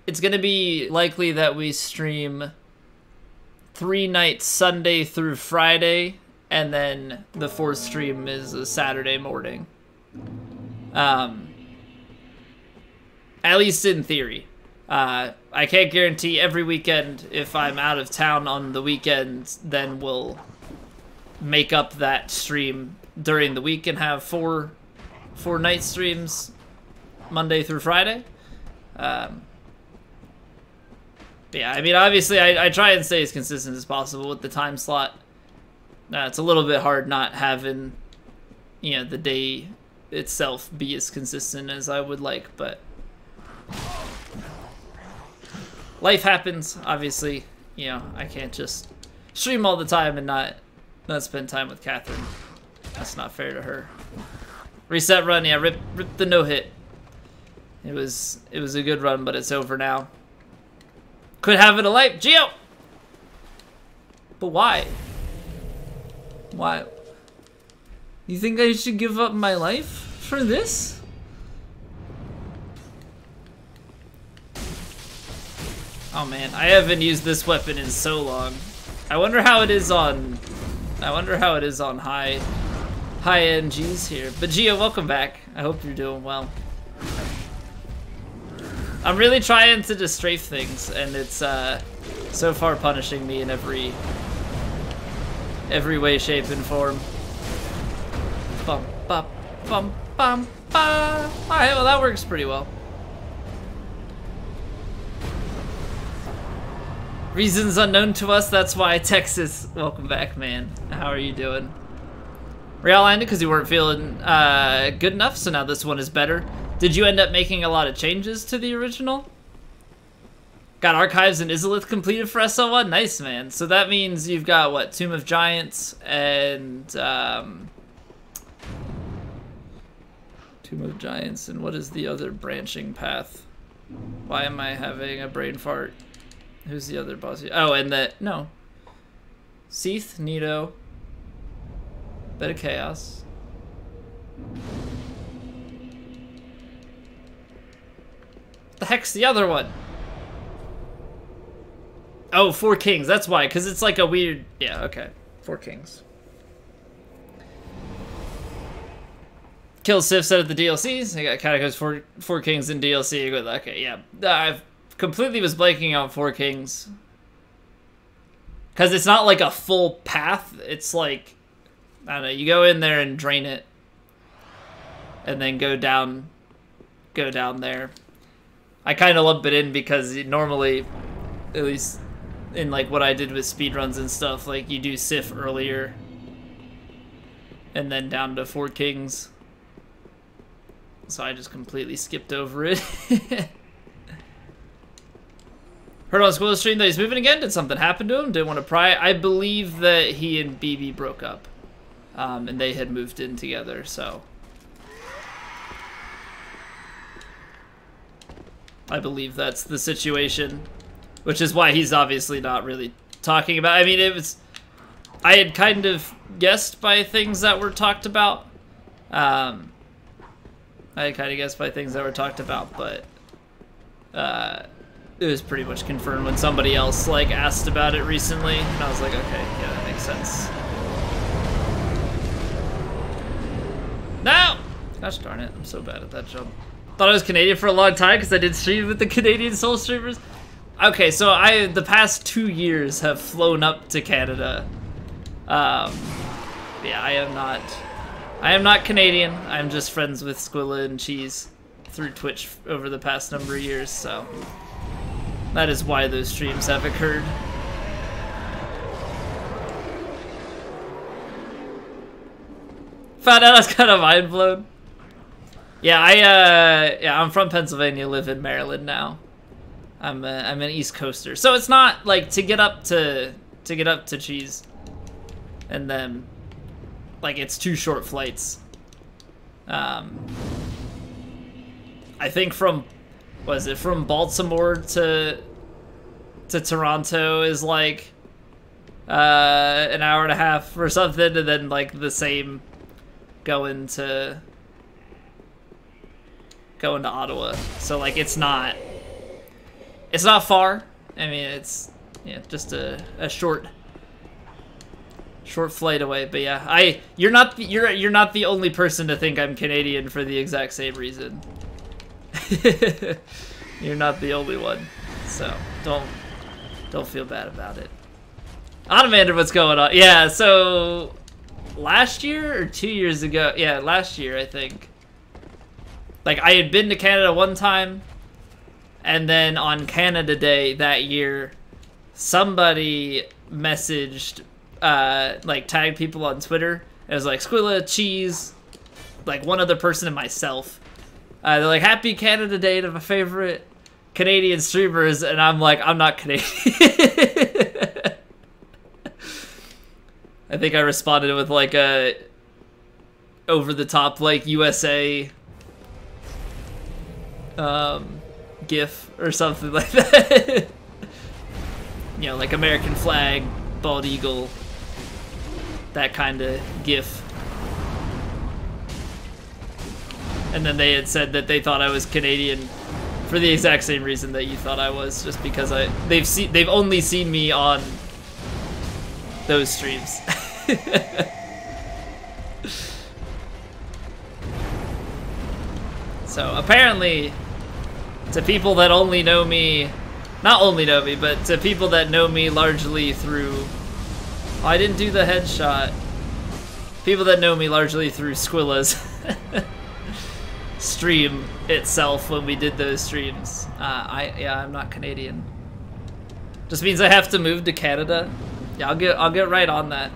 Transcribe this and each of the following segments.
it's gonna be likely that we stream 3 nights, Sunday through Friday, and then the 4th stream is a Saturday morning. At least in theory. I can't guarantee every weekend. If I'm out of town on the weekends, then we'll make up that stream during the week and have four night streams Monday through Friday. Yeah, I mean, obviously, I try and stay as consistent as possible with the time slot. It's a little bit hard not having, you know, the day itself be as consistent as I would like, but life happens, obviously. You know, I can't just stream all the time and not spend time with Catherine. That's not fair to her. Reset run, yeah, rip the no-hit. It was a good run, but it's over now. Could have it a life, Geo! But why? Why? You think I should give up my life for this? Oh man, I haven't used this weapon in so long. I wonder how it is on high NGs here. But Gio, welcome back. I hope you're doing well. I'm really trying to just strafe things, and it's so far punishing me in every way, shape, and form. Bum bum bum bum bum. Alright, well that works pretty well. Reasons unknown to us, that's why Texas. Welcome back, man. How are you doing? Real landed because you weren't feeling good enough, so now this one is better. Did you end up making a lot of changes to the original? Got Archives and Izalith completed for SL1? Nice, man. So that means you've got, what, Tomb of Giants and... Tomb of Giants, and what is the other branching path? Why am I having a brain fart? Who's the other boss? Oh, and no. Seath, Nito. Bit of Chaos. What the heck's the other one? Oh, 4 Kings. That's why, because it's like a weird... Yeah, okay. 4 Kings. Kill Sif said at the DLCs. I got Catacombs 4 Kings in DLC. Okay, yeah. I completely was blanking on 4 Kings. Because it's not like a full path. It's like... I don't know. You go in there and drain it. And then go down there. I kind of lump it in because normally, at least in like what I did with speedruns and stuff, like you do Sif earlier and then down to 4 Kings. So I just completely skipped over it. Heard on Squirrel stream that he's moving again. Did something happen to him? Didn't want to pry. I believe that he and BB broke up. And they had moved in together, so... I believe that's the situation, which is why he's obviously not really talking about. I mean, I had kind of guessed by things that were talked about. But it was pretty much confirmed when somebody else like asked about it recently, and I was like, okay, yeah, that makes sense. No! Gosh darn it, I'm so bad at that jump. Thought I was Canadian for a long time because I did stream with the Canadian Soul streamers. Okay, so the past 2 years have flown up to Canada. Yeah, I am not Canadian. I'm just friends with Squilla and Cheese through Twitch over the past number of years, so that is why those streams have occurred. Found out I was kind of mind blown. Yeah, I'm from Pennsylvania, live in Maryland now. I'm an East Coaster, so it's not like to get up to Cheese, and then like it's 2 short flights. I think from Baltimore to Toronto is like an hour and a half or something, and then like the same going to Ottawa. So like it's not It's not far. I mean, it's just a short flight away. But yeah, you're not the only person to think I'm Canadian for the exact same reason. You're not the only one, so don't feel bad about it. Automander, what's going on? Yeah, so last year or 2 years ago, yeah, last year I think. Like I had been to Canada one time, and then on Canada Day that year, somebody messaged, like tagged people on Twitter. It was like Squilla, Cheese, like one other person and myself. They're like, happy Canada Day to my favorite Canadian streamers, and I'm like, I'm not Canadian. I think I responded with like a over-the-top like USA GIF or something like that. You know, like American flag, bald eagle, that kind of GIF. And then they had said that they thought I was Canadian for the exact same reason that you thought I was, just because they've only seen me on those streams. So apparently, to people that only know me, not only know me, but to people that know me largely through, oh, I didn't do the headshot. People that know me largely through Squilla's stream itself when we did those streams. I'm not Canadian. Just means I have to move to Canada. Yeah, I'll get right on that.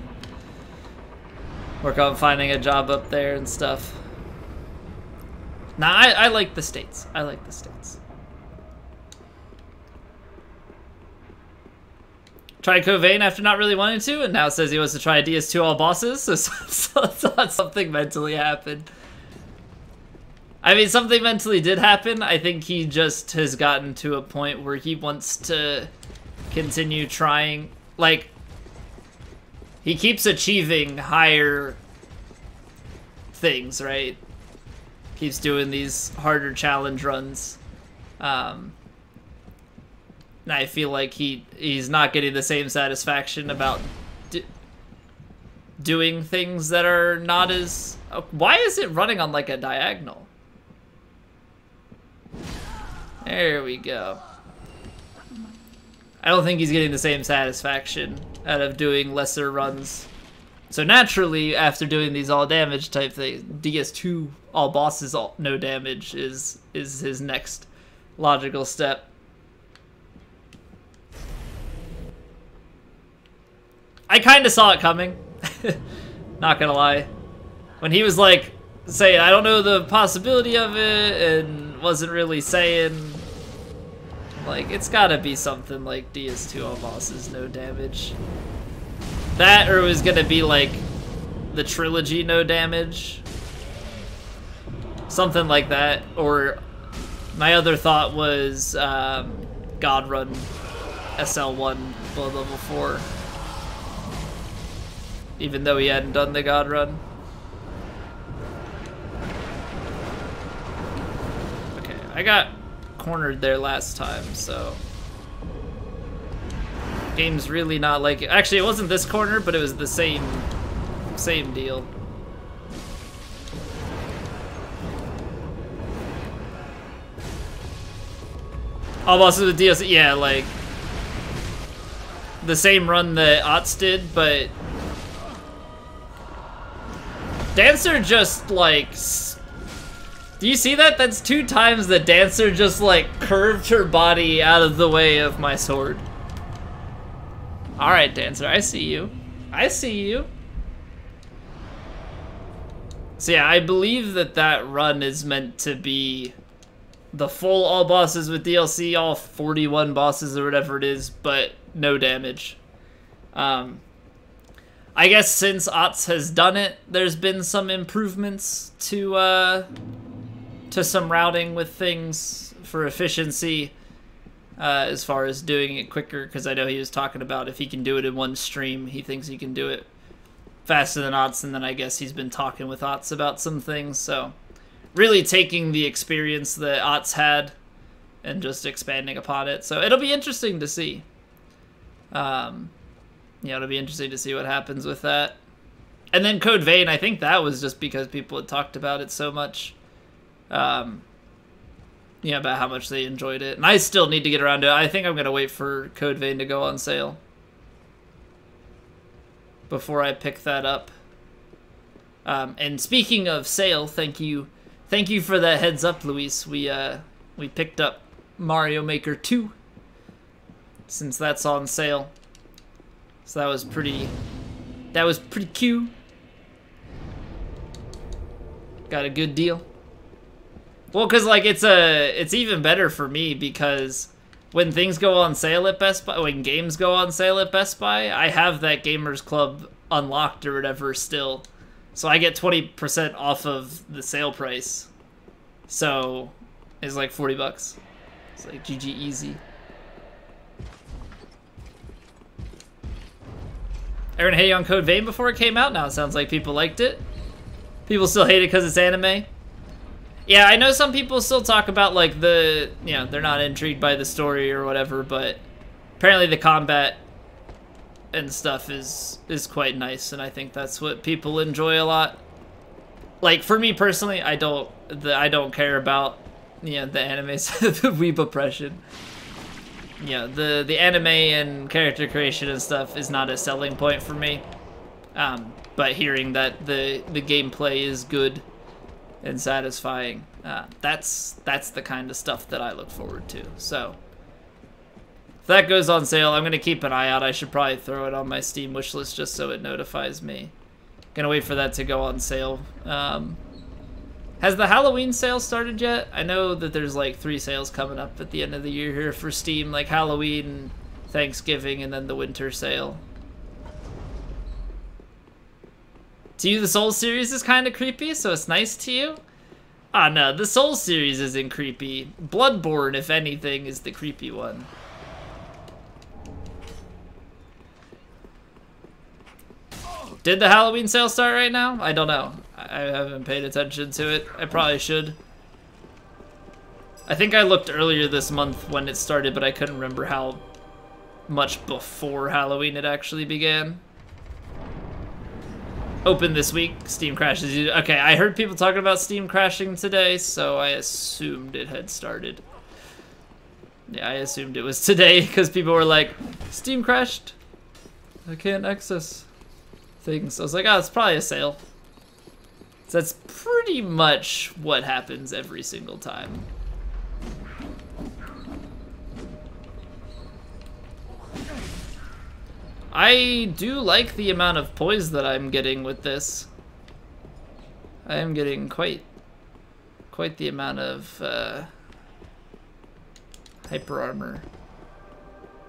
Work on finding a job up there and stuff. Nah, I like the States. I like the States. Tried Covain after not really wanting to, and now says he wants to try DS2 all bosses, so something mentally happened. I mean, something mentally did happen. I think he just has gotten to a point where he wants to continue trying. Like, he keeps achieving higher things, right? Keeps doing these harder challenge runs. And I feel like he's not getting the same satisfaction about doing things that are not as... Why is it running on like a diagonal? There we go. I don't think he's getting the same satisfaction out of doing lesser runs. So naturally, after doing these all damage type things, DS2 all bosses all no damage is his next logical step. I kind of saw it coming. Not gonna lie. When he was like saying, I don't know the possibility of it, and wasn't really saying, like, it's gotta be something like DS2 all bosses, no damage. That, or it was gonna be like the trilogy, no damage. Something like that. Or my other thought was God Run SL1 Blood Level 4. Even though he hadn't done the God Run. Okay, I got cornered there last time, so game's really not like it. Actually, it wasn't this corner, but it was the same deal. All bosses with DLC, yeah, like the same run that Ots did, but Dancer just like, do you see that? That's 2 times that Dancer just like curved her body out of the way of my sword. All right, Dancer, I see you. I see you. So yeah, I believe that that run is meant to be the full all bosses with DLC, all 41 bosses or whatever it is, but no damage. I guess since Ots has done it, there's been some improvements to some routing with things for efficiency, as far as doing it quicker, because I know he was talking about if he can do it in one stream, he thinks he can do it faster than Ots, and then I guess he's been talking with Ots about some things, so really taking the experience that Ots had and just expanding upon it. So it'll be interesting to see. Yeah, it'll be interesting to see what happens with that. And then Code Vein, I think that was just because people had talked about it so much. Yeah, about how much they enjoyed it. And I still need to get around to it. I think I'm going to wait for Code Vein to go on sale before I pick that up. And speaking of sale, thank you for that heads up, Luis. We picked up Mario Maker 2 since that's on sale. So that was pretty cute. Got a good deal. Well, cause like it's even better for me because when things go on sale at Best Buy, when games go on sale at Best Buy, I have that Gamers Club unlocked or whatever still. So I get 20% off of the sale price. So it's like $40. It's like GG easy. Everyone hated on Code Vein before it came out. Now it sounds like people liked it. People still hate it because it's anime. Yeah, I know some people still talk about like they're not intrigued by the story or whatever, but apparently the combat and stuff is quite nice, and I think that's what people enjoy a lot. Like for me personally, I don't care about the anime, the weeb oppression. The anime and character creation and stuff is not a selling point for me. But hearing that the gameplay is good and satisfying, that's the kind of stuff that I look forward to. So if that goes on sale, I'm gonna keep an eye out. I should probably throw it on my Steam wishlist just so it notifies me. Gonna wait for that to go on sale. Has the Halloween sale started yet? I know that there's like 3 sales coming up at the end of the year here for Steam, like Halloween, Thanksgiving, and then the winter sale. To you, the Souls series is kind of creepy, so it's nice to you? Ah, no, the Souls series isn't creepy. Bloodborne, if anything, is the creepy one. Did the Halloween sale start right now? I don't know. I haven't paid attention to it. I probably should. I think I looked earlier this month when it started, but I couldn't remember how much before Halloween it actually began. Open this week, Steam crashes. Okay, I heard people talking about Steam crashing today, so I assumed it had started. Yeah, I assumed it was today because people were like, Steam crashed. I can't access things. I was like, oh, it's probably a sale. So that's pretty much what happens every single time. I do like the amount of poise that I'm getting with this. I am getting quite the amount of hyper armor.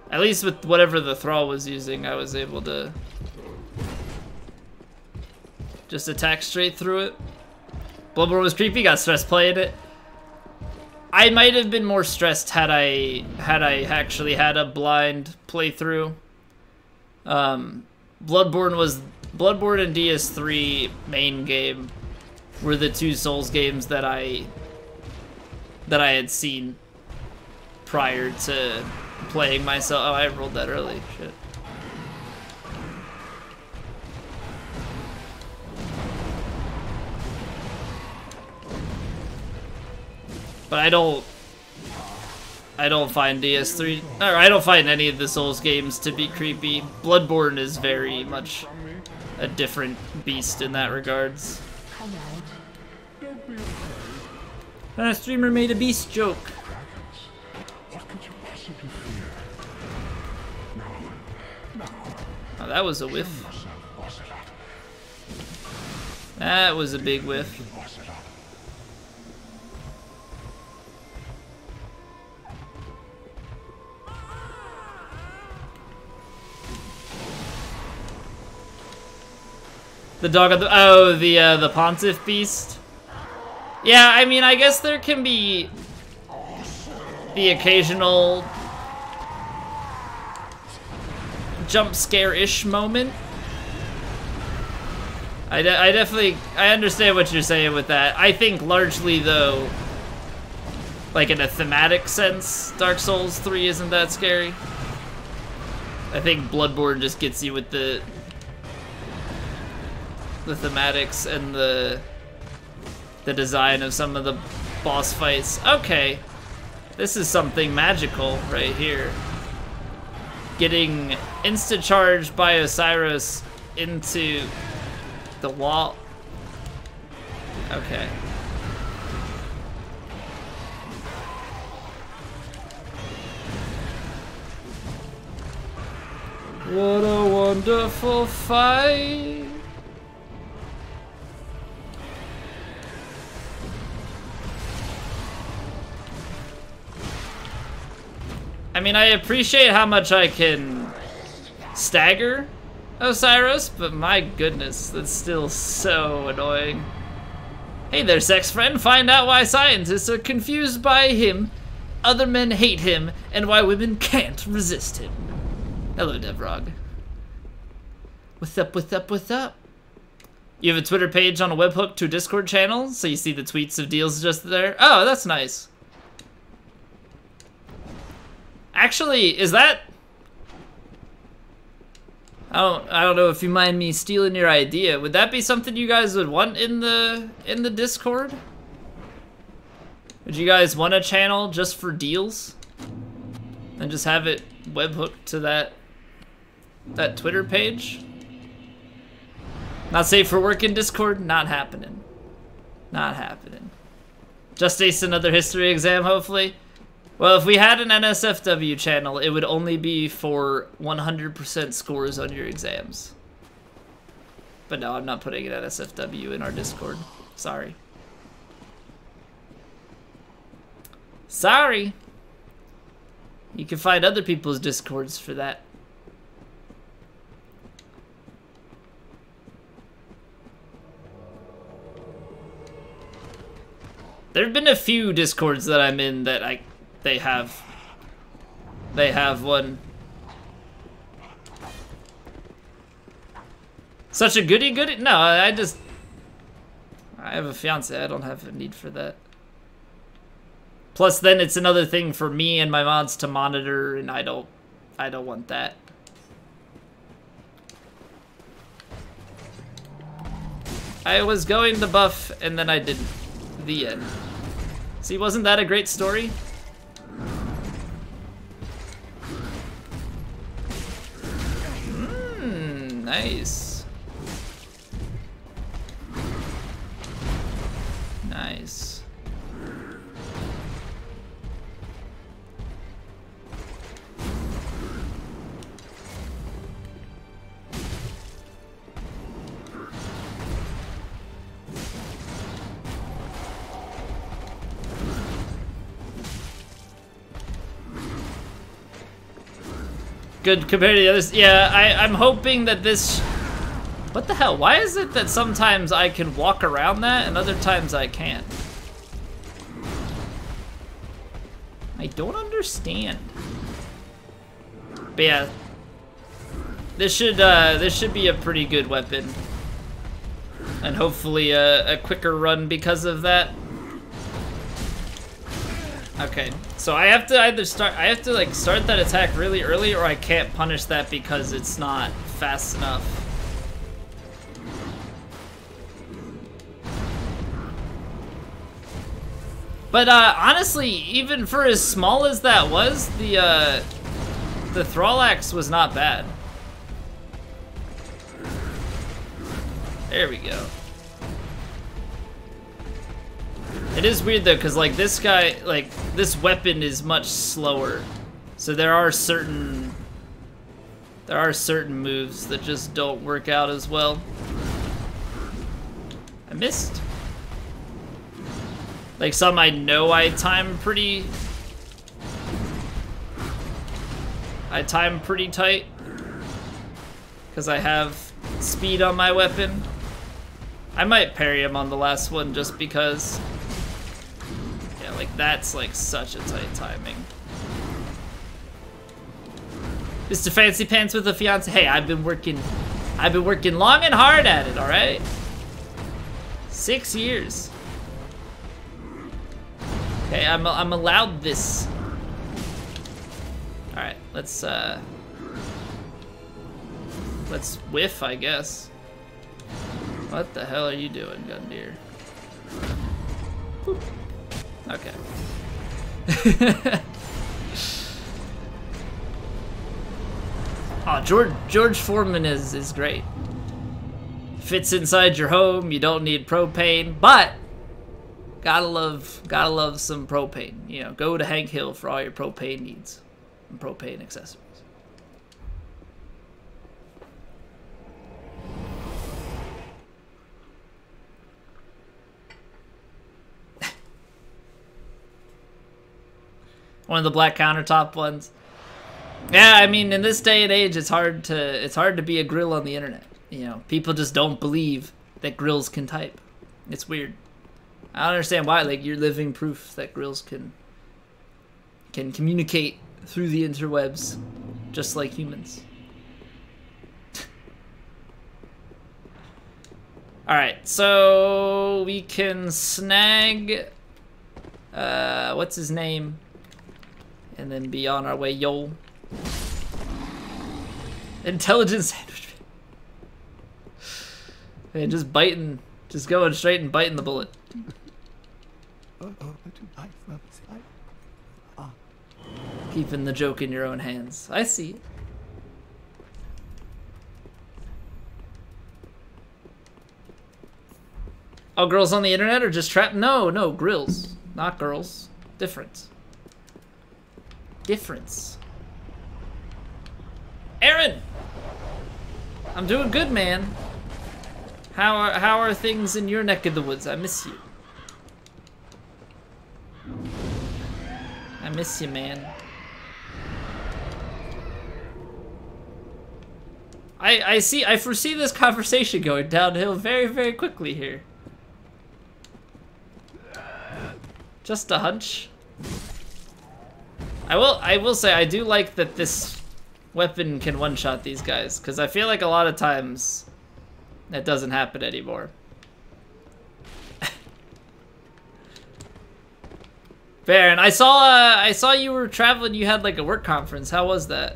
At least with whatever the Thrall was using, I was able to just attack straight through it. Bloodborne was creepy, got stressed playing it. I might have been more stressed had I actually had a blind playthrough. Bloodborne and DS3 main game were the 2 Souls games that I had seen prior to playing myself. Oh, I rolled that early. Shit. But I don't find DS3, or I don't find any of the Souls games to be creepy. Bloodborne is very much a different beast in that regards. A streamer made a beast joke. Oh, that was a whiff. That was a big whiff. The dog of the the Pontiff Beast. Yeah, I mean, I guess there can be the occasional jump scare-ish moment. I definitely understand what you're saying with that. I think largely though, Like in a thematic sense, Dark Souls 3 isn't that scary. I think Bloodborne just gets you with the thematics and the design of some of the boss fights. Okay, this is something magical right here. Getting insta-charged by Osiris into the wall. Okay. What a wonderful fight. I mean, I appreciate how much I can stagger Osiris, but my goodness, that's still so annoying. Hey there, sex friend. Find out why scientists are confused by him, other men hate him, and why women can't resist him. Hello, Devrog. What's up, what's up, what's up? You have a Twitter page on a webhook to a Discord channel, so you see the tweets of deals just there? Oh, that's nice. Actually, is that... I don't know if you mind me stealing your idea. Would that be something you guys would want in the Discord? Would you guys want a channel just for deals? And just have it webhooked to that Twitter page? Not safe for work in Discord? Not happening. Not happening. Just ace another history exam, hopefully. Well, if we had an NSFW channel, it would only be for 100% scores on your exams. But no, I'm not putting an NSFW in our Discord. Sorry. Sorry. You can find other people's Discords for that. There have been a few Discords that I'm in that they have one. Such a goody. No, I have a fiance. I don't have a need for that. Plus, then it's another thing for me and my mods to monitor, and I don't want that. I was going to buff, and then I didn't. The end. See, wasn't that a great story? Nice. Nice. Good compared to the others. Yeah, I'm hoping that this... What the hell? Why is it that sometimes I can walk around that and other times I can't? I don't understand. But yeah, this should be a pretty good weapon, and hopefully a quicker run because of that. Okay, so I have to either start that attack really early, or I can't punish that because it's not fast enough. But honestly, even for as small as that was, the Thrall-Axe was not bad. There we go. It is weird though, because like this guy, like this weapon is much slower, so there are certain moves that just don't work out as well. I missed. Like some I know I time pretty tight because I have speed on my weapon. I might parry him on the last one just because. Yeah, like that's like such a tight timing. Mr. Fancy Pants with a fiance. Hey, I've been working long and hard at it, all right? 6 years. Okay, I'm allowed this. All right, let's whiff, I guess. What the hell are you doing, Gundyr? Boop. Okay. Oh, George Foreman is great. Fits inside your home. You don't need propane, but gotta love some propane. You know, go to Hank Hill for all your propane needs and propane accessories. One of the black countertop ones. Yeah, I mean, in this day and age, it's hard to be a grill on the internet. You know, people just don't believe that grills can type. It's weird. I don't understand why. Like, you're living proof that grills can communicate through the interwebs, just like humans. All right, so we can snag. What's his name? And then be on our way, yo. Intelligence sandwich. Man, just going straight and biting the bullet. Keeping the joke in your own hands. I see. Oh, girls on the internet are just trapped? No, grills. Not girls. Difference. Aaron! I'm doing good, man. How are things in your neck of the woods? I miss you. I miss you, man. I foresee this conversation going downhill very, very quickly here. Just a hunch. I will say I do like that this weapon can one-shot these guys, because I feel like a lot of times that doesn't happen anymore. Baron, I saw you were traveling. You had like a work conference. How was that?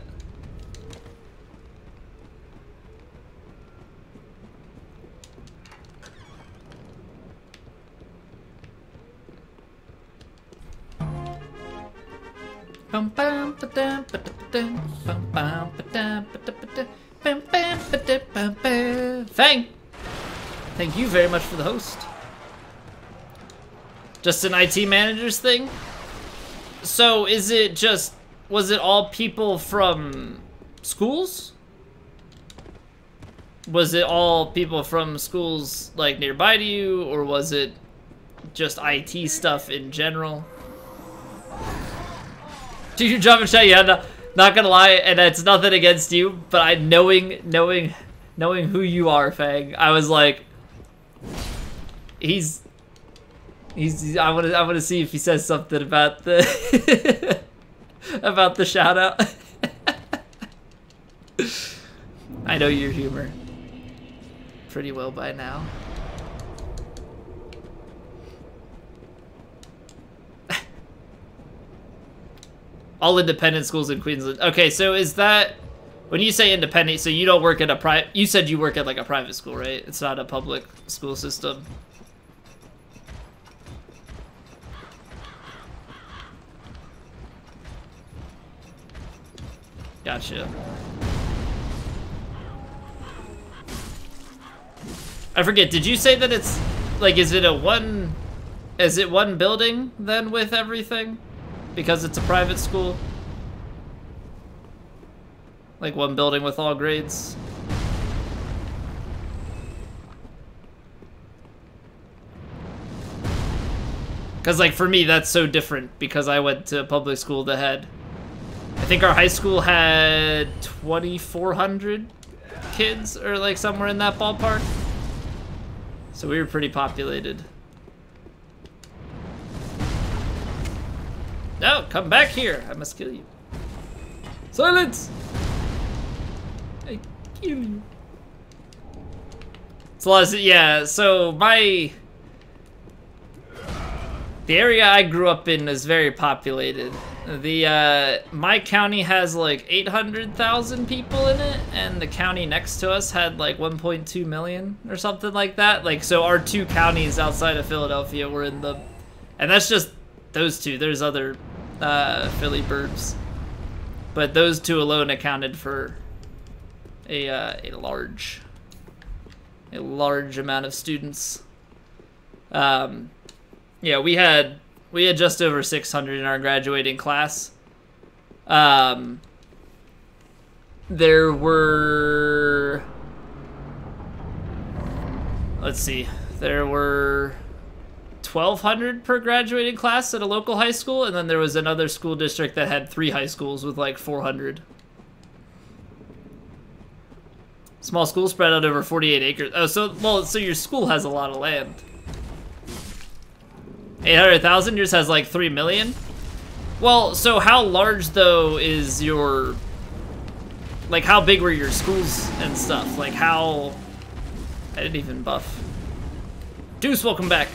Thank you very much for the host. Just an IT manager's thing? So is it just, was it all people from schools? Was it all people from schools like nearby to you, or was it just IT stuff in general? Do your job and chat, yeah, not gonna lie, and it's nothing against you, but I knowing who you are, Fang, I was like, he's I wanna see if he says something about the about the shout out. I know your humor pretty well by now. All independent schools in Queensland. Okay, so is that, when you say independent, so you don't work at a private, you said you work at like a private school, right? It's not a public school system. Gotcha. I forget, did you say that it's, like, is it one building then with everything? Because it's a private school? Like one building with all grades? Because like for me, that's so different because I went to a public school that had, I think our high school had 2,400 kids or like somewhere in that ballpark. So we were pretty populated. No, come back here. I must kill you. Silence! I kill you. It's a lot of, yeah, so my The area I grew up in is very populated. My county has like 800,000 people in it, and the county next to us had like 1.2 million or something like that. Like, so our two counties outside of Philadelphia were in the, and that's just those two. There's other Philly burbs, but those two alone accounted for a large amount of students. Yeah, we had just over 600 in our graduating class. There were, let's see, there were 1,200 per graduating class at a local high school, and then there was another school district that had 3 high schools with like 400. Small school spread out over 48 acres. Oh, so your school has a lot of land. 800,000, yours has like 3 million? Well, so how large though is your, like how big were your schools and stuff? Like how, I didn't even buff. Deuce, welcome back.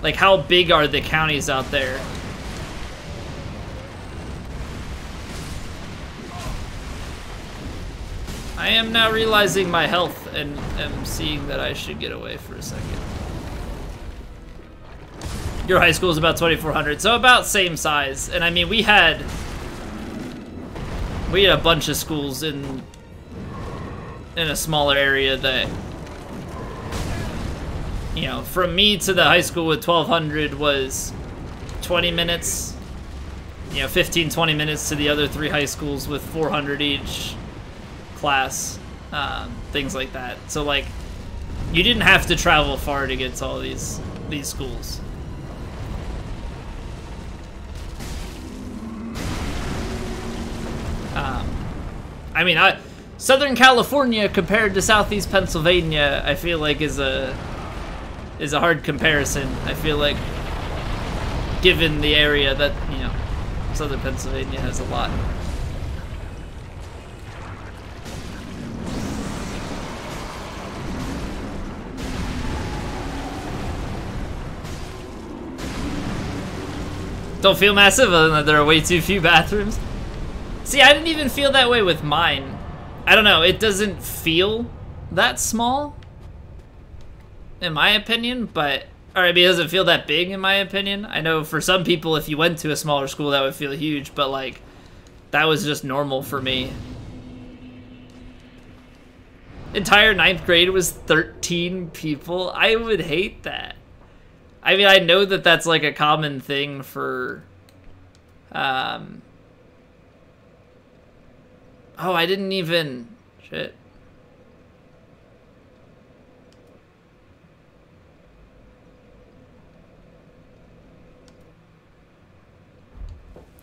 Like how big are the counties out there? I am now realizing my health and am seeing that I should get away for a second. Your high school is about 2,400, so about same size. And I mean, we had a bunch of schools in a smaller area that, you know, from me to the high school with 1,200 was 20 minutes. You know, 15, 20 minutes to the other 3 high schools with 400 each class, things like that. So like, you didn't have to travel far to get to all these schools. I mean, Southern California compared to Southeast Pennsylvania, I feel like is a hard comparison. I feel like, given the area that, you know, Southern Pennsylvania has a lot. Don't feel massive, other than there are way too few bathrooms. See, I didn't even feel that way with mine. I don't know, it doesn't feel that small, in my opinion, but, or I mean, it doesn't feel that big, in my opinion. I know for some people, if you went to a smaller school, that would feel huge, but like, that was just normal for me. Entire 9th grade was 13 people. I would hate that. I mean, I know that that's like a common thing for, oh, I didn't even, shit.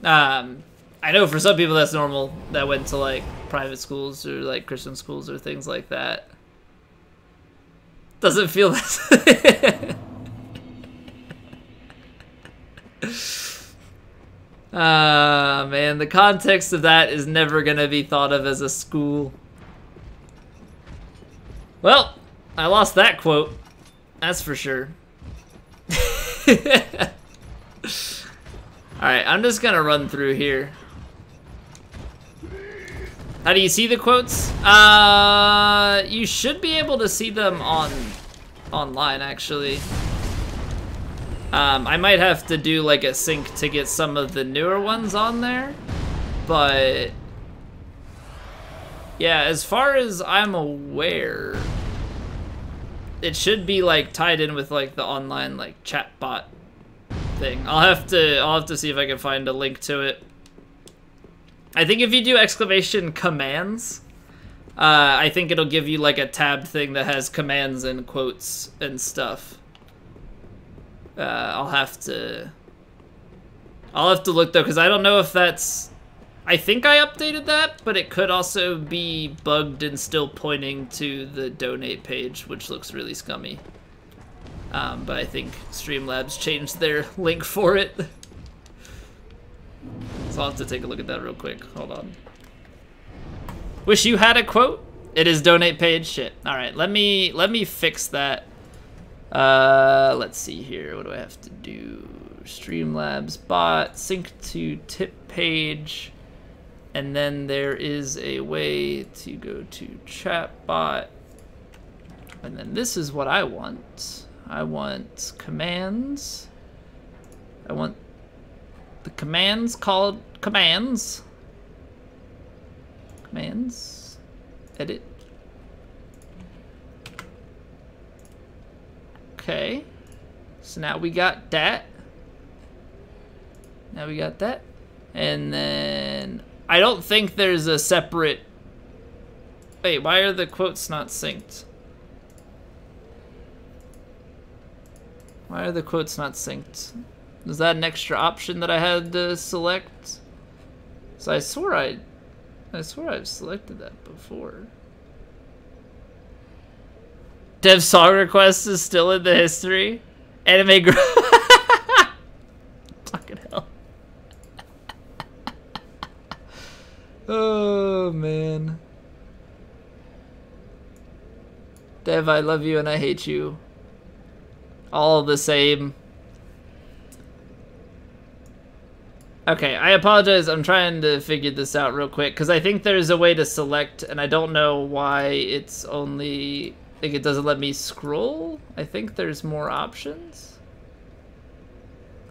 I know for some people that's normal, that went to like private schools or like Christian schools or things like that. Doesn't feel that. Man, the context of that is never gonna be thought of as a school. Well, I lost that quote. That's for sure. Alright, I'm just gonna run through here. How do you see the quotes? You should be able to see them online, actually. I might have to do like a sync to get some of the newer ones on there, but yeah, as far as I'm aware, it should be like tied in with like the online like chat bot thing. I'll have to see if I can find a link to it. I think if you do exclamation commands, I think it'll give you like a tab thing that has commands and quotes and stuff. I'll have to look though, because I don't know if that's, I think I updated that, but it could also be bugged and still pointing to the donate page, which looks really scummy. But I think Streamlabs changed their link for it. So I'll have to take a look at that real quick. Hold on. Wish you had a quote? It is donate page? Shit. Alright, let me fix that. Let's see here. What do I have to do? Streamlabs bot, sync to tip page, and then there is a way to go to chat bot, and then this is what I want. I want commands. I want the commands called commands. Commands. Edit. Okay. So now we got that. Now we got that. And then I don't think there's a separate... Wait, why are the quotes not synced? Why are the quotes not synced? Is that an extra option that I had to select? So I swear I've selected that before. Dev song request is still in the history. Anime fucking hell. Oh man. Dev, I love you and I hate you. All the same. Okay, I apologize. I'm trying to figure this out real quick because I think there's a way to select and I don't know why it's only... Like it doesn't let me scroll. I think there's more options.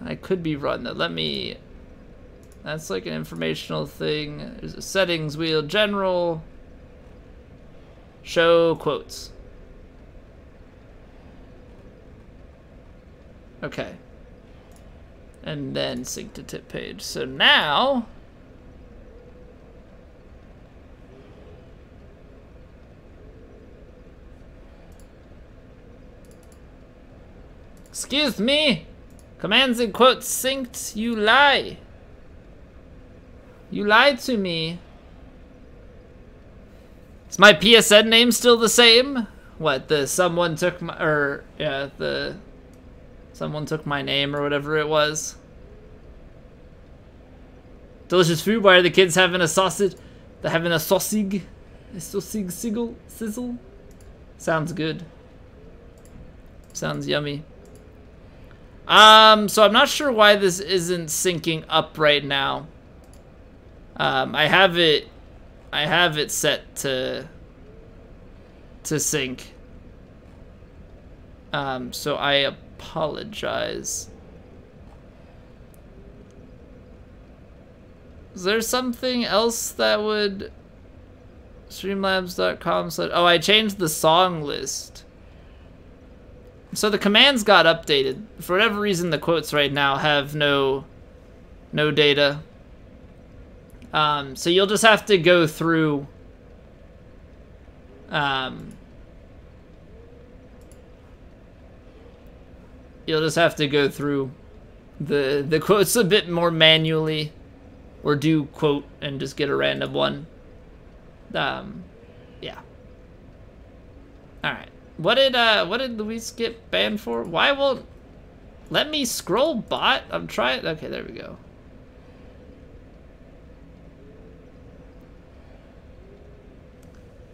I could be wrong. Let me... That's like an informational thing. There's a settings wheel, general, show quotes. Okay. And then sync to tip page. So now... Excuse me! Commands and quotes synced, you lie! You lied to me. Is my PSN name still the same? What, the someone took my, or, yeah, the, someone took my name or whatever it was. Delicious food, why are the kids having a sausage? They're having a sausage? A sausage sizzle? Sounds good. Sounds yummy. So I'm not sure why this isn't syncing up right now. I have it set to sync. So I apologize. Is there something else that would... Streamlabs.com said... Oh, I changed the song list. So the commands got updated. For whatever reason, the quotes right now have no data. So you'll just have to go through... You'll just have to go through the quotes a bit more manually. Or do quote and just get a random one. Yeah. Alright. What did Luis get banned for? Why won't let me scroll bot? I'm trying. Okay, there we go.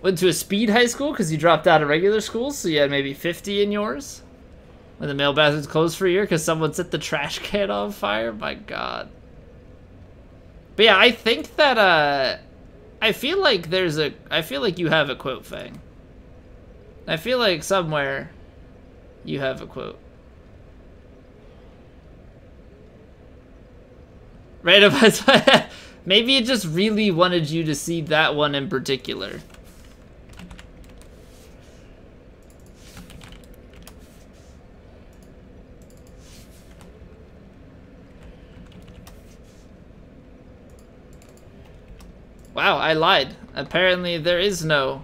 Went to a speed high school because you dropped out of regular school, so you had maybe 50 in yours. When the male bathroom's closed for a year because someone set the trash can on fire. My God. But yeah, I think that I feel like I feel like you have a quote, Fang. I feel like somewhere you have a quote. Right? Maybe it just really wanted you to see that one in particular. Wow, I lied. Apparently there is no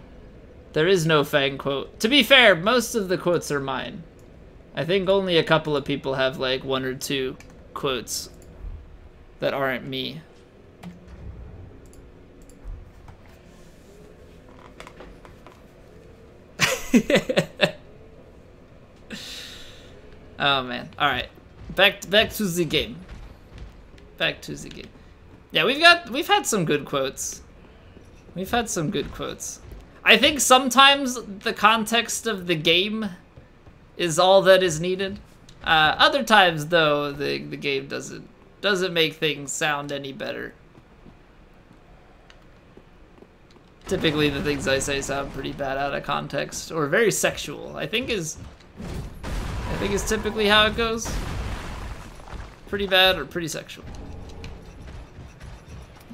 Fang quote. To be fair, most of the quotes are mine. I think only a couple of people have like 1 or 2 quotes that aren't me. Oh man. All right. Back to the game. Back to the game. Yeah, we've had some good quotes. We've had some good quotes. I think sometimes the context of the game is all that is needed. Other times, though, the game doesn't make things sound any better. Typically, the things I say sound pretty bad out of context or very sexual. I think is typically how it goes. Pretty bad or pretty sexual.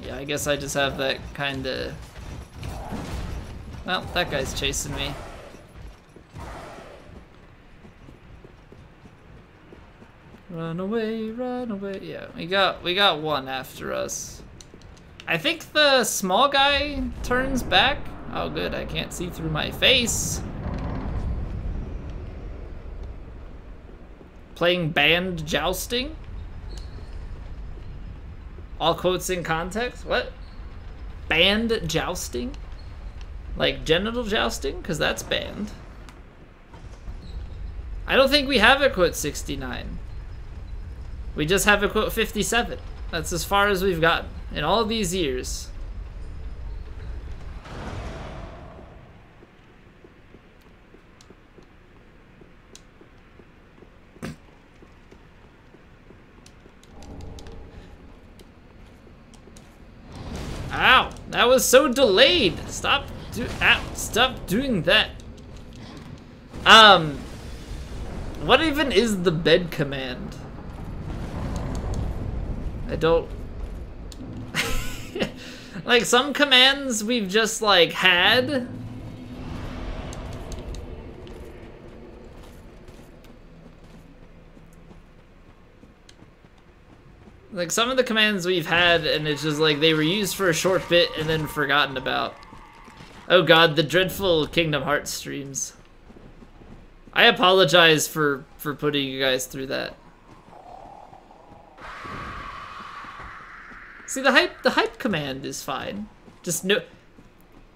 Yeah, I guess I just have that kind of. Well, that guy's chasing me. Run away, run away. Yeah, we got one after us. I think the small guy turns back. Oh good, I can't see through my face. Playing band jousting? All quotes in context? What? Band jousting? Like genital jousting? Because that's banned. I don't think we have a quote 69. We just have a quote 57. That's as far as we've gotten in all these years. Ow! That was so delayed. Stop doing that. What even is the bed command? I don't. Like some commands we've just like had. Like some of the commands we've had and it's just like they were used for a short bit and then forgotten about. Oh god, the dreadful Kingdom Hearts streams. I apologize for putting you guys through that. See, the hype command is fine. Just no.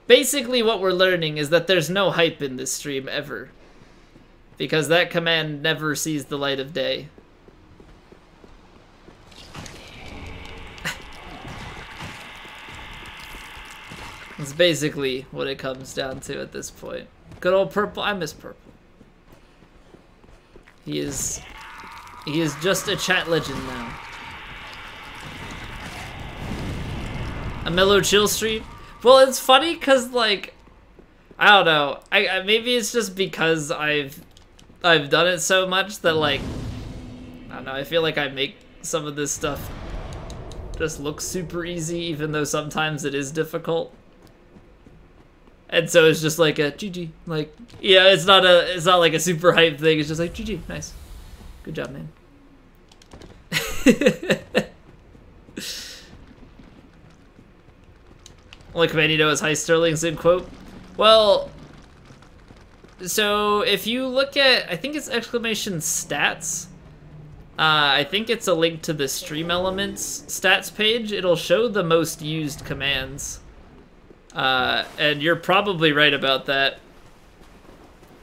Basically, what we're learning is that there's no hype in this stream ever, because that command never sees the light of day. That's basically what it comes down to at this point. Good old Purple. I miss Purple. He is just a chat legend now. A mellow chill stream? Well, it's funny because like I don't know. I maybe it's just because I've done it so much that like I don't know, I feel like I make some of this stuff just look super easy even though sometimes it is difficult. And so it's just like a GG. Like yeah, it's not like a super hype thing. It's just like GG, nice. Good job, man. Only command you know is Hi Sterling's in quote. Well, so if you look at, I think it's exclamation stats. I think it's a link to the Stream Elements stats page. It'll show the most used commands. And you're probably right about that.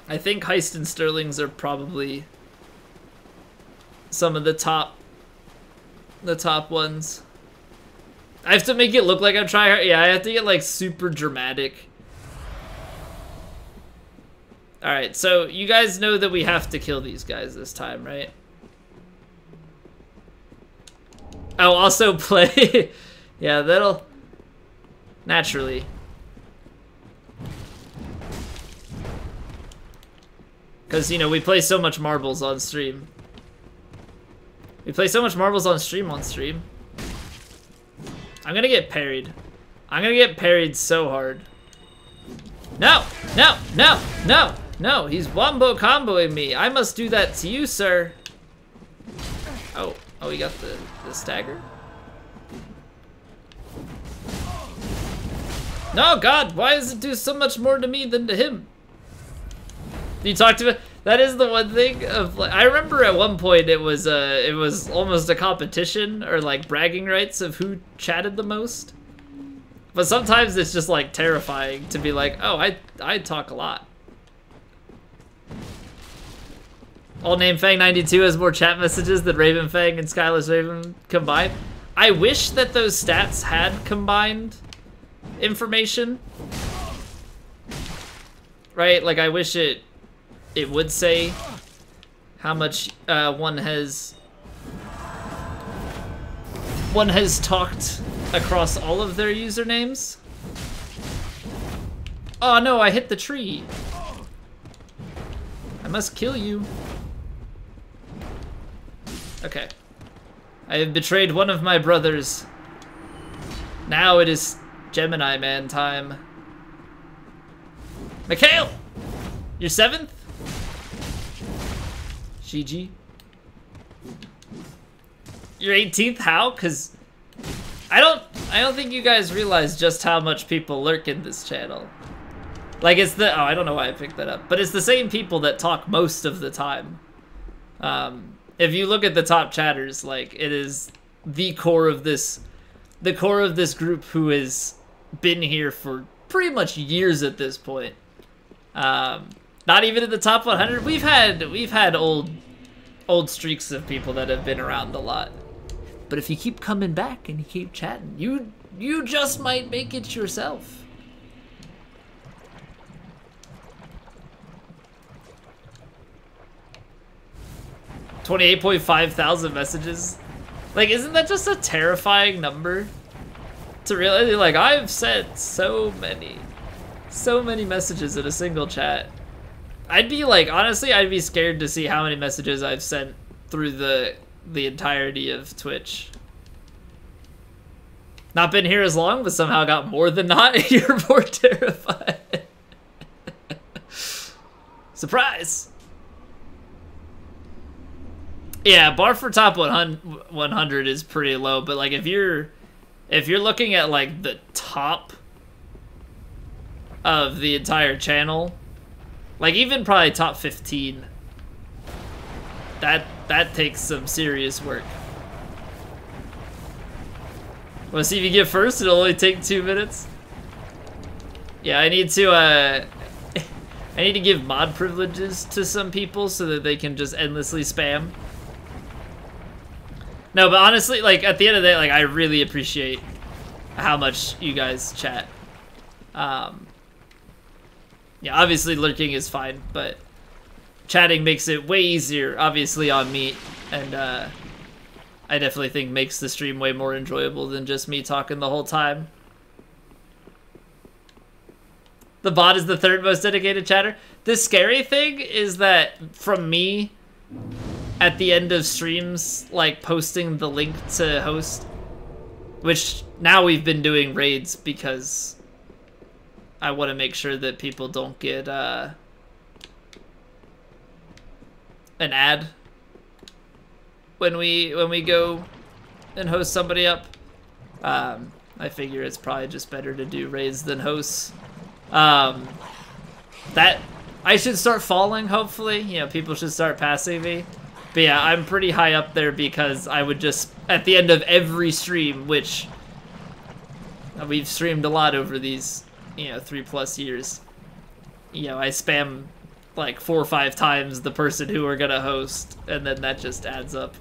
I think Heist and Sterling's are probably some of the top ones. I have to make it look like I'm trying hard. Yeah, I have to get like super dramatic. Alright, so you guys know that we have to kill these guys this time, right? Oh, also play. Yeah, that'll naturally. Because, you know, we play so much marbles on stream. We play so much marbles on stream. I'm gonna get parried. I'm gonna get parried so hard. No! No! No! No! No! He's wombo comboing me. I must do that to you, sir. Oh. Oh, he got the stagger? No, God! Why does it do so much more to me than to him? You talked to me? That is the one thing of like, I remember at one point it was almost a competition or like bragging rights of who chatted the most. But sometimes it's just like terrifying to be like, oh, I talk a lot. Old name Fang92 has more chat messages than Raven Fang and Skylar's Raven combined. I wish that those stats had combined information. Right? Like I wish it would say how much one has talked across all of their usernames. Oh no, I hit the tree. I must kill you. Okay. I have betrayed one of my brothers. Now it is Gemini Man time. Mikhail! You're 7th? GG. You're 18th? How? Cause I don't think you guys realize just how much people lurk in this channel. Like it's the, oh, I don't know why I picked that up, but it's the same people that talk most of the time. If you look at the top chatters, like it is the core of this group who has been here for pretty much years at this point. Not even in the top 100. We've had old streaks of people that have been around a lot. But if you keep coming back and you keep chatting, you just might make it yourself. $28,500 messages. Like, isn't that just a terrifying number? To really, like, I've sent so many messages in a single chat. I'd be like, honestly, I'd be scared to see how many messages I've sent through the entirety of Twitch. Not been here as long, but somehow got more than not. You're more terrified. Surprise! Yeah, bar for top 100 is pretty low, but like if you're looking at like the top of the entire channel, like even probably top 15, that takes some serious work. Want to see if you get first? It'll only take 2 minutes. Yeah, I need to give mod privileges to some people so that they can just endlessly spam. No, but honestly, like, at the end of the day, like, I really appreciate how much you guys chat. Yeah, obviously lurking is fine, but chatting makes it way easier, obviously, on me, and, I definitely think makes the stream way more enjoyable than just me talking the whole time. The bot is the 3rd most dedicated chatter. The scary thing is that, from me, at the end of streams, like posting the link to host, which now we've been doing raids because I want to make sure that people don't get an ad when we go and host somebody up. I figure it's probably just better to do raids than hosts. That I should start falling, hopefully. You know, people should start passing me. But yeah, I'm pretty high up there because I would just, at the end of every stream, which we've streamed a lot over these, you know, 3+ years, you know, I spam like 4 or 5 times the person who we're gonna host, and then that just adds up.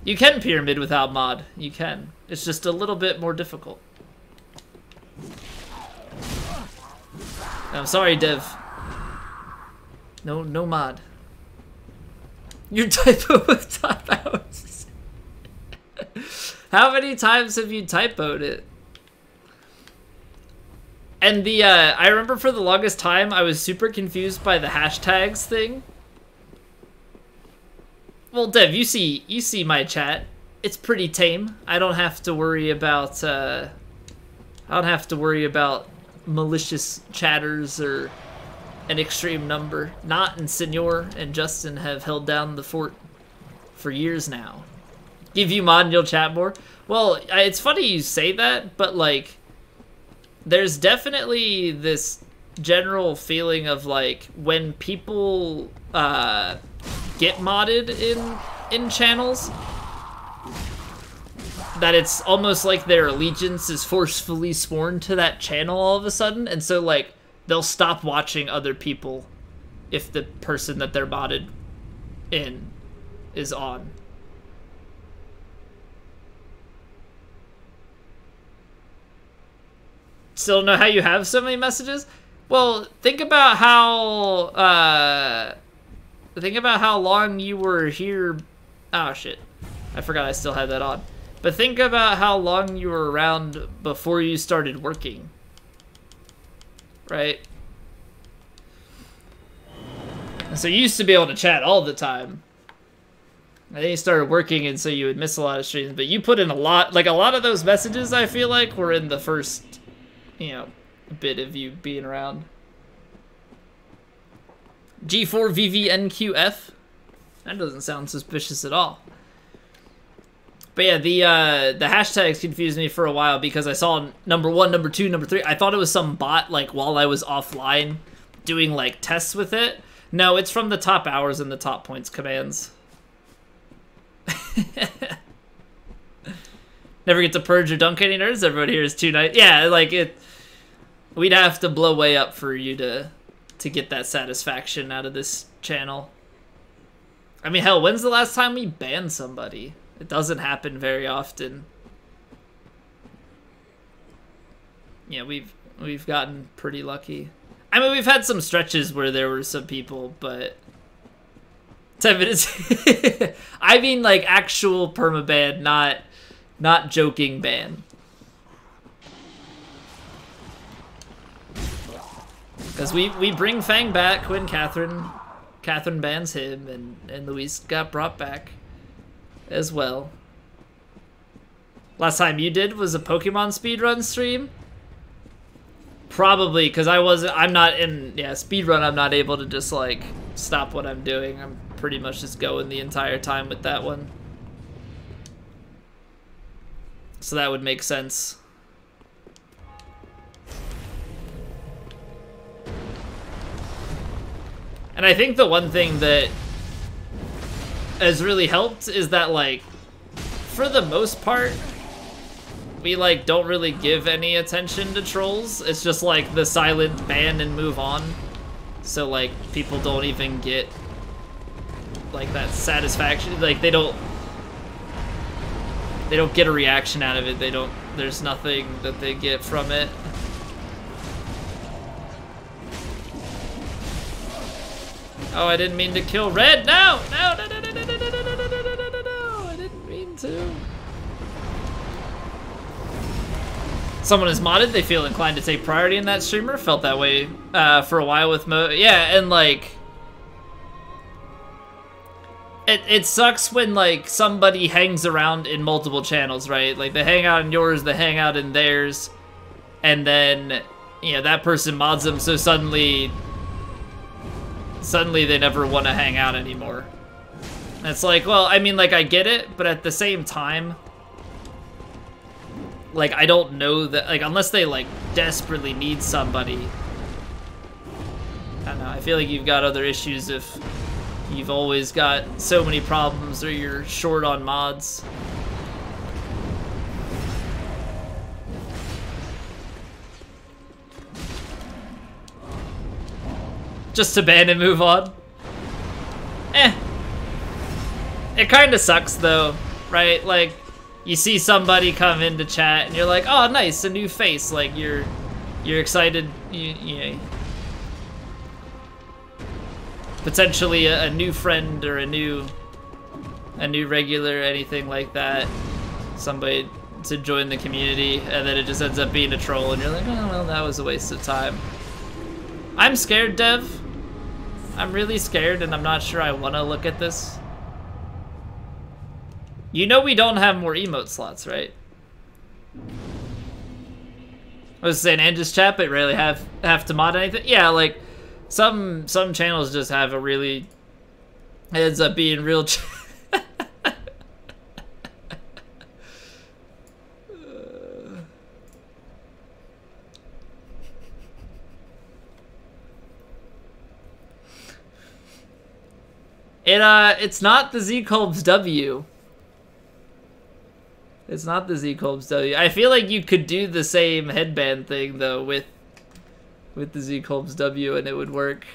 You can pyramid without mod. You can. It's just a little bit more difficult. I'm sorry, Dev. No mod. Your typo with top outs. How many times have you typoed it? And the, I remember for the longest time, I was super confused by the hashtags thing. Well, Dev, you see my chat. It's pretty tame. I don't have to worry about, malicious chatters or an extreme number. Not and Senor and Justin have held down the fort for years now. Give you mod and you'll chat more? Well, it's funny you say that, but like, there's definitely this general feeling of like, when people get modded in channels, that it's almost like their allegiance is forcefully sworn to that channel all of a sudden, and so like, they'll stop watching other people if the person that they're modded in is on. Still don't know how you have so many messages? Well, think about how think about how long you were here. Oh shit, I forgot I still had that on. But think about how long you were around before you started working, right? And so you used to be able to chat all the time. And then you started working, and so you would miss a lot of streams. But you put in a lot, like a lot of those messages, I feel like, were in the first, you know, bit of you being around. G4VVNQF? That doesn't sound suspicious at all. But yeah, the hashtags confused me for a while because I saw number 1, number 2, number 3. I thought it was some bot, like, while I was offline doing, like, tests with it. No, it's from the top hours and the top points commands. Never get to purge or dunk any nerds. Everyone here is too nice. Yeah, like it. We'd have to blow way up for you to get that satisfaction out of this channel. I mean, hell, when's the last time we banned somebody? It doesn't happen very often. Yeah, we've gotten pretty lucky. I mean, we've had some stretches where there were some people, but 10 minutes. I mean, like, actual permaban, not joking ban. Because we bring Fang back when Catherine bans him, and Luis got brought back as well. Last time you did was a Pokemon speedrun stream? Probably, because I'm not in, yeah, speedrun, I'm not able to just, like, stop what I'm doing. I'm pretty much just going the entire time with that one. So that would make sense. And I think the one thing that has really helped is that, like, for the most part, we, like, don't really give any attention to trolls. It's just, like, the silent ban and move on. So, like, people don't even get, like, that satisfaction. Like, they don't get a reaction out of it. There's nothing that they get from it. Oh, I didn't mean to kill Red. No! No, no, no, no, no, no, no, no, no, no, no, no, no, no. I didn't mean to. Someone is modded, they feel inclined to take priority in that streamer. Felt that way for a while with yeah, and like it sucks when like somebody hangs around in multiple channels, right? Like they hang out in yours, they hang out in theirs, and then you know that person mods them, so suddenly they never want to hang out anymore. And it's like, well, I mean, like I get it, but at the same time, like, I don't know that, like, unless they, like, desperately need somebody. I don't know, I feel like you've got other issues if you've always got so many problems or you're short on mods. Just to ban and move on. It kind of sucks, though, right? Like, you see somebody come into chat and you're like, oh, nice, a new face. Like you're excited. You potentially a new friend or a new regular, anything like that. Somebody to join the community, and then it just ends up being a troll, and you're like, oh well, that was a waste of time. I'm scared, Dev. I'm really scared, and I'm not sure I want to look at this. You know we don't have more emote slots, right? I was saying, and just chat, but rarely have to mod anything. Yeah, like some channels just have a really, it ends up being real. It's not the Z-Colbs W. It's not the Z-Colbs W. I feel like you could do the same headband thing though with the Z-Colbs W and it would work.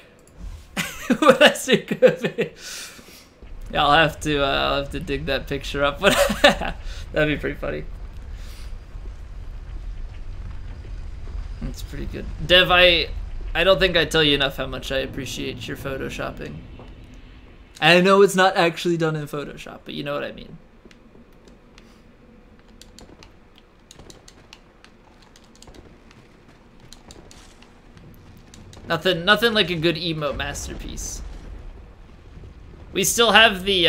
That's too good. Yeah, I'll have to dig that picture up, but that'd be pretty funny. That's pretty good. Dev, I don't think I tell you enough how much I appreciate your photoshopping. I know it's not actually done in Photoshop, but you know what I mean. Nothing like a good emote masterpiece. We still have the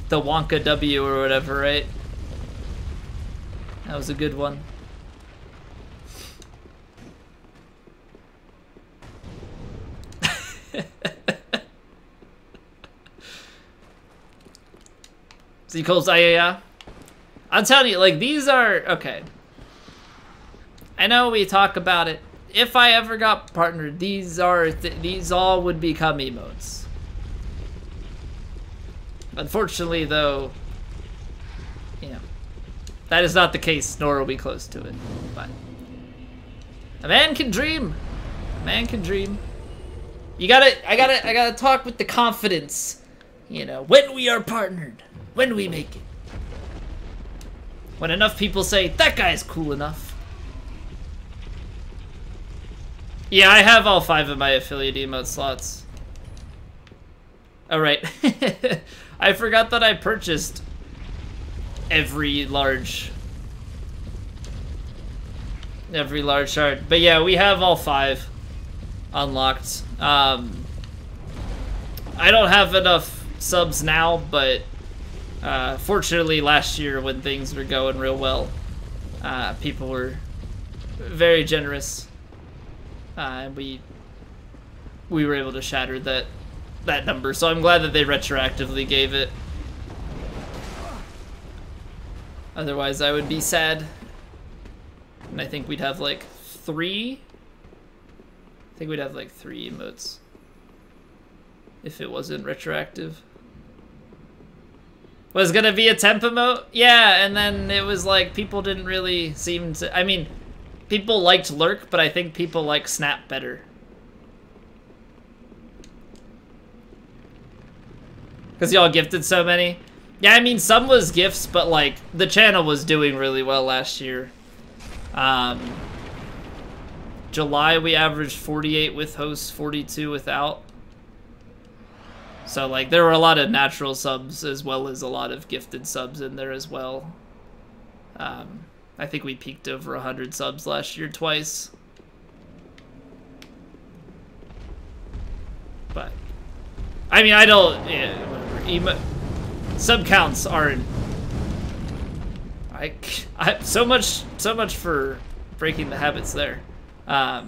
Wonka W or whatever, right? That was a good one. Z Cole's yeah. I'm telling you, like, these are okay. I know we talk about it. If I ever got partnered, these all would become emotes. Unfortunately, though, you know, that is not the case, nor are we close to it. But a man can dream. A man can dream. I gotta talk with the confidence, you know, when we are partnered, when we make it. When enough people say, that guy's cool enough. Yeah, I have all 5 of my affiliate emote slots. Oh, right. I forgot that I purchased every large shard. But yeah, we have all 5 unlocked. I don't have enough subs now, but fortunately last year when things were going real well, people were very generous. And we were able to shatter that number, so I'm glad that they retroactively gave it. Otherwise, I would be sad. And I think we'd have like 3. I think we'd have like 3 emotes if it wasn't retroactive. Was gonna be a temp emote? Yeah, and then it was like people didn't really seem to. I mean, people liked Lurk, but I think people like Snap better. Because y'all gifted so many. Yeah, I mean, some was gifts, but like, the channel was doing really well last year. July, we averaged 48 with hosts, 42 without. So like, there were a lot of natural subs as well as a lot of gifted subs in there as well. I think we peaked over 100 subs last year twice. But I mean, I don't. Yeah, whatever. Sub counts aren't. So much for breaking the habits there. Yeah,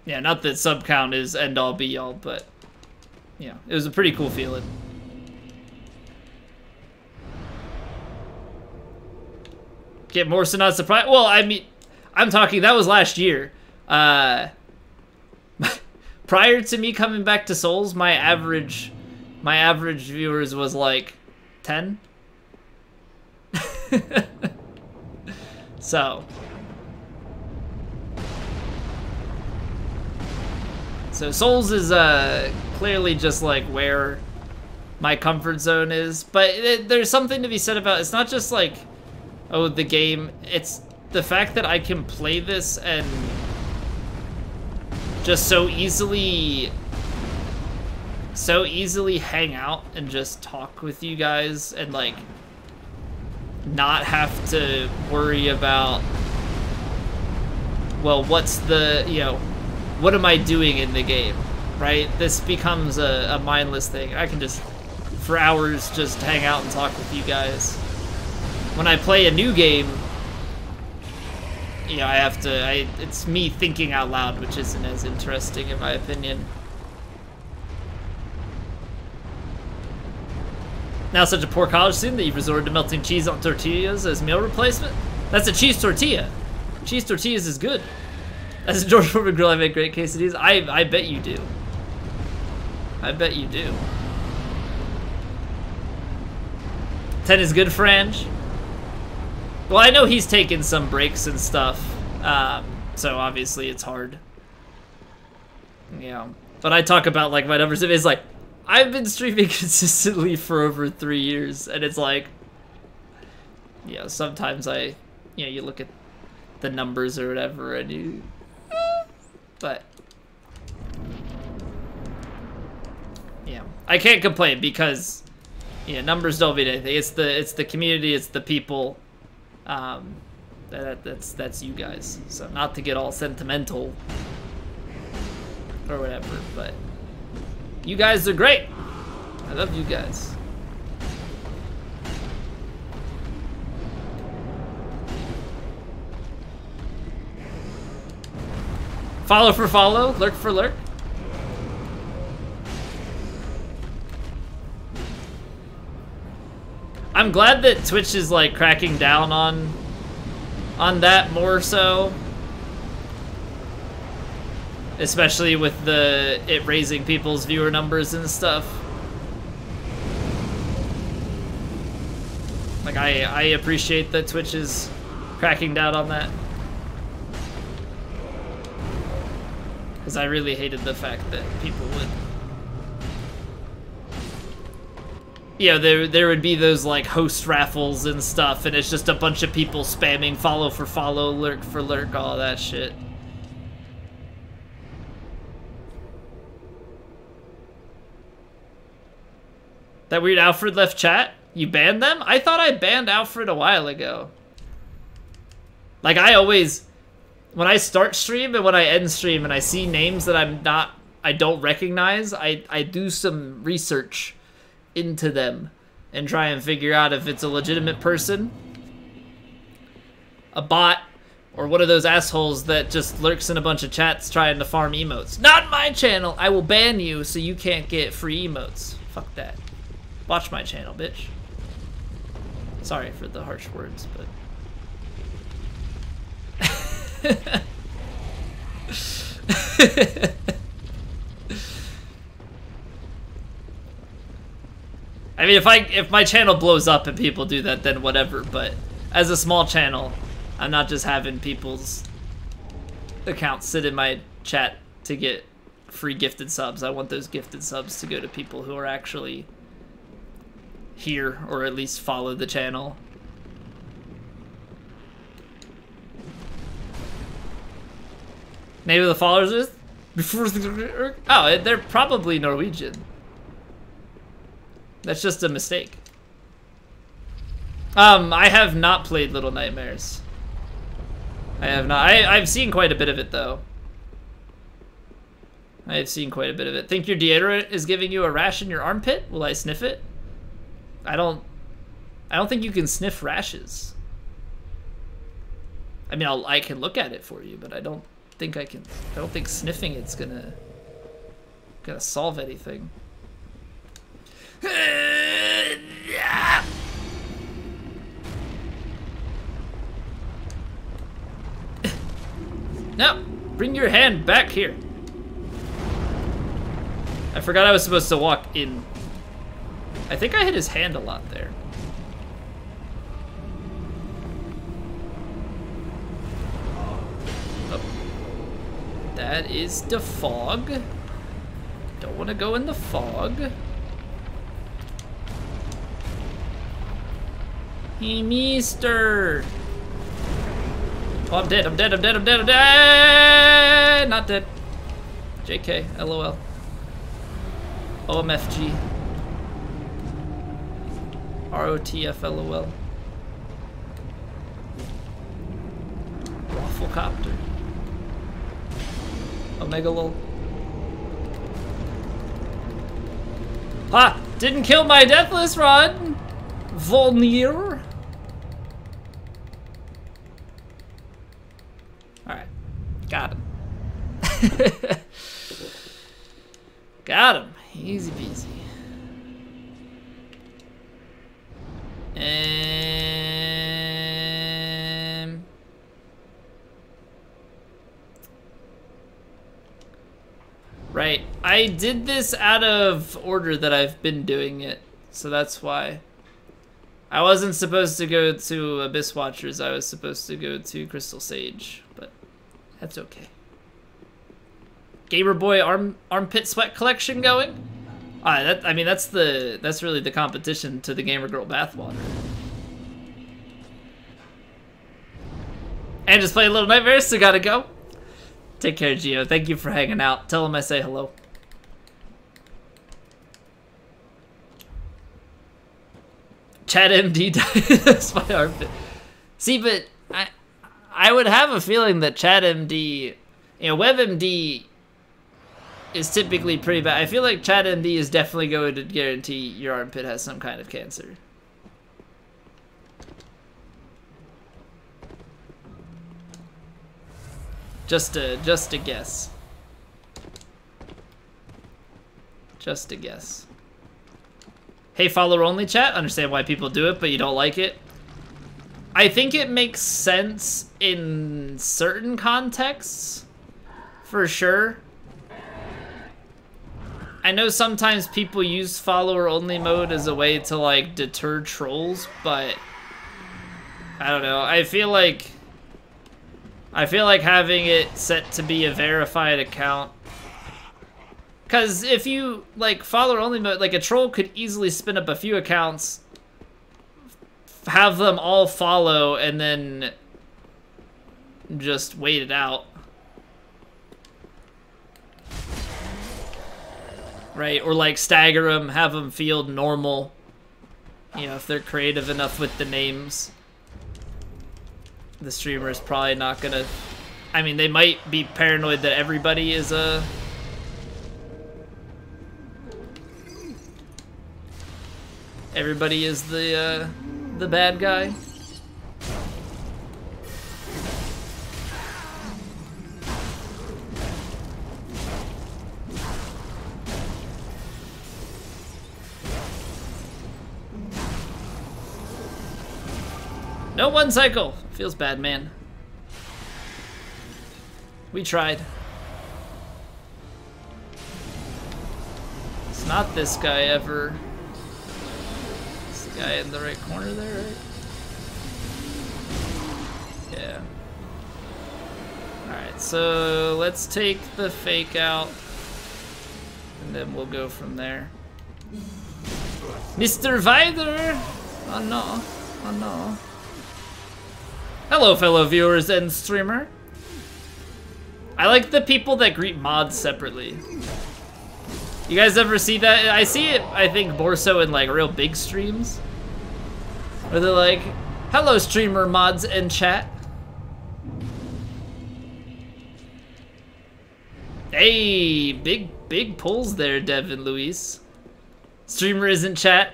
not that sub count is end all be all, but yeah, it was a pretty cool feeling. Get more so not surprised. Well, I mean, I'm talking, that was last year. Prior to me coming back to Souls, my average viewers was like 10. So Souls is clearly just like where my comfort zone is, but there's something to be said about, it's not just like, oh, the game, it's the fact that I can play this and just so easily hang out and just talk with you guys and like not have to worry about, well, what's the, you know, what am I doing in the game, right? This becomes a mindless thing. I can just, for hours, just hang out and talk with you guys. When I play a new game, you know, I have to, it's me thinking out loud, which isn't as interesting in my opinion. Now such a poor college student that you've resorted to melting cheese on tortillas as meal replacement? That's a cheese tortilla. Cheese tortillas is good. As a George Foreman grill, I make great quesadillas. I bet you do. I bet you do. 10 is good, Frange. Well, I know he's taken some breaks and stuff, so obviously it's hard. Yeah, but I talk about like my numbers. It's like, I've been streaming consistently for over 3 years, and it's like, yeah, sometimes you look at the numbers or whatever, and you, but I can't complain because, yeah, numbers don't mean anything. It's the community, it's the people. That's you guys. So not to get all sentimental or whatever, but you guys are great. I love you guys. Follow for follow, lurk for lurk. I'm glad that Twitch is like cracking down on that more so. Especially with it raising people's viewer numbers and stuff. Like I appreciate that Twitch is cracking down on that. Because I really hated the fact that people would, you know, there would be those like host raffles and stuff, and it's just a bunch of people spamming follow for follow, lurk for lurk, all that shit. That weird Alfred left chat? You banned them? I thought I banned Alfred a while ago. Like I always, when I start stream and when I end stream and I see names that I don't recognize, I do some research into them and try and figure out if it's a legitimate person, a bot, or one of those assholes that just lurks in a bunch of chats trying to farm emotes. Not my channel! I will ban you so you can't get free emotes. Fuck that. Watch my channel, bitch. Sorry for the harsh words, but... I mean, if my channel blows up and people do that, then whatever, but as a small channel, I'm not just having people's accounts sit in my chat to get free gifted subs. I want those gifted subs to go to people who are actually here, or at least follow the channel. Name of the followers is? Oh, they're probably Norwegian. That's just a mistake. I have not played Little Nightmares. I have not. I've seen quite a bit of it, though. I have seen quite a bit of it. Think your deodorant is giving you a rash in your armpit? Will I sniff it? I don't think you can sniff rashes. I mean, I can look at it for you, but I don't think I can. I don't think sniffing it's gonna solve anything. No, bring your hand back here. I forgot I was supposed to walk in. I think I hit his hand a lot there. Oh. That is the fog. Don't want to go in the fog. Hey, mister. Oh, I'm dead, I'm dead, I'm dead, I'm dead, I'm dead! Not dead. JK, LOL. OMFG. ROTF, LOL. Wafflecopter. Omega lol. Ha! Didn't kill my deathless run! Volnir. Alright. Got him. Got him. Easy peasy. Right. I did this out of order that I've been doing it, so that's why. I wasn't supposed to go to Abyss Watchers, I was supposed to go to Crystal Sage, but that's okay. Gamer Boy armpit sweat collection going? I mean that's really the competition to the Gamer Girl bathwater. And just playing Little Nightmares, so gotta go. Take care, Gio. Thank you for hanging out. Tell him I say hello. Chad MD died. That's my armpit. See, but I would have a feeling that Chad MD, you know, WebMD is typically pretty bad. I feel like Chad MD is definitely going to guarantee your armpit has some kind of cancer. Just a guess. Just a guess. Hey, follower only chat. Understand why people do it, but you don't like it. I think it makes sense in certain contexts, for sure. I know sometimes people use follower only mode as a way to like deter trolls, but I don't know. I feel like having it set to be a verified account, because if you like follower only mode, like a troll could easily spin up a few accounts, have them all follow, and then just wait it out. Right? Or like stagger them, have them field normal. You know, if they're creative enough with the names. The streamer is probably not gonna... I mean, they might be paranoid that everybody is a... Everybody is the bad guy. No one cycle! Feels bad, man. We tried. It's not this guy ever. It's the guy in the right corner there, right? Yeah. Alright, so let's take the fake out. And then we'll go from there. Mr. Vider! Oh no. Oh no. Hello, fellow viewers and streamer. I like the people that greet mods separately. You guys ever see that? I see it, I think, more so in like real big streams. Where they're like, hello, streamer, mods, and chat. Hey, big pulls there, Devin Luis. Streamer isn't chat.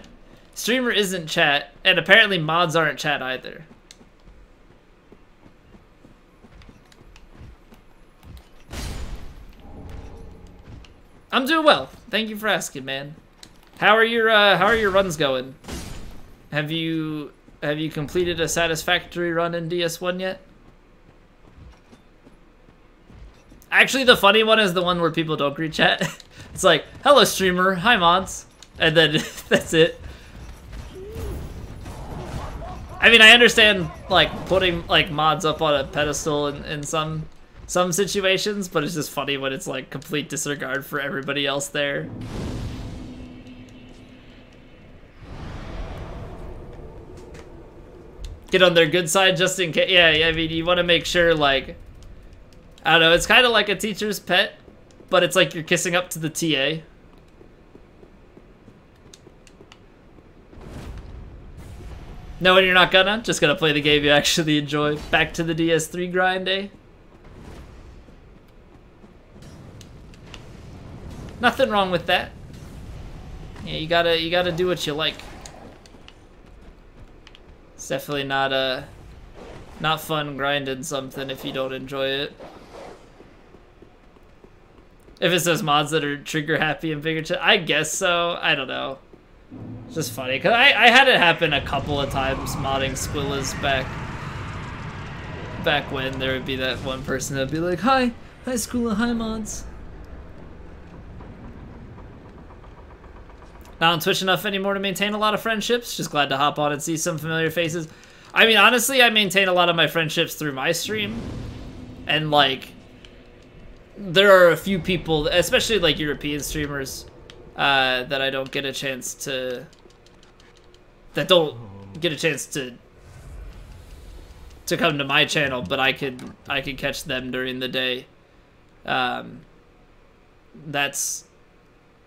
Streamer isn't chat. And apparently mods aren't chat either. I'm doing well. Thank you for asking, man. How are your runs going? Have you completed a satisfactory run in DS1 yet? Actually, the funny one is the one where people don't greet chat. It's like, hello streamer, hi mods, and then that's it. I mean, I understand like putting like mods up on a pedestal in some situations, but it's just funny when it's like complete disregard for everybody else there. Get on their good side just in case. Yeah, I mean, you want to make sure, like, I don't know, it's kind of like a teacher's pet, but it's like you're kissing up to the TA. No, and you're not gonna? Just gonna play the game you actually enjoy. Back to the DS3 grind, eh? Nothing wrong with that. Yeah, you gotta do what you like. It's definitely not fun grinding something if you don't enjoy it. If it says mods that are trigger happy and bigger chat, I guess so. I don't know. It's just funny because I had it happen a couple of times modding Squillas back when there would be that one person that'd be like, hi Squilla, hi mods. Not on Twitch enough anymore to maintain a lot of friendships. Just glad to hop on and see some familiar faces. I mean, honestly, I maintain a lot of my friendships through my stream. And, like, there are a few people, especially, like, European streamers, that I don't get a chance to... That don't get a chance to come to my channel, but I could catch them during the day. That's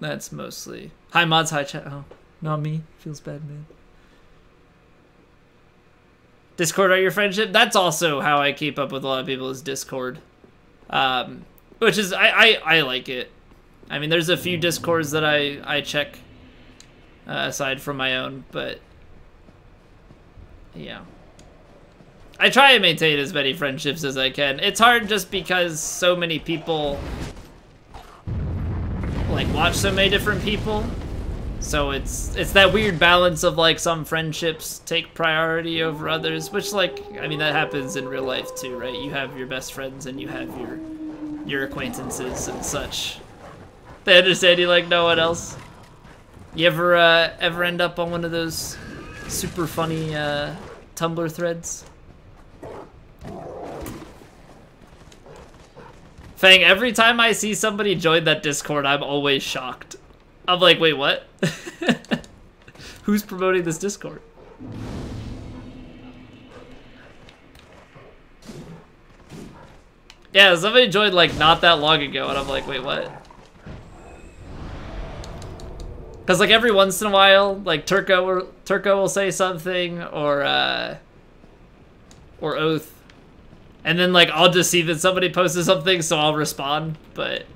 mostly... Hi mods, hi chat. Oh, not me. Feels bad, man. Discord are your friendship. That's also how I keep up with a lot of people is Discord. Which is, I like it. I mean, there's a few Discords that I check aside from my own, but yeah. I try and maintain as many friendships as I can. It's hard just because so many people like watch so many different people. So it's that weird balance of like some friendships take priority over others, which like, I mean, that happens in real life too, right? You have your best friends and you have your acquaintances and such. They understand you like no one else. You ever end up on one of those super funny Tumblr threads? Fang, every time I see somebody join that Discord, I'm always shocked. I'm like, wait, what? Who's promoting this Discord? Yeah, somebody joined like not that long ago, and I'm like, wait, what? Because like every once in a while, like Turco will say something, or Oath. And then, like, I'll just see that somebody posted something, so I'll respond. But,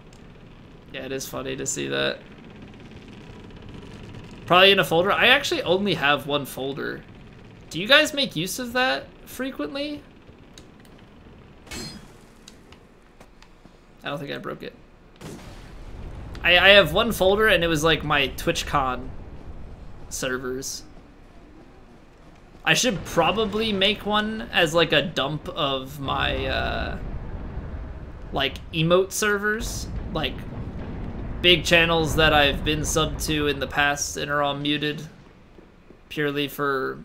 yeah, it is funny to see that. Probably in a folder. I actually only have one folder. Do you guys make use of that frequently? I don't think I broke it. I have one folder, and it was, like, my TwitchCon servers. I should probably make one as like a dump of my like emote servers, like big channels that I've been subbed to in the past and are all muted purely for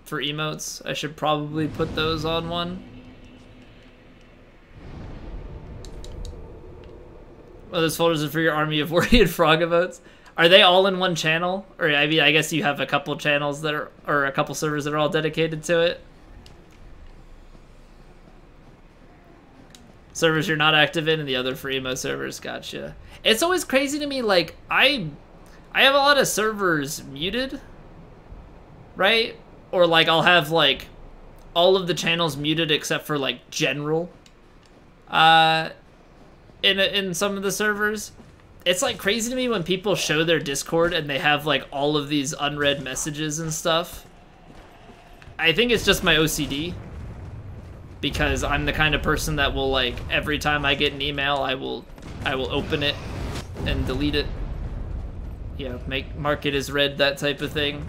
emotes. I should probably put those on one. Well, those folders are for your army of worried frog emotes. Are they all in one channel? Or, I mean, I guess you have a couple channels that are, or a couple servers that are all dedicated to it. Servers you're not active in and the other for emo servers, gotcha. It's always crazy to me, like, I have a lot of servers muted, right? Or, like, I'll have, like, all of the channels muted except for, like, general, in some of the servers. It's like crazy to me when people show their Discord and they have like all of these unread messages and stuff. I think it's just my OCD, because I'm the kind of person that will like every time I get an email, I will open it and delete it. You know, mark it as read, that type of thing.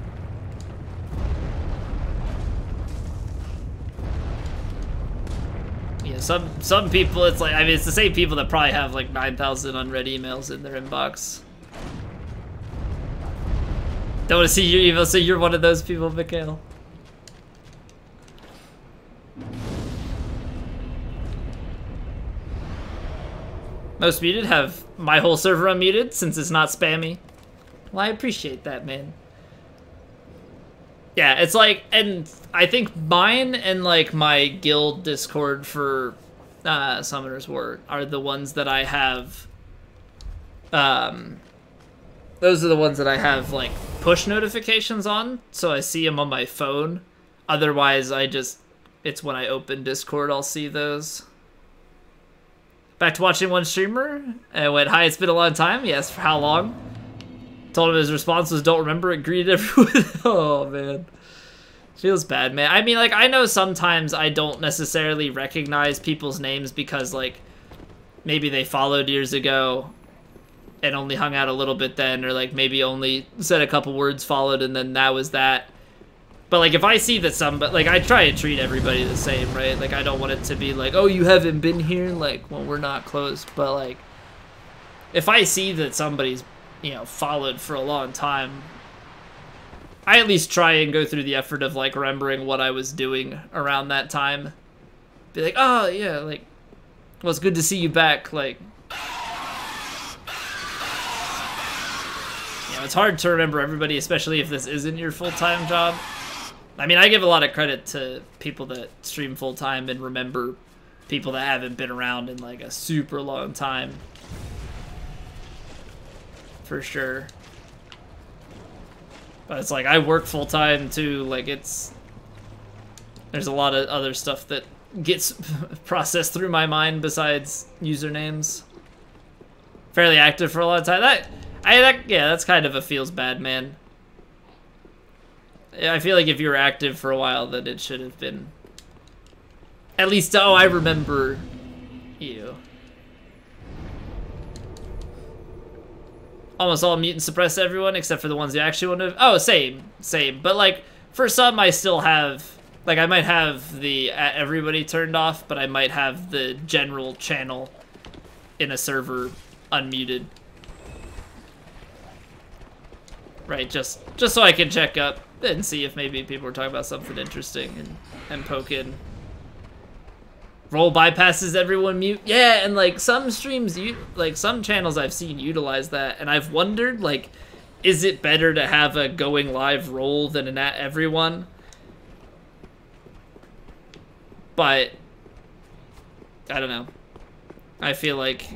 Yeah, some people, it's like, I mean, it's the same people that probably have like 9,000 unread emails in their inbox. Don't want to see your email, so you're one of those people, Mikhail. Most muted have my whole server unmuted since it's not spammy. Well, I appreciate that, man. Yeah, it's like, and I think mine and like my guild Discord for Summoners War are the ones that I have. Those are the ones that I have like push notifications on, so I see them on my phone. Otherwise, it's when I open Discord I'll see those. Back to watching one streamer, and went, hi, it's been a long time. Yes, for how long? Told him his response was, don't remember it, greeted everyone. Oh, man. Feels bad, man. I mean, like, I know sometimes I don't necessarily recognize people's names because, like, maybe they followed years ago and only hung out a little bit then, or, like, maybe only said a couple words, followed, and then that was that. But, like, if I see that somebody, like, I try and treat everybody the same, right? Like, I don't want it to be like, oh, you haven't been here? Like, well, we're not close. But, like, if I see that somebody's, you know, followed for a long time, I at least try and go through the effort of, like, remembering what I was doing around that time. Be like, oh, yeah, like, well, it's good to see you back, like. You know, it's hard to remember everybody, especially if this isn't your full-time job. I mean, I give a lot of credit to people that stream full-time and remember people that haven't been around in, like, a super long time. For sure. But it's like, I work full-time, too. Like, it's There's a lot of other stuff that gets processed through my mind besides usernames. Fairly active for a lot of time. Yeah, that's kind of a feels bad, man. I feel like if you were active for a while, that it should have been at least. Oh, I remember you. Almost all mute and suppress everyone except for the ones you actually want to. Oh, same. But like for some, I still have. Like, I might have the everybody turned off, but I might have the general channel in a server unmuted. Right, just so I can check up and see if maybe people are talking about something interesting and poke in. Roll bypasses everyone mute. Yeah, and like some streams, like some channels I've seen utilize that, and I've wondered, like, is it better to have a going live roll than an at everyone? But I don't know. I feel like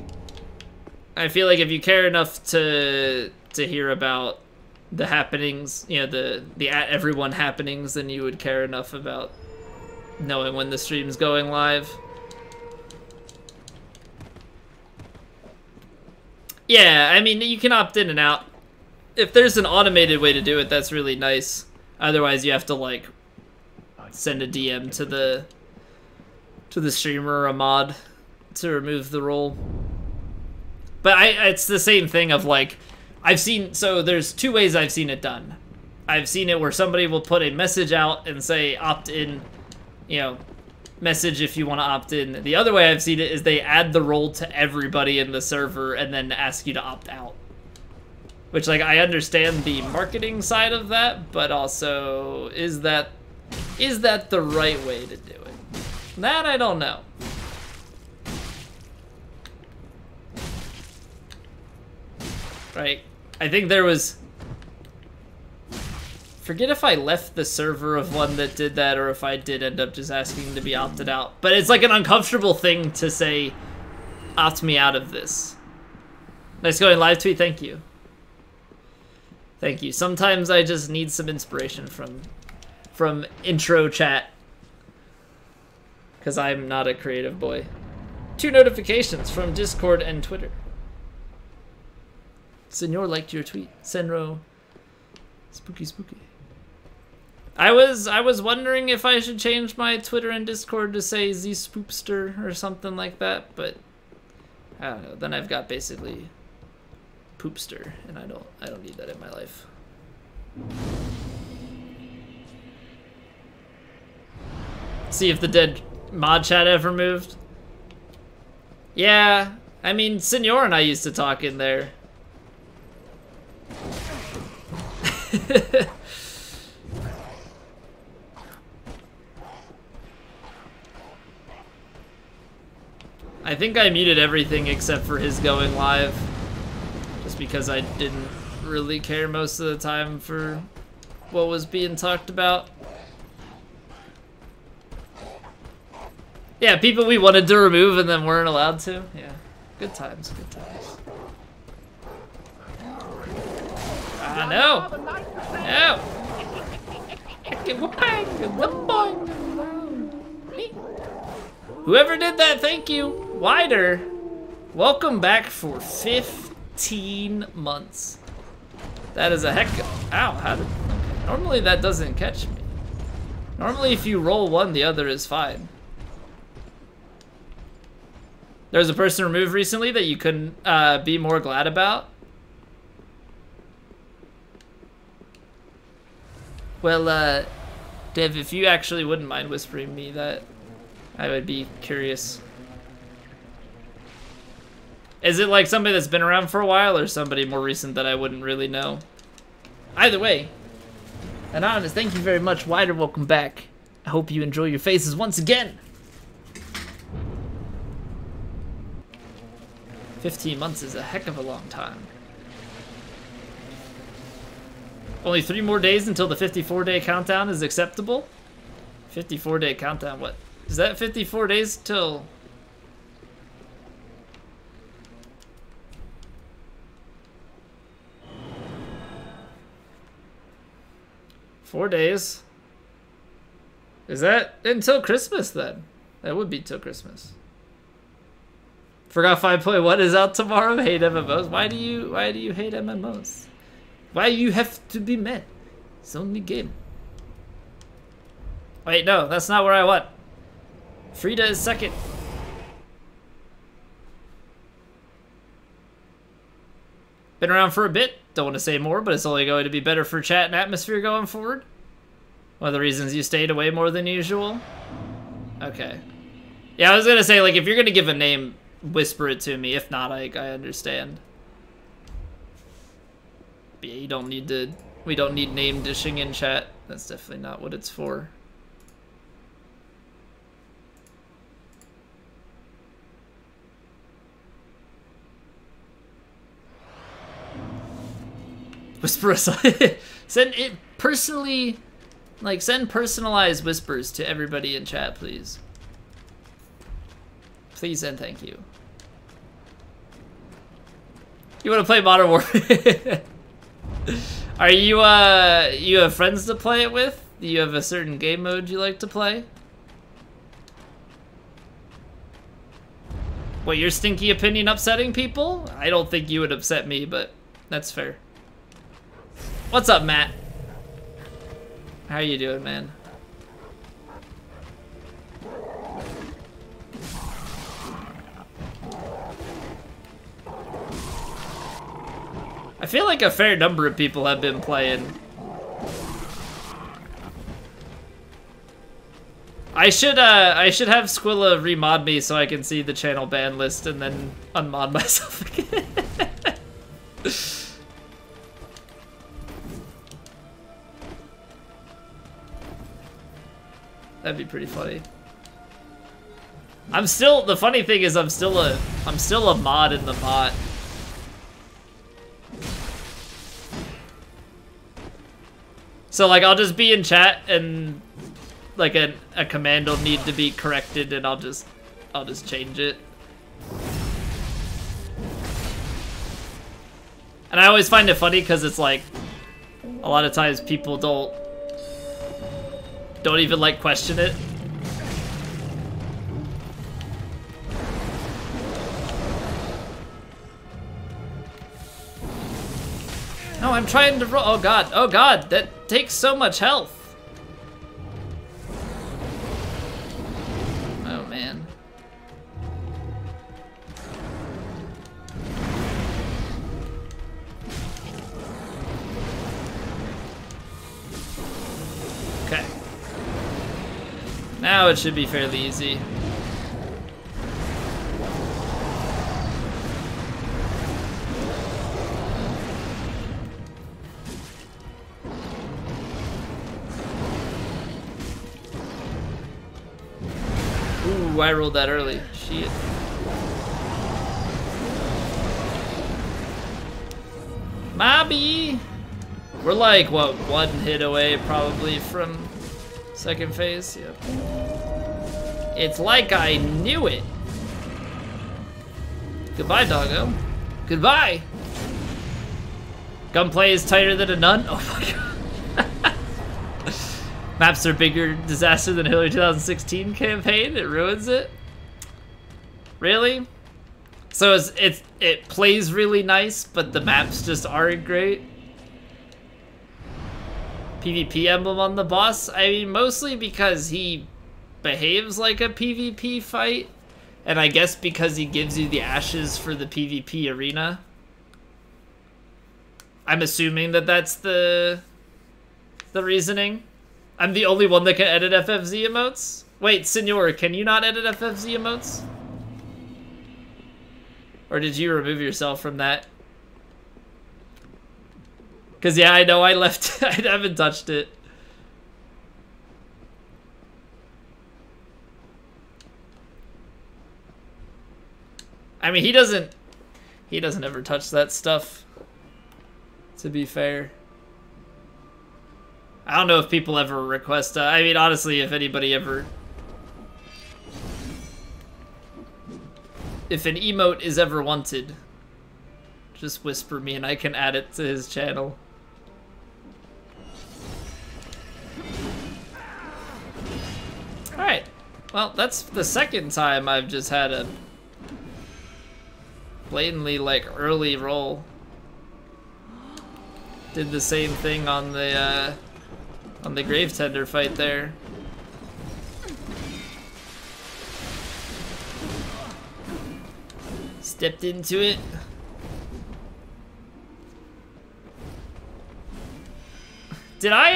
if you care enough to hear about the happenings, you know, the at everyone happenings, then you would care enough about knowing when the stream's going live. Yeah, I mean, you can opt in and out. If there's an automated way to do it, that's really nice. Otherwise, you have to like send a DM to the streamer or a mod to remove the role. But it's the same thing of like, I've seen, so there's two ways I've seen it done. I've seen it where somebody will put a message out and say opt in, you know, message if you want to opt in. The other way I've seen it is they add the role to everybody in the server and then ask you to opt out. Which, like, I understand the marketing side of that, but also, is that the right way to do it? That I don't know. Right? I think there was... Forget if I left the server of one that did that or if I did end up just asking to be opted out. But it's like an uncomfortable thing to say, opt me out of this. Nice going live tweet, thank you. Thank you. Sometimes I just need some inspiration from intro chat. Because I'm not a creative boy. 2 notifications from Discord and Twitter. Senor liked your tweet. Senro. Spooky. I was wondering if I should change my Twitter and Discord to say Z Spoopster or something like that, but I don't know. Then I've got basically Poopster, and I don't need that in my life. See if the dead mod chat ever moved. Yeah, I mean, Senor and I used to talk in there. I think I muted everything except for his going live. Just because I didn't really care most of the time for what was being talked about. Yeah, people we wanted to remove and then weren't allowed to. Yeah, good times, good times. Ah, no! No! Whoever did that, thank you! Wider, welcome back for 15 months. That is a heck of... Ow, how did... Okay. Normally that doesn't catch me. Normally if you roll one, the other is fine. There was a person removed recently that you couldn't be more glad about. Well, Dev, if you actually wouldn't mind whispering me that, I would be curious. Is it like somebody that's been around for a while or somebody more recent that I wouldn't really know? Either way, Anonymous, thank you very much. Wider, welcome back. I hope you enjoy your faces once again. 15 months is a heck of a long time. Only 3 more days until the 54-day countdown is acceptable? 54-day countdown, what? Is that 54 days till... Four days. Is that until Christmas then? That would be till Christmas. Forgot 5.1 is out tomorrow. Hate MMOs. Why do you hate MMOs? Why you have to be mad? It's only game. Wait, no, that's not where I want. Frida is second. Been around for a bit. Don't want to say more, but it's only going to be better for chat and atmosphere going forward. One of the reasons you stayed away more than usual. Okay. Yeah, I was gonna say, like, if you're gonna give a name, whisper it to me. If not, I understand. But yeah, you don't need to. We don't need name dishing in chat. That's definitely not what it's for. Whisper us. Send it personally. Like, send personalized whispers to everybody in chat, please. Please and thank you. You want to play Modern Warfare? Are you, you have friends to play it with? Do you have a certain game mode you like to play? What, your stinky opinion upsetting people? I don't think you would upset me, but that's fair. What's up, Matt? How you doing, man? I feel like a fair number of people have been playing. I should have Squilla remod me so I can see the channel ban list and then unmod myself again. That'd be pretty funny. The funny thing is I'm still a mod in the bot. So like I'll just be in chat and like a command will need to be corrected and I'll just change it. And I always find it funny because it's like a lot of times people don't even like question it. No, I'm trying to roll. Oh god, that takes so much health. Oh man. Okay. Now it should be fairly easy. Ooh, I rolled that early. Shit. Mobby! We're like, what, one hit away probably from second phase? Yep. It's like I knew it. Goodbye, doggo. Goodbye! Gunplay is tighter than a nun? Oh my god. Maps are bigger disaster than Hillary 2016 campaign. It ruins it. Really? So it plays really nice, but the maps just aren't great. PvP emblem on the boss. I mean, mostly because he behaves like a PvP fight, and I guess because he gives you the ashes for the PvP arena. I'm assuming that that's the reasoning. I'm the only one that can edit FFZ emotes? Wait, Senor, can you not edit FFZ emotes? Or did you remove yourself from that? Because, yeah, I know I left. I haven't touched it. I mean, he doesn't ever touch that stuff, to be fair. I don't know if people ever request, I mean, honestly, if anybody ever... If an emote is ever wanted, just whisper me and I can add it to his channel. Well, that's the second time I've just had a blatantly, like, early roll. Did the same thing on the Gravetender fight there. Stepped into it. Did I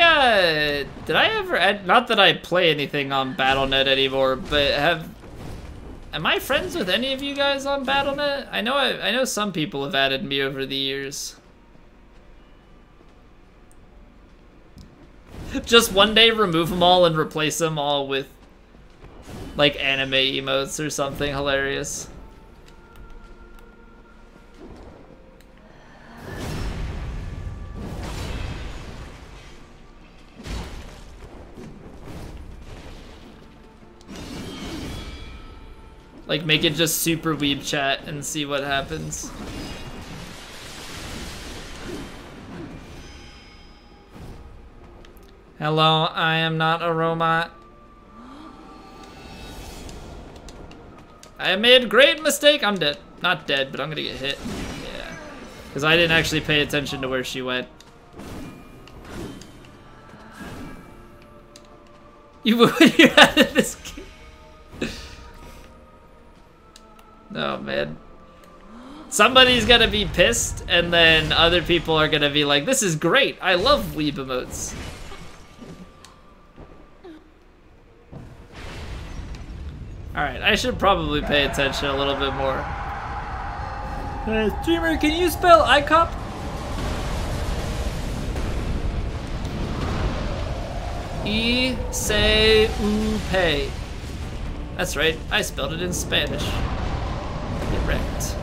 ever, not that I play anything on Battle.net anymore, but am I friends with any of you guys on Battle.net? I know some people have added me over the years. Just one day remove them all and replace them all with like anime emotes or something hilarious. Like, make it just super weeb chat and see what happens. Hello, I am not a robot. I made a great mistake. I'm dead. Not dead, but I'm gonna get hit. Yeah. Because I didn't actually pay attention to where she went. You're out of this game. Oh man. Somebody's gonna be pissed, and then other people are gonna be like, this is great, I love weeb emotes. Alright, I should probably pay attention a little bit more. Streamer, can you spell ICOP? I-se-u-pe. That's right, I spelled it in Spanish. Get wrecked.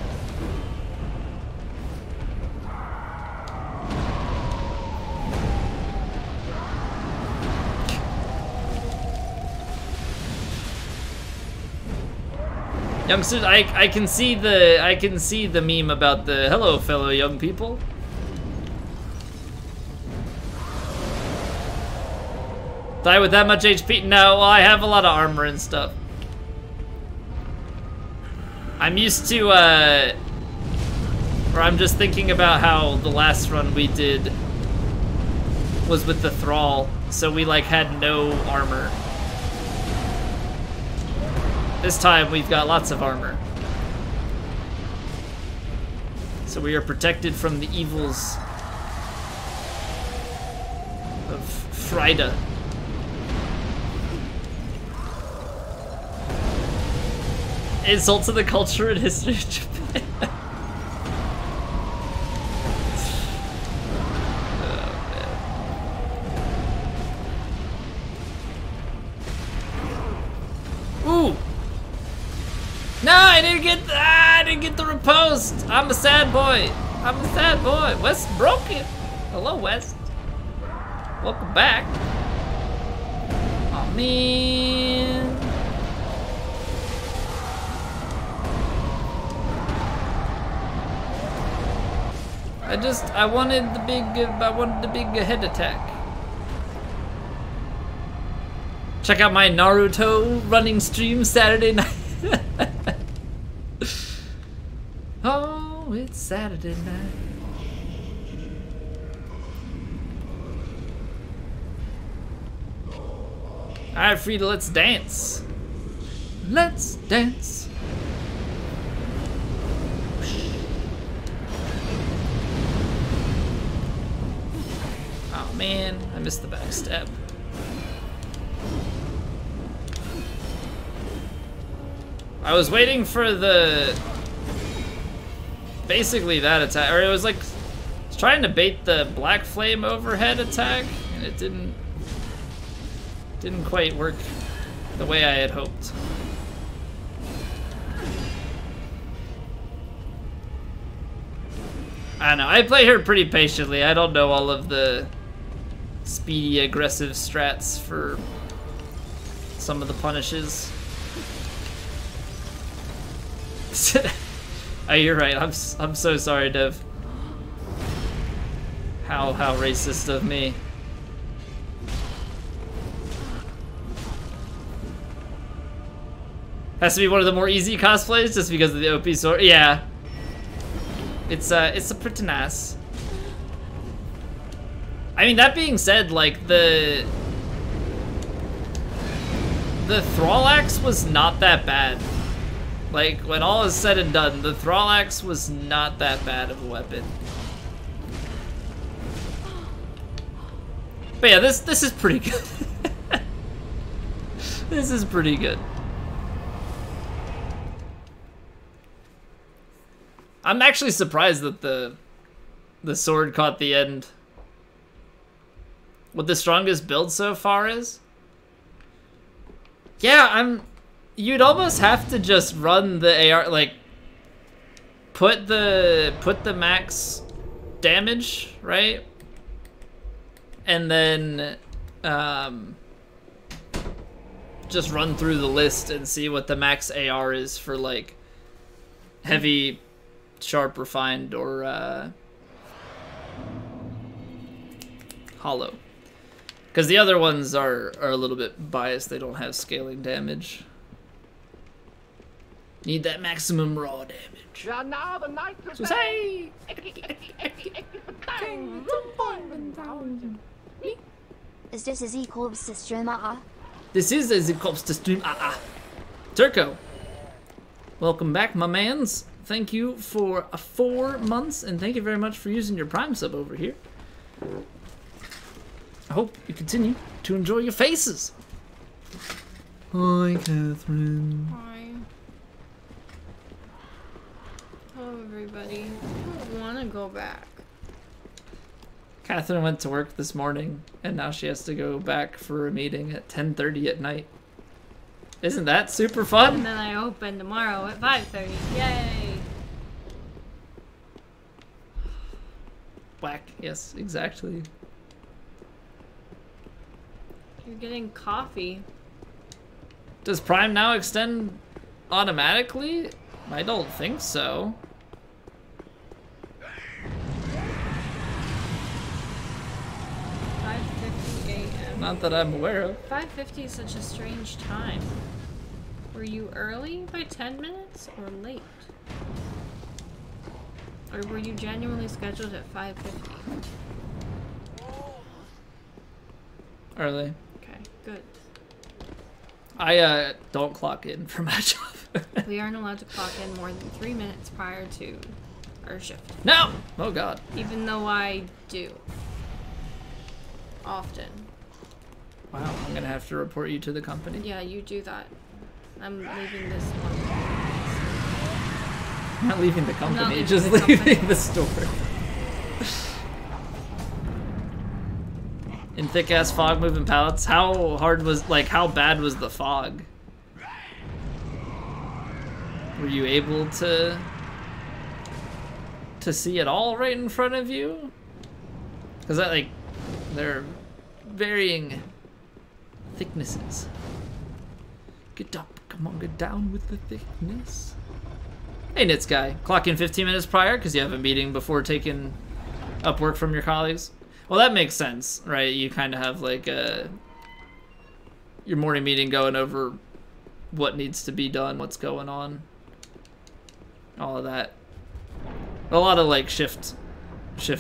Youngsters, I can see the meme about the hello fellow young people. Die with that much HP? No, well, I have a lot of armor and stuff. I'm used to, or I'm just thinking about how the last run we did was with the Thrall, so we like had no armor. This time we've got lots of armor. So we are protected from the evils of Frida. Insult to the culture and history of Japan. Oh, ooh! No, I didn't get the riposte. I'm a sad boy. I'm a sad boy. West broke it. Hello, West. Welcome back. Oh man. I wanted the big head attack. Check out my Naruto running stream Saturday night. Oh, it's Saturday night. Alright, Frida, let's dance. Let's dance. Oh man, I missed the backstab. I was waiting for basically that attack, or it was like, I was trying to bait the Black Flame overhead attack, and it didn't quite work the way I had hoped. I don't know, I play her pretty patiently. I don't know all of the speedy, aggressive strats for some of the punishes. Oh, you're right. I'm so sorry, Dev. How racist of me. Has to be one of the more easy cosplays just because of the OP sword. Yeah. It's a pretty nice. I mean, that being said, like the Thrall Axe was not that bad. Like, when all is said and done, the Thrall Axe was not that bad of a weapon. But yeah, this is pretty good. This is pretty good. I'm actually surprised that the sword caught the end. What the strongest build so far is? Yeah, you'd almost have to just run the AR, like put the max damage, right? And then just run through the list and see what the max AR is for like heavy, sharp, refined, or hollow. Because the other ones are a little bit biased. They don't have scaling damage. Need that maximum raw damage. So say! This is equal to stream This is as it comes to stream. Turco, welcome back, my mans. Thank you for 4 months, and thank you very much for using your Prime sub over here. I hope you continue to enjoy your faces. Hi, Catherine. Hi. Hello, everybody. I don't want to go back. Catherine went to work this morning, and now she has to go back for a meeting at 10:30 at night. Isn't that super fun? And then I open tomorrow at 5:30. Yay! Whack. Yes, exactly. You're getting coffee. Does Prime now extend automatically? I don't think so. Not that I'm aware of. 5:50 is such a strange time. Were you early by 10 minutes or late? Or were you genuinely scheduled at 5:50? Early. Okay, good. I don't clock in for my job. We aren't allowed to clock in more than 3 minutes prior to our shift. No! Oh god. Even though I do. Often. Wow, I'm gonna have to report you to the company. Yeah, you do that. I'm leaving this one. I'm not leaving the company, leaving just the leaving company. the store. In thick ass fog moving pallets, how hard was, like, how bad was the fog? Were you able to see it all right in front of you? Because that, like, they're varying thicknesses. Get up, come on, get down with the thickness. Hey, Nits guy, clock in 15 minutes prior because you have a meeting before taking up work from your colleagues. Well, that makes sense, right? You kind of have like your morning meeting going over what needs to be done, what's going on, all of that. A lot of like shift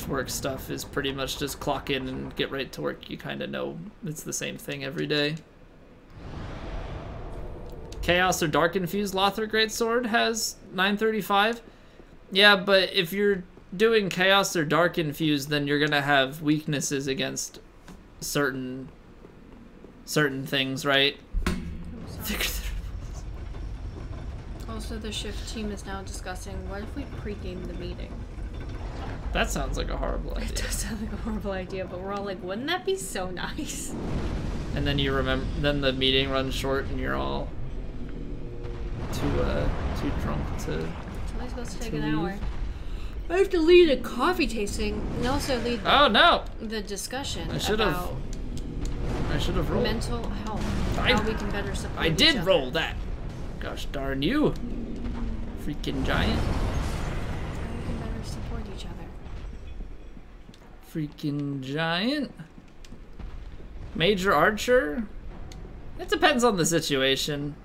work stuff is pretty much just clock in and get right to work. You kind of know it's the same thing every day. Chaos or Dark Infused Lothar Greatsword has 935. Yeah, but if you're doing Chaos or Dark Infused, then you're gonna have weaknesses against certain things, right? Also, the shift team is now discussing what if we pregame the meeting. That sounds like a horrible idea. It does sound like a horrible idea, but we're all like, wouldn't that be so nice? And then you remember, then the meeting runs short, and you're all too drunk to. It's only supposed to take an leave. hour. I have to lead a coffee tasting and also lead Oh no! the discussion I should about have rolled. mental health. How we can better support I each did other. roll that. Gosh darn you, freaking giant! How we can better support each other. Freaking giant. Major archer. It depends on the situation.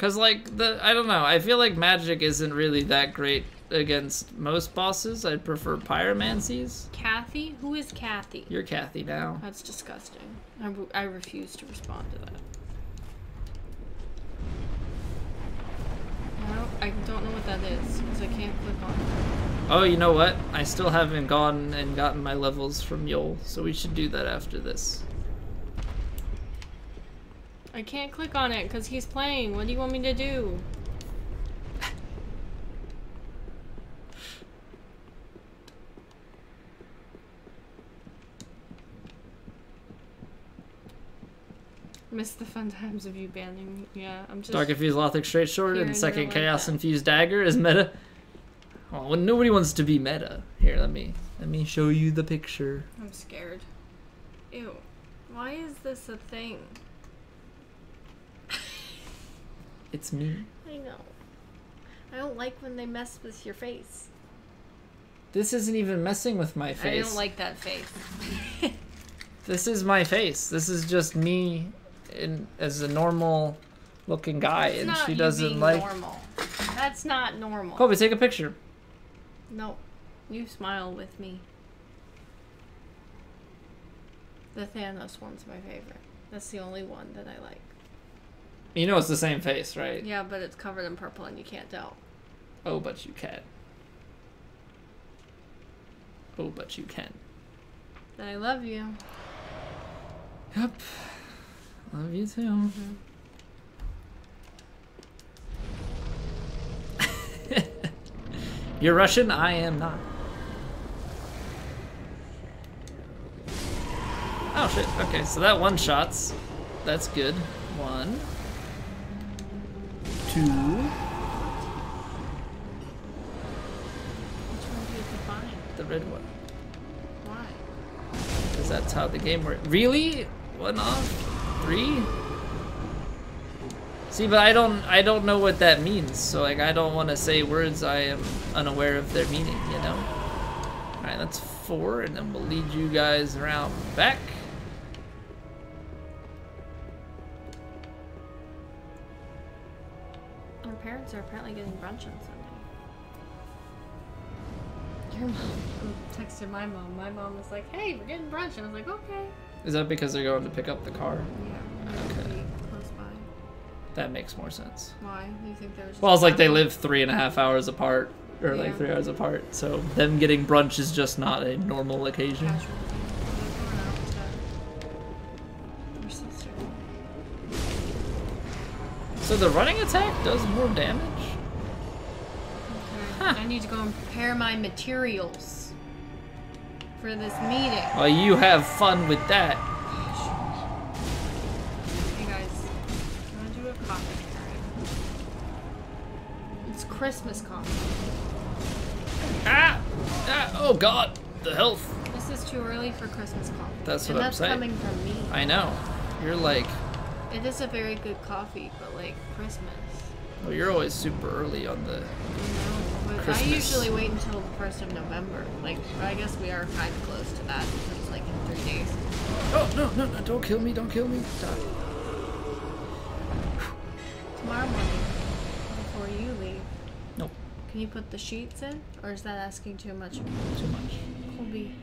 Cause like I don't know. I feel like magic isn't really that great against most bosses. I'd prefer pyromancies. Kathy? Who is Kathy? You're Kathy now. That's disgusting. I refuse to respond to that. I don't know what that is because I can't click on it. Oh, you know what? I still haven't gone and gotten my levels from Yol, so we should do that after this. I can't click on it because he's playing. What do you want me to do? Miss the fun times of you banning me. Yeah, I'm just... Dark Infused Lothric Straight Sword and second like Chaos that. Infused Dagger is meta. Oh, well, nobody wants to be meta. Here, let me show you the picture. I'm scared. Ew. Why is this a thing? It's me. I know. I don't like when they mess with your face. This isn't even messing with my face. I don't like that face. This is my face. This is just me as a normal looking guy, That's and not she you doesn't being like. normal. That's not normal. Kobe, take a picture. No. You smile with me. The Thanos one's my favorite. That's the only one that I like. You know it's the same face, right? Yeah, but it's covered in purple and you can't tell. Oh, but you can. Oh, but you can. But I love you. Yep. Love you too. You're Russian? I am not. Oh shit, okay, so that one shots. That's good. 1, 2. Which one do you have to find? The red one. Why? Because that's how the game works. Really? 1 off? 3? See, but I don't know what that means, so like I don't want to say words I am unaware of their meaning, you know? Alright, that's 4, and then we'll lead you guys around back. Our parents are apparently getting brunch on Sunday. Your mom texted my mom. My mom was like, hey, we're getting brunch. I was like, okay. Is that because they're going to pick up the car? Yeah. Okay. Be close by. That makes more sense. Why? You think there was just Well, it's like they live 3.5 hours apart, or like Yeah. 3 hours apart, so them getting brunch is just not a normal occasion. casual thing? They're going out to their sister. So the running attack does more damage? Okay. Huh. I need to go and prepare my materials for this meeting. Oh, you have fun with that. Hey guys, I'm gonna do a coffee pairing. It's Christmas coffee. Ah! Ah! Oh god! The health. This is too early for Christmas coffee. That's what and I'm that's saying. coming from me. I know. You're like, It is a very good coffee, but like Christmas. well, you're always super early on the... No, but Christmas. I usually wait until the 1st of November. Like, I guess we are kind of close to that because it's like in 3 days. Oh, no, don't kill me, don't kill me. Stop. Tomorrow morning, before you leave, Nope, can you put the sheets in? Or is that asking too much? too much. Colby,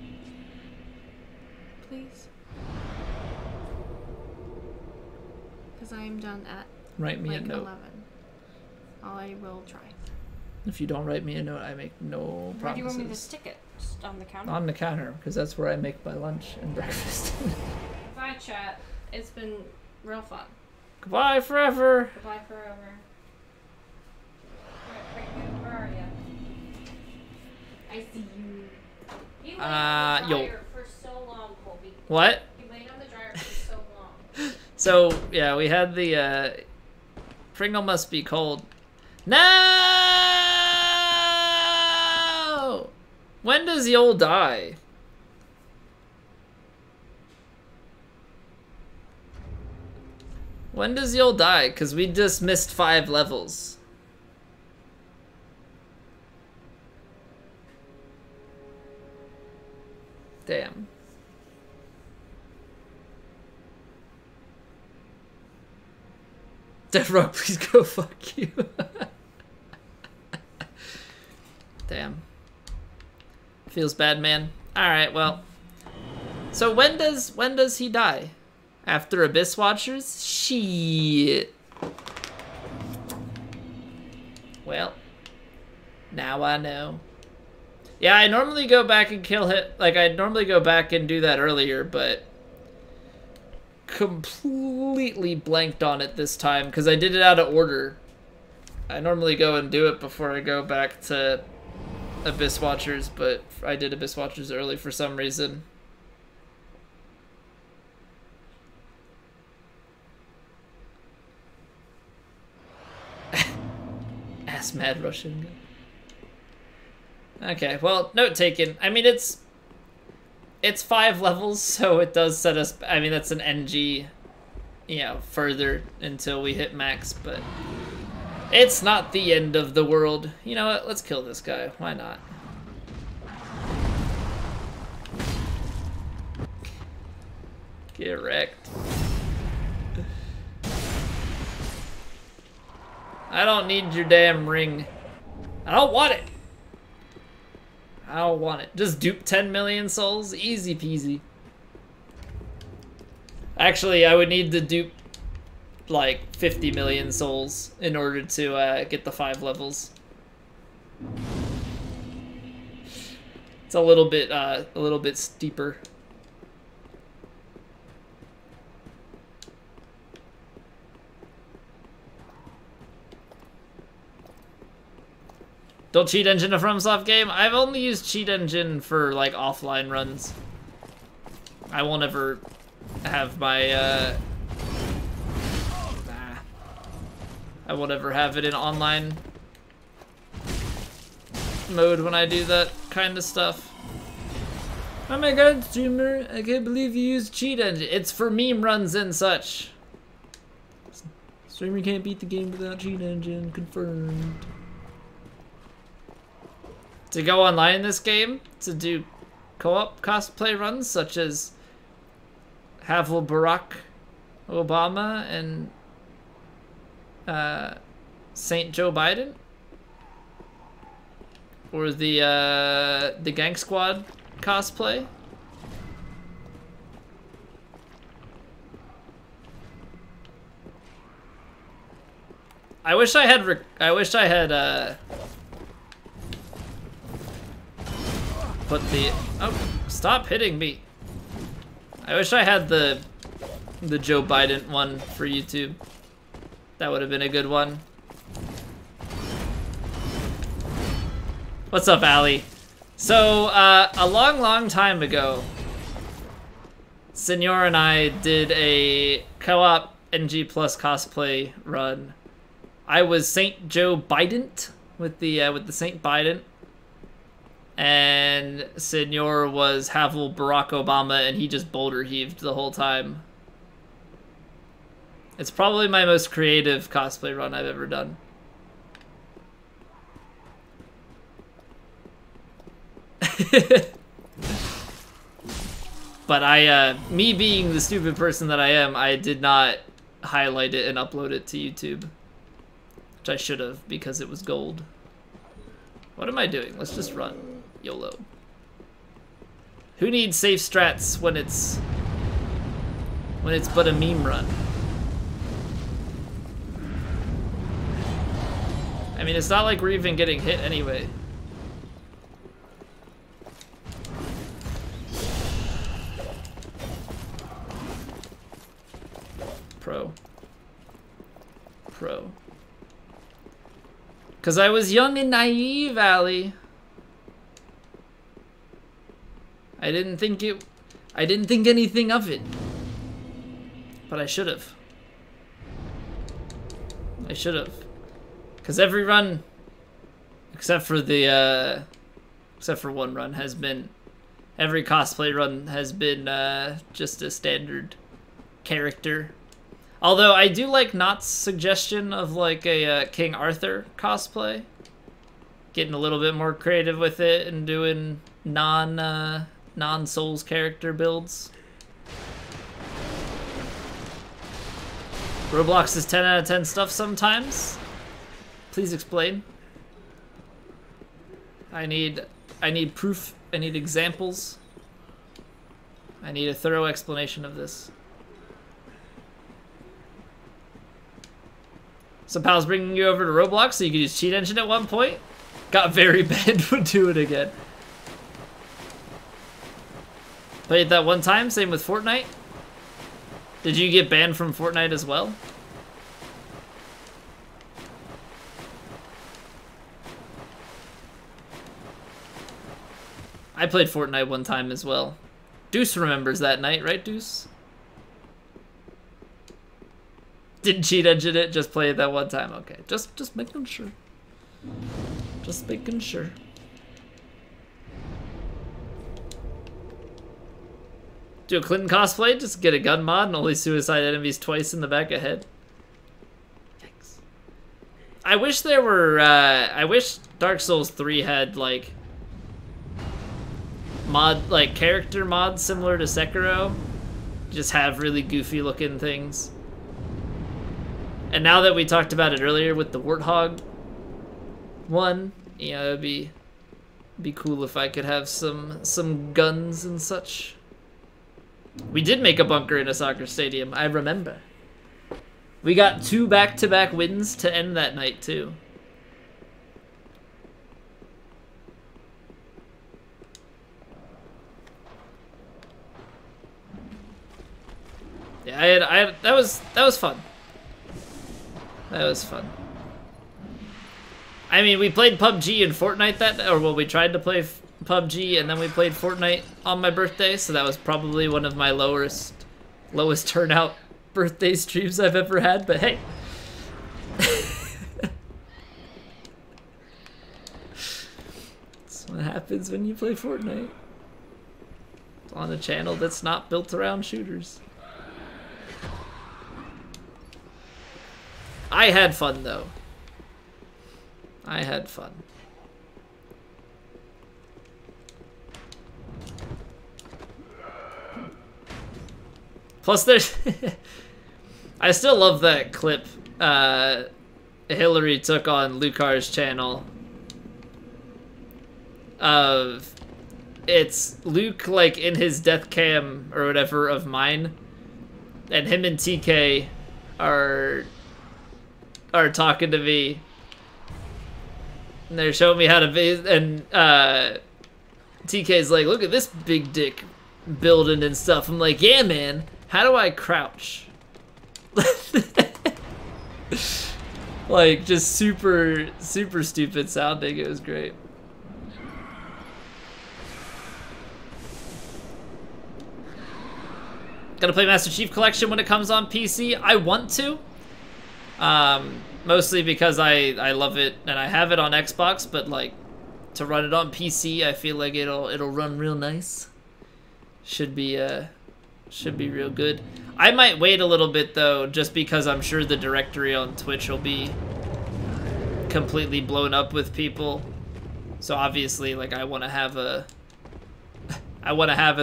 please. Because I am done at Write me like a note. 11. I will try. If you don't write me a note, I make no promises. Where do you want me to stick it? Just on the counter? On the counter, because that's where I make my lunch and breakfast. Bye, chat. It's been real fun. Goodbye forever. Goodbye forever. Where are you? I see you. You laid on the yo. dryer for so long, Colby. What? You laid on the dryer for so long. So, yeah, we had the, Pringle must be cold. No! When does Yol die? When does Yol die? Because we just missed 5 levels. Damn. Dead Rock, please go fuck you. Damn. Feels bad, man. Alright, well. So when does he die? After Abyss Watchers? Shit. Well, now I know. Yeah, I normally go back and kill him. Like, I'd normally go back and do that earlier, but completely blanked on it this time because I did it out of order. I normally go and do it before I go back to Abyss Watchers, but I did Abyss Watchers early for some reason. Ass mad Russian guy. Okay, well, note taken. I mean, it's 5 levels, so it does set us. I mean, that's an NG, you know, further until we hit max, but it's not the end of the world. You know what? Let's kill this guy. Why not? Get wrecked. I don't need your damn ring. I don't want it. I don't want it. Just dupe 10 million souls. Easy peasy. Actually, I would need to dupe like 50 million souls in order to get the 5 levels. It's a little bit steeper. Don't cheat engine a FromSoft game? I've only used cheat engine for like offline runs. I won't ever have my I won't ever have it in online mode when I do that kind of stuff. Oh my god, streamer, I can't believe you used cheat engine. It's for meme runs and such. Streamer can't beat the game without cheat engine, confirmed. To go online in this game, to do co-op cosplay runs such as Havel Barack Obama and Saint Joe Biden, or the Gang Squad cosplay. I wish I had put the... Oh, stop hitting me. I wish I had the Joe Biden one for YouTube. That would have been a good one. What's up, Allie? So, a long time ago, Senor and I did a co-op NG Plus cosplay run. I was Saint Joe Biden with the Saint Biden. And Senor was Havel Barack Obama, and he just boulder heaved the whole time. It's probably my most creative cosplay run I've ever done. But me being the stupid person that I am, I did not highlight it and upload it to YouTube. Which I should have, because it was gold. What am I doing? Let's just run. YOLO. Who needs safe strats when it's but a meme run? I mean, it's not like we're even getting hit anyway. Pro. 'Cause I was young and naive, Allie. I didn't think anything of it. But I should have. Cause every run, except for one run, has been, every cosplay run has been just a standard character. Although I do like Knott's suggestion of like a King Arthur cosplay. Getting a little bit more creative with it and doing non-Souls character builds. Roblox is 10 out of 10 stuff sometimes. Please explain. I need proof. I need examples. I need a thorough explanation of this. Some pals bringing you over to Roblox so you could use cheat engine at one point. Got very bad, would do it again. Played that one time, same with Fortnite. Did you get banned from Fortnite as well? I played Fortnite one time as well. Deuce remembers that night, right, Deuce? Didn't cheat engine it, just played that one time. Okay, just making sure. Just making sure. Do a Clinton cosplay, just get a gun mod and only suicide enemies twice in the back of head. Yikes. I wish there were, I wish Dark Souls 3 had, like, character mods similar to Sekiro. Just have really goofy looking things. And now that we talked about it earlier with the Warthog one, you know, it'd be cool if I could have some guns and such. We did make a bunker in a soccer stadium, I remember. We got 2 back-to-back wins to end that night, too. Yeah, that was fun. That was fun. I mean, we played PUBG and Fortnite we tried to play PUBG and then we played Fortnite on my birthday, so that was probably one of my lowest turnout birthday streams I've ever had, but hey. That's what happens when you play Fortnite. It's on a channel that's not built around shooters. I had fun, though. I had fun. Plus, there's... I still love that clip Hillary took on Lucar's channel. It's Luke, like, in his death cam or whatever of mine. And him and TK are talking to me. And they're showing me how to be, and TK's like, look at this big dick building and stuff. I'm like, yeah, man, how do I crouch? Like, just super stupid sounding. It was great. Gonna play Master Chief Collection when it comes on PC. I want to. Mostly because I love it and I have it on Xbox, but like to run it on PC, I feel like it'll run real nice. Should be real good. I might wait a little bit though, just because I'm sure the directory on Twitch will be completely blown up with people. So obviously, like, I want to have a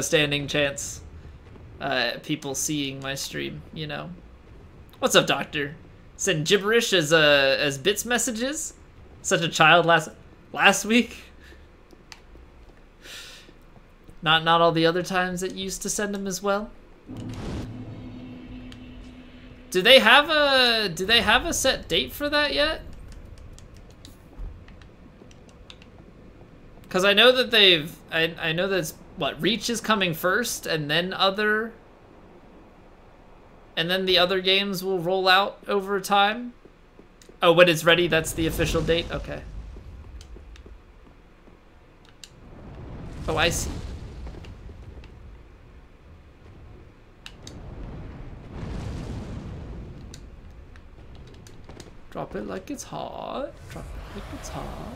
standing chance people seeing my stream, you know. What's up, Doctor? Send gibberish as bits messages? Such a child last week? Not all the other times it used to send them as well? Do they have a set date for that yet? Cause I know that I know that what, Reach is coming first and then the other games will roll out over time. Oh, when it's ready, that's the official date? Okay. Oh, I see. Drop it like it's hot. Drop it like it's hot.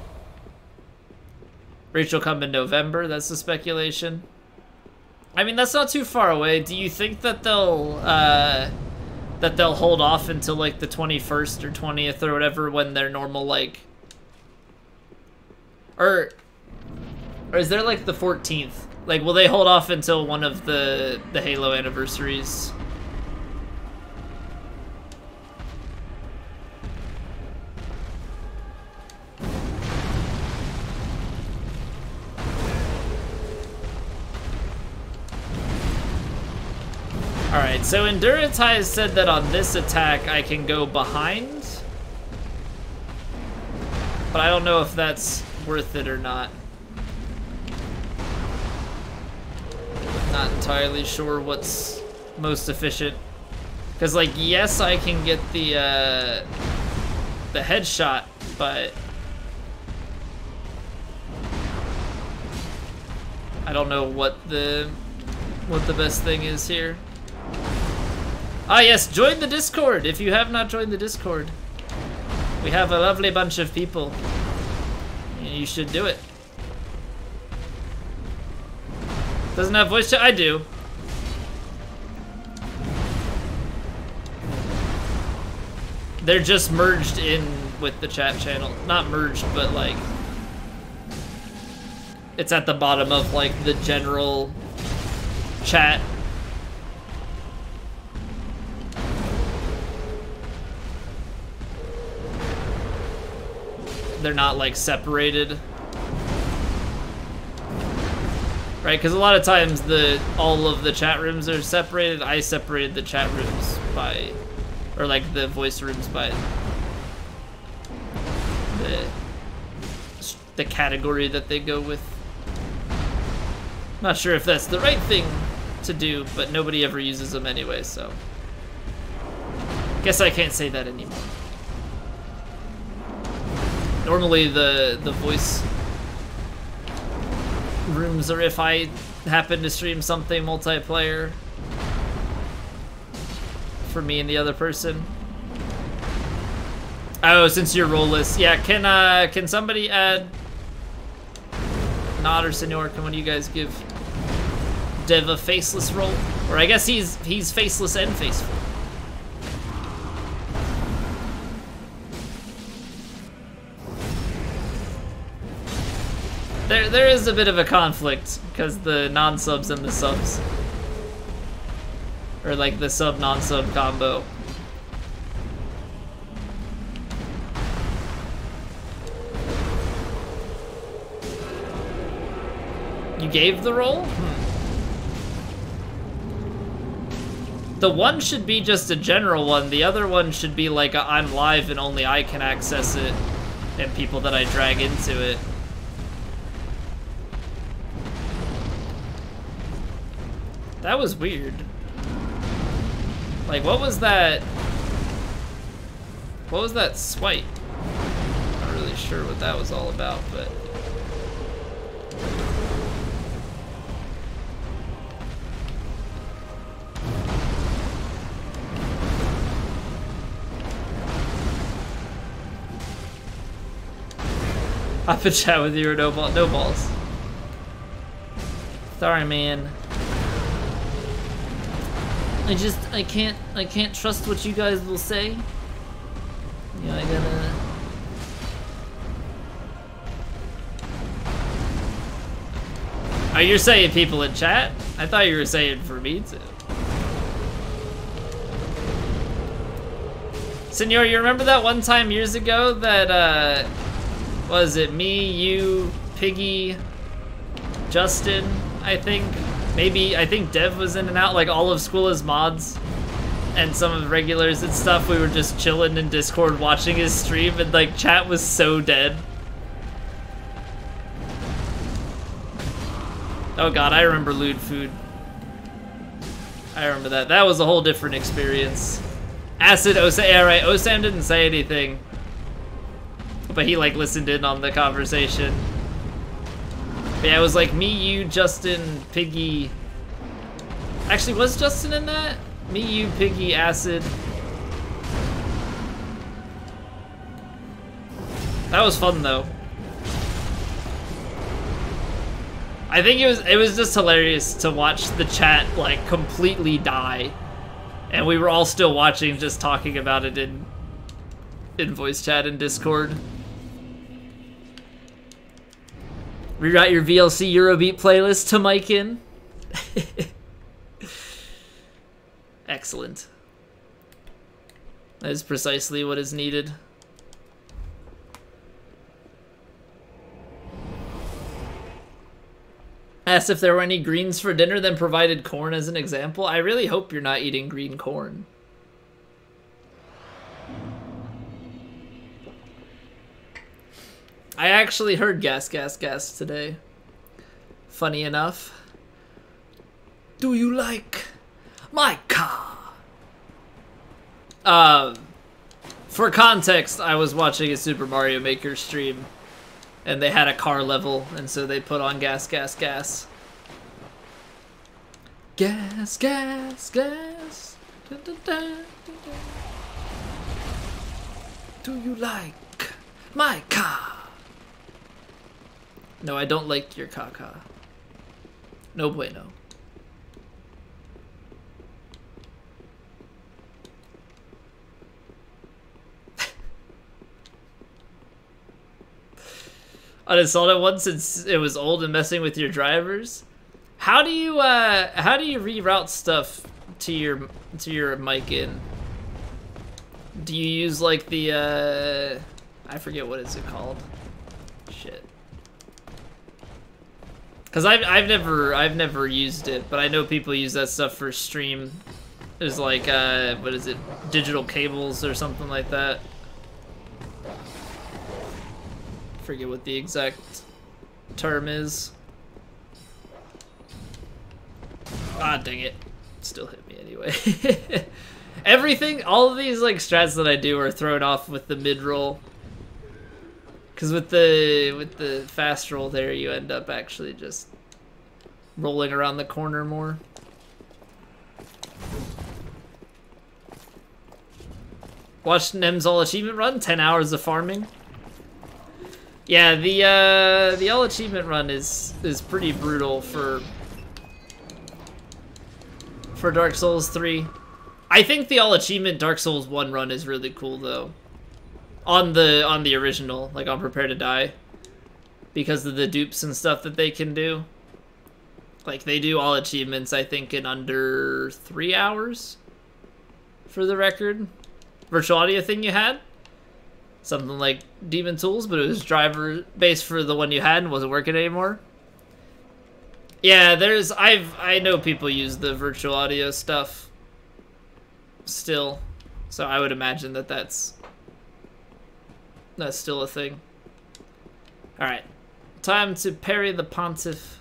Rachel come in November, that's the speculation. I mean, that's not too far away. Do you think that they'll hold off until like the 21st or 20th or whatever when their normal like, or is there like the 14th? Like, will they hold off until one of the Halo anniversaries? Alright, so Enduratai said that on this attack I can go behind. But I don't know if that's worth it or not. Not entirely sure what's most efficient. Because, like, yes, I can get the headshot, but I don't know what the best thing is here. Ah, yes, join the Discord if you have not joined the Discord. We have a lovely bunch of people, and you should do it. Doesn't have voice chat? I do. They're just merged in with the chat channel. Not merged, but like it's at the bottom of like the general chat. They're not like separated. Right, because a lot of times all of the chat rooms are separated. I separated the chat rooms by, or like the voice rooms by the category that they go with. Not sure if that's the right thing to do, but nobody ever uses them anyway, so guess I can't say that anymore. Normally the voice rooms are if I happen to stream something multiplayer for me and the other person. Oh, since you're role-less. Yeah, can somebody add Nod or Senor, can one of you guys give Dev a faceless role? Or I guess he's faceless and faceful. There is a bit of a conflict because the non-subs and the subs, or like the sub non-sub combo. You gave the role? The one should be just a general one. The other one should be like a I'm live and only I can access it, and people that I drag into it. That was weird. Like, what was that? What was that swipe? Not really sure what that was all about, but hop and chat with you or no balls. Sorry, man. I can't trust what you guys will say. Yeah, I gotta. Oh, you're saying people in chat? I thought you were saying for me too. Senor, you remember that one time years ago that, was it me, you, Piggy, Justin, I think? Maybe, I think Dev was in and out, like all of School as mods and some of the regulars and stuff. We were just chilling in Discord watching his stream and like chat was so dead. Oh god, I remember lewd food. I remember that. That was a whole different experience. Acid Osam, yeah right, Osam didn't say anything. But he like listened in on the conversation. But yeah, it was like me, you, Justin, Piggy. Actually, was Justin in that? Me, you, Piggy, Acid. That was fun though. I think it was just hilarious to watch the chat like completely die. And we were all still watching, just talking about it in voice chat and Discord. Rewrite your VLC Eurobeat playlist to mic in. Excellent. That is precisely what is needed. Asked if there were any greens for dinner, then provided corn as an example. I really hope you're not eating green corn. I actually heard gas, gas, gas today. Funny enough. Do you like my car? For context, I was watching a Super Mario Maker stream, and they had a car level, and so they put on gas, gas, gas. Gas, gas, gas. Da, da, da, da, da. Do you like my car? No, I don't like your caca. No bueno. Uninstalled it once since it was old and messing with your drivers. How do you reroute stuff to your mic in? Do you use like the I forget what is it called? Shit. Cause I've never used it, but I know people use that stuff for stream. There's like what is it? Digital cables or something like that. Forget what the exact term is. Ah, dang it. Still hit me anyway. Everything, all of these like strats that I do are thrown off with the mid-roll. Cause with the fast roll there, you end up actually just rolling around the corner more. Watched Nem's all achievement run, 10 hours of farming. Yeah, the all achievement run is pretty brutal for Dark Souls 3. I think the all achievement Dark Souls 1 run is really cool though. On the original, like on Prepare to Die, because of the dupes and stuff that they can do. Like they do all achievements I think in under 3 hours. For the record, virtual audio thing you had. Something like Demon Tools, but it was driver based for the one you had and wasn't working anymore. Yeah, I know people use the virtual audio stuff still, so I would imagine that that's still a thing. All right, time to parry the Pontiff.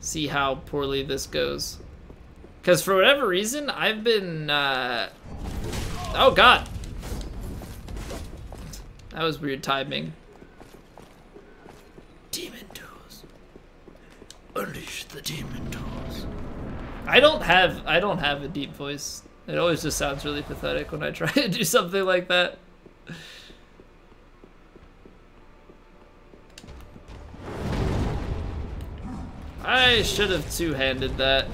See how poorly this goes, because for whatever reason I've been oh god. That was weird timing. Demon tools. Unleash the demon tools. I don't have a deep voice. It always just sounds really pathetic when I try to do something like that. I should have two-handed that.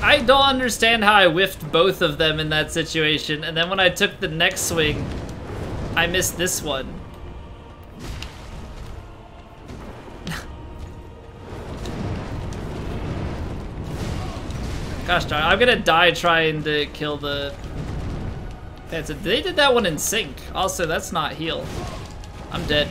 I don't understand how I whiffed both of them in that situation, and then when I took the next swing, I missed this one. Gosh darn, I'm gonna die trying to kill the Phantom. They did that one in sync. Also, that's not heal. I'm dead.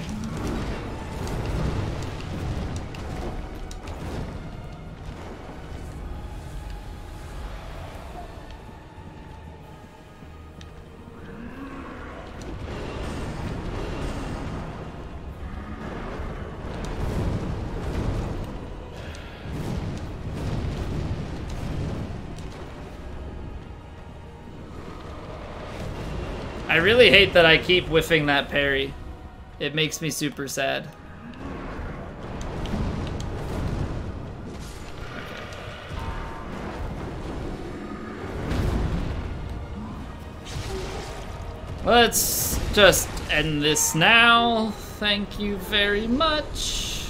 I really hate that I keep whiffing that parry. It makes me super sad. Let's just end this now. Thank you very much.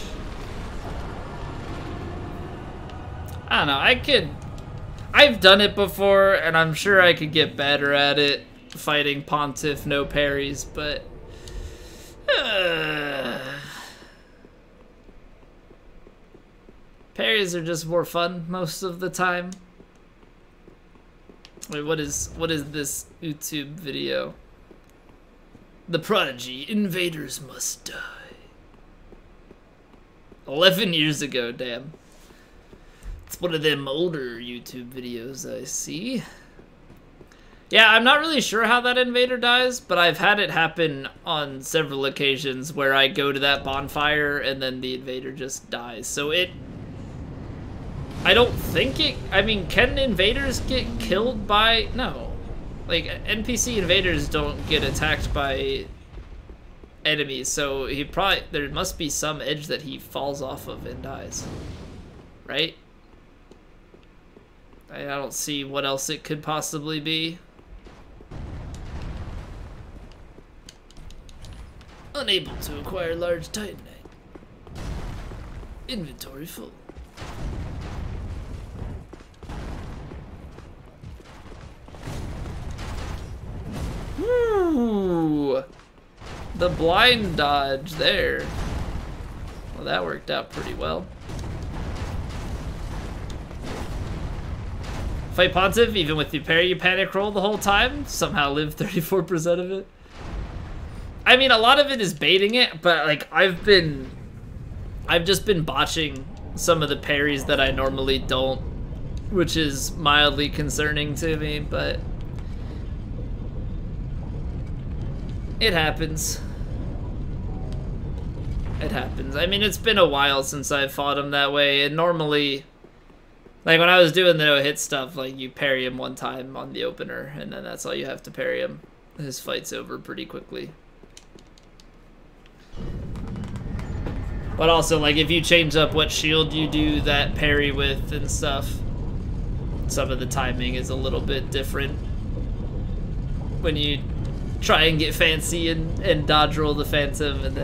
I don't know, I've done it before, and I'm sure I could get better at it, fighting Pontiff, no parries, but... parries are just more fun most of the time. Wait, what is this YouTube video? The Prodigy, invaders must die. 11 years ago, damn. It's one of them older YouTube videos I see. Yeah, I'm not really sure how that invader dies, but I've had it happen on several occasions where I go to that bonfire and then the invader just dies. So I don't think it... I mean, can invaders get killed by... No. Like, NPC invaders don't get attacked by enemies, so he probably... There must be some edge that he falls off of and dies. Right? I don't see what else it could possibly be. Unable to acquire large titanite. Inventory full. Ooh, the blind dodge there. Well, that worked out pretty well. Fight Pontiff, even with the parry, you panic roll the whole time. Somehow live 34% of it. I mean, a lot of it is baiting it, but like I've just been botching some of the parries that I normally don't, which is mildly concerning to me, but it happens. It happens. I mean, it's been a while since I've fought him that way, and normally, like when I was doing the no-hit stuff, like you parry him one time on the opener, and then that's all you have to parry him. His fight's over pretty quickly. But also, like, if you change up what shield you do that parry with and stuff, some of the timing is a little bit different when you try and get fancy and dodge roll the Phantom and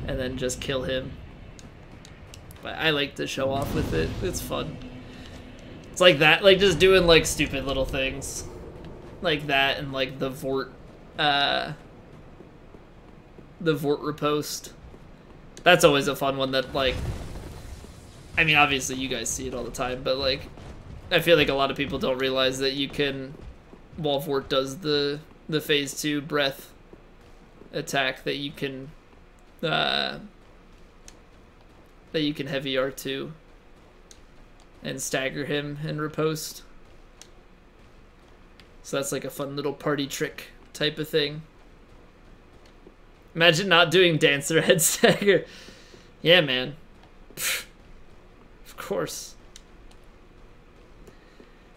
then just kill him. But I like to show off with it. It's fun. It's like that, like just doing like stupid little things like that, and like the Vort riposte. That's always a fun one that, like, I mean, obviously you guys see it all the time, but like I feel like a lot of people don't realize that you can, while Vort does the phase 2 breath attack, that you can heavy R2 and stagger him and riposte. So that's like a fun little party trick type of thing. Imagine not doing Dancer head stagger. Yeah, man. Pfft. Of course.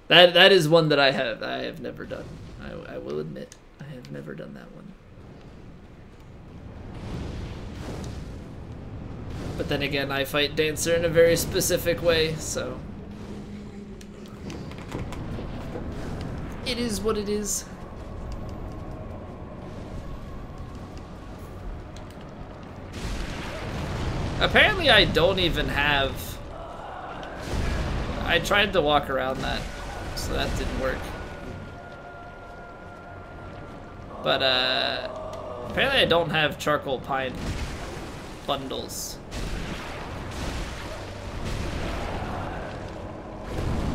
That is one that I have never done. I will admit, I have never done that one. But then again, I fight Dancer in a very specific way, so it is what it is. Apparently I don't even have... I tried to walk around that, so that didn't work. But apparently I don't have charcoal pine bundles.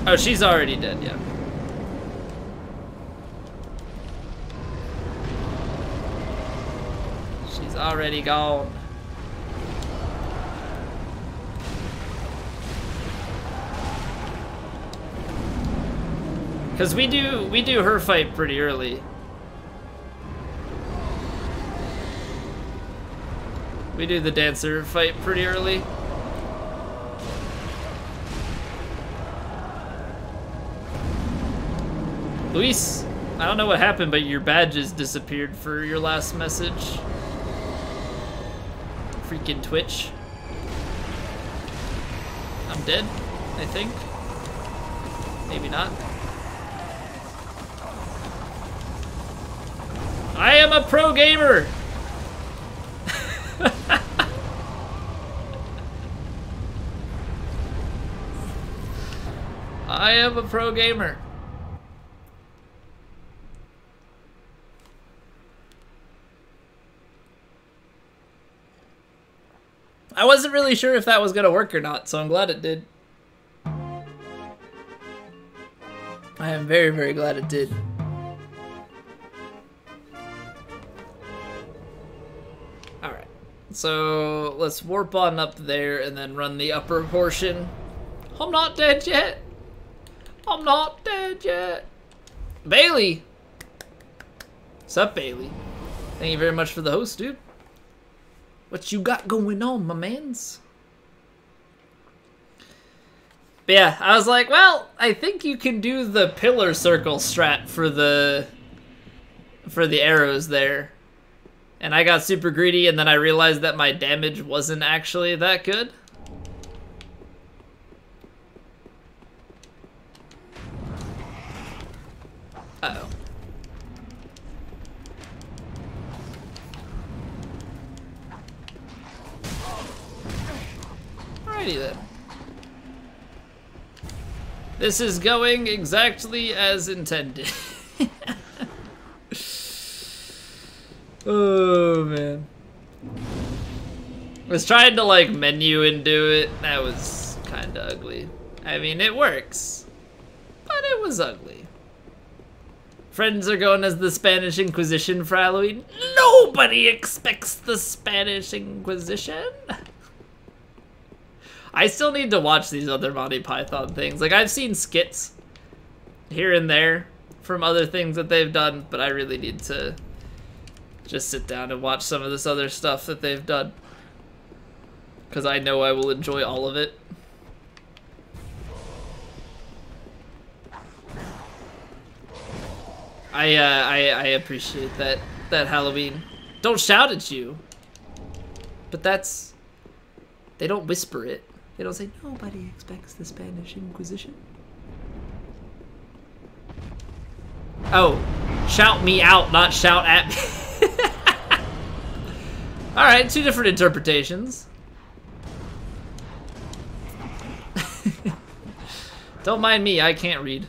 Oh, she's already dead, yeah. She's already gone. Cause we do her fight pretty early. We do the Dancer fight pretty early. Luis, I don't know what happened, but your badges disappeared for your last message. Freaking Twitch. I'm dead, I think. Maybe not. I am a pro gamer! I am a pro gamer. I wasn't really sure if that was gonna work or not, so I'm glad it did. I am very, very glad it did. Alright, so let's warp on up there and then run the upper portion. I'm not dead yet. I'm not dead yet. Bailey! What's up, Bailey? Thank you very much for the host, dude. What you got going on, my mans? But yeah, I was like, well, I think you can do the pillar circle strat for the arrows there. And I got super greedy, and then I realized that my damage wasn't actually that good. Uh-oh. Alrighty then. This is going exactly as intended. Oh man. I was trying to like menu and do it. That was kind of ugly. I mean, it works, but it was ugly. Friends are going as the Spanish Inquisition for Halloween. Nobody expects the Spanish Inquisition. I still need to watch these other Monty Python things. Like, I've seen skits here and there from other things that they've done, but I really need to just sit down and watch some of this other stuff that they've done, because I know I will enjoy all of it. I appreciate that Halloween. Don't shout at you. But that's... They don't whisper it. They don't say, nobody expects the Spanish Inquisition. Oh, shout me out, not shout at me. Alright, two different interpretations. Don't mind me, I can't read.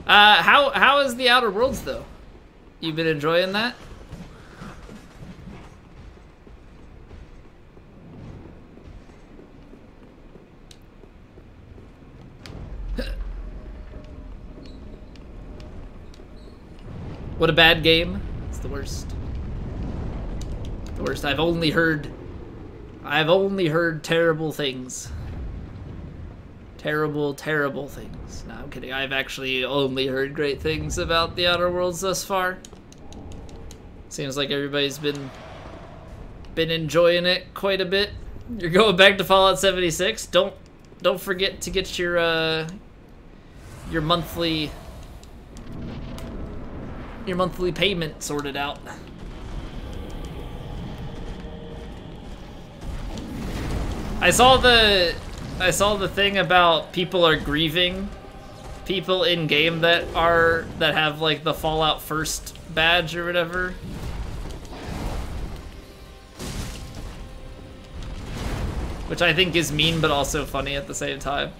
How is the Outer Worlds though? You've been enjoying that? What a bad game. It's the worst. The worst. I've only heard terrible things. Terrible, terrible things. No, I'm kidding. I've actually only heard great things about the Outer Worlds thus far. Seems like everybody's been enjoying it quite a bit. You're going back to Fallout 76. Don't forget to get your monthly payment sorted out. I saw the thing about people are grieving people in game that have like the Fallout First badge or whatever. Which I think is mean but also funny at the same time.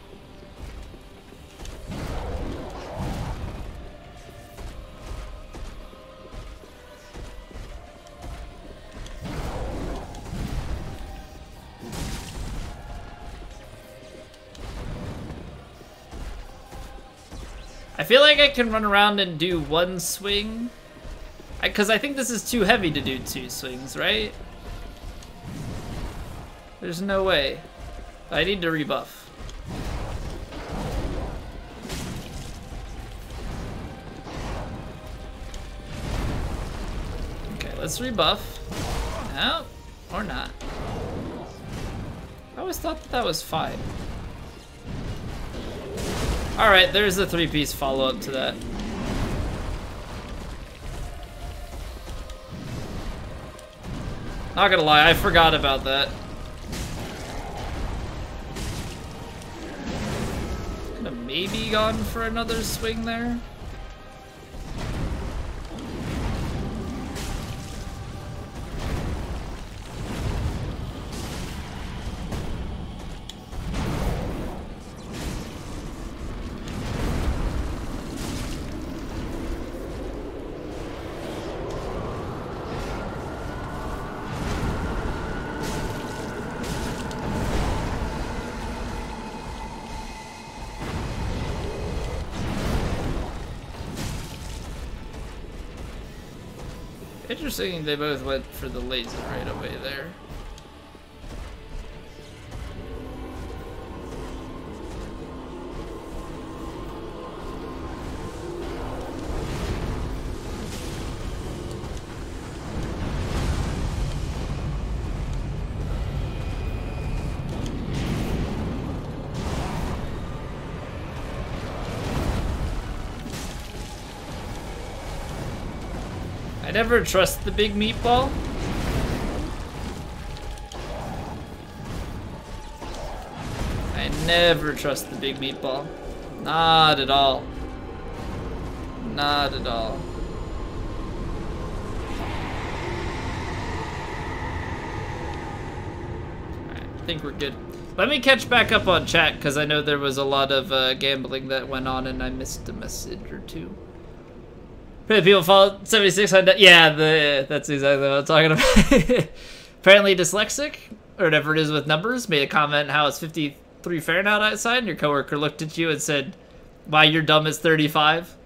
I feel like I can run around and do one swing. Because I think this is too heavy to do two swings, right? There's no way. I need to rebuff. Okay, let's rebuff. No, or not. I always thought that was fine. Alright, there's the three-piece follow-up to that. Not gonna lie, I forgot about that. Could have maybe gone for another swing there. Interesting, they both went for the laser right away there. I never trust the big meatball. I never trust the big meatball. Not at all. Not at all. Alright, I think we're good. Let me catch back up on chat, because I know there was a lot of gambling that went on and I missed a message or two. People follow 7600. Yeah, that's exactly what I'm talking about. Apparently dyslexic, or whatever it is with numbers, made a comment how it's 53 Fahrenheit outside, and your coworker looked at you and said, "Why, you're dumb as 35."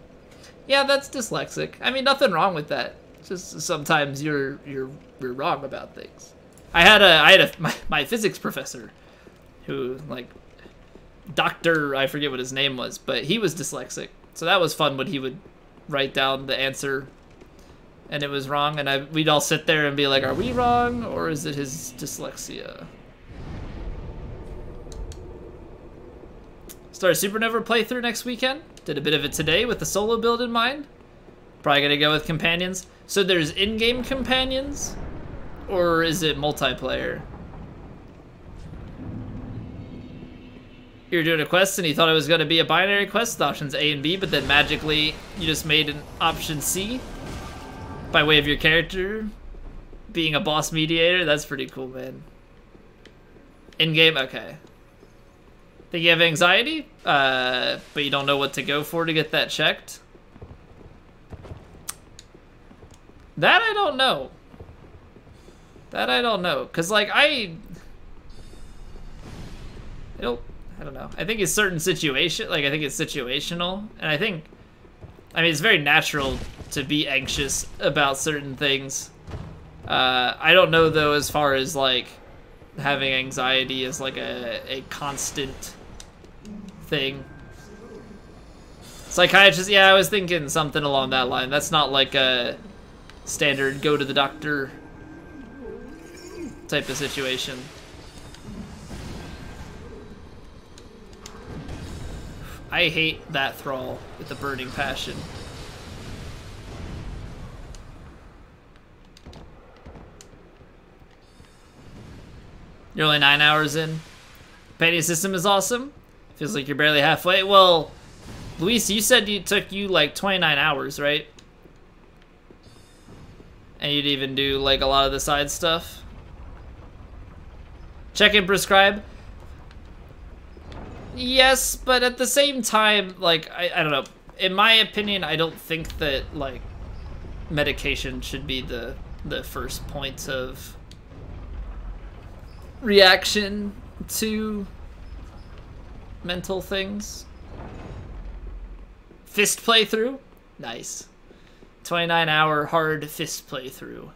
Yeah, that's dyslexic. I mean, nothing wrong with that. It's just sometimes you're wrong about things. I had my physics professor, who like Dr. I forget what his name was, but he was dyslexic, so that was fun when he would write down the answer and it was wrong, and we'd all sit there and be like, are we wrong or is it his dyslexia? Start a Supernova playthrough next weekend. Did a bit of it today with the solo build in mind. Probably gonna go with companions. So there's in-game companions, or is it multiplayer? You were doing a quest and you thought it was going to be a binary quest with options A and B, but then magically you just made an option C by way of your character being a boss mediator. That's pretty cool, man. In-game, okay. Think you have anxiety, but you don't know what to go for to get that checked? That I don't know. That I don't know, cause like I don't know. I think it's certain situation, like I think it's situational, and I mean it's very natural to be anxious about certain things. I don't know though as far as like having anxiety as like a constant thing. Psychiatrist, yeah, I was thinking something along that line. That's not like a standard go to the doctor type of situation. I hate that thrall with a burning passion. You're only 9 hours in. Companion system is awesome. Feels like you're barely halfway. Well, Luis, you said it took you like 29 hours, right? And you'd even do like a lot of the side stuff. Check and prescribe. Yes, but at the same time, like, I don't know. In my opinion, I don't think that, like, medication should be the first point of reaction to mental things. Fist playthrough? Nice. 29-hour hard fist playthrough.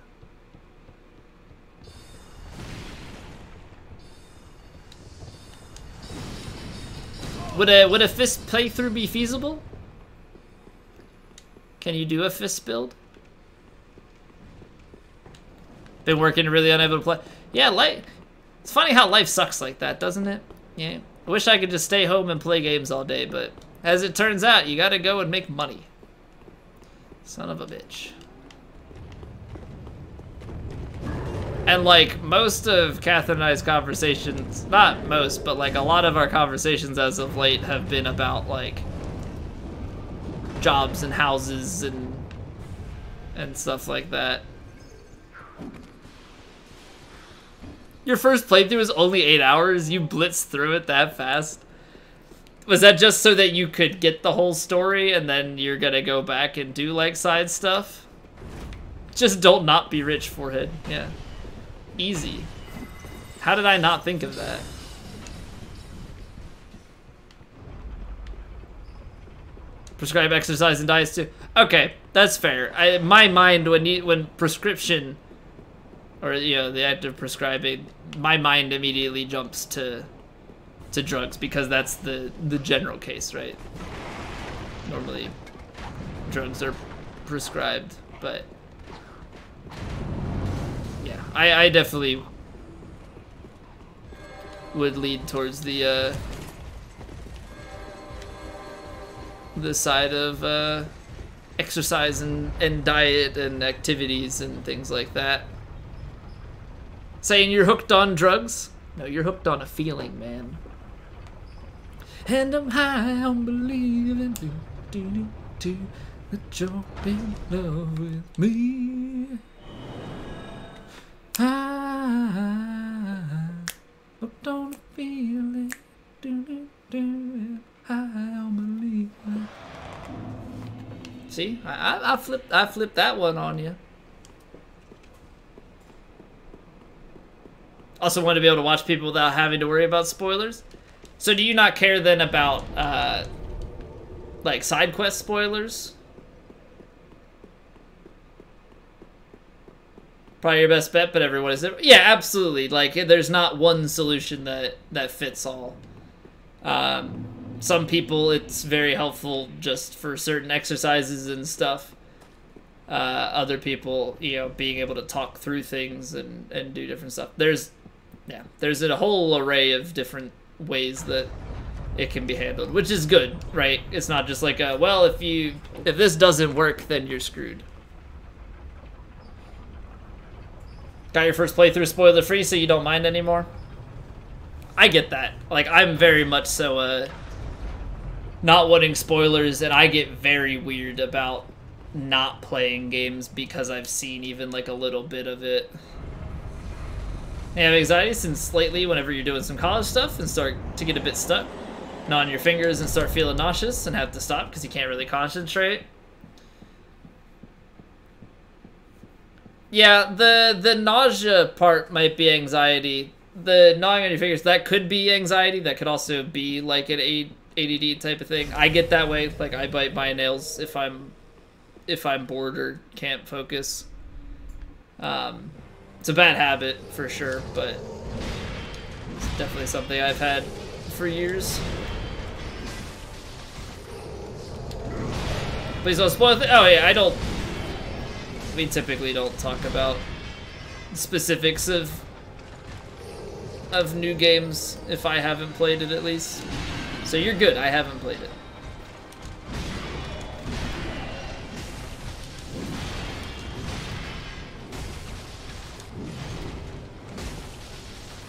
Would a fist playthrough be feasible? Can you do a fist build? Been working really unable to play. Yeah, life. It's funny how life sucks like that, doesn't it? Yeah. I wish I could just stay home and play games all day, but as it turns out, you gotta go and make money. Son of a bitch. And like most of Catherine and I's conversations, not most, but like a lot of our conversations as of late have been about like jobs and houses and stuff like that. Your first playthrough was only 8 hours? You blitzed through it that fast? Was that just so that you could get the whole story and then you're gonna go back and do like side stuff? Just don't not be rich, forehead. Yeah. Easy. How did I not think of that? Prescribe exercise and diets too. Okay. That's fair. My mind, when prescription, or the act of prescribing, my mind immediately jumps to drugs because that's the general case, right? Normally, drugs are prescribed, but yeah, I definitely would lead towards the side of exercise and diet and activities and things like that. Saying you're hooked on drugs? No, you're hooked on a feeling, man. And I'm high on believing that you're in love with me. I'm hooked on a feeling. High on believing. See, I flipped that one on you. Also want to be able to watch people without having to worry about spoilers. So do you not care then about like side quest spoilers? Probably your best bet, but everyone is different. Yeah, absolutely. Like there's not one solution that fits all. Some people it's very helpful just for certain exercises and stuff. Other people, being able to talk through things and do different stuff. There's a whole array of different ways that it can be handled, which is good, right? It's not just like well, if this doesn't work, then you're screwed. Got your first playthrough spoiler free, so you don't mind anymore? I get that. Like, I'm very much so not wanting spoilers, and I get very weird about not playing games because I've seen even like a little bit of it. I have anxiety since lately whenever you're doing some college stuff and start to get a bit stuck, gnaw on your fingers and start feeling nauseous and have to stop because you can't really concentrate. Yeah, the nausea part might be anxiety. The gnawing on your fingers, that could be anxiety. That could also be like an ADD type of thing. I get that way. Like I bite my nails if I'm bored or can't focus. It's a bad habit for sure, but it's definitely something I've had for years. Please don't spoil it. Oh yeah, we typically don't talk about specifics of new games if I haven't played it at least. So you're good, I haven't played it.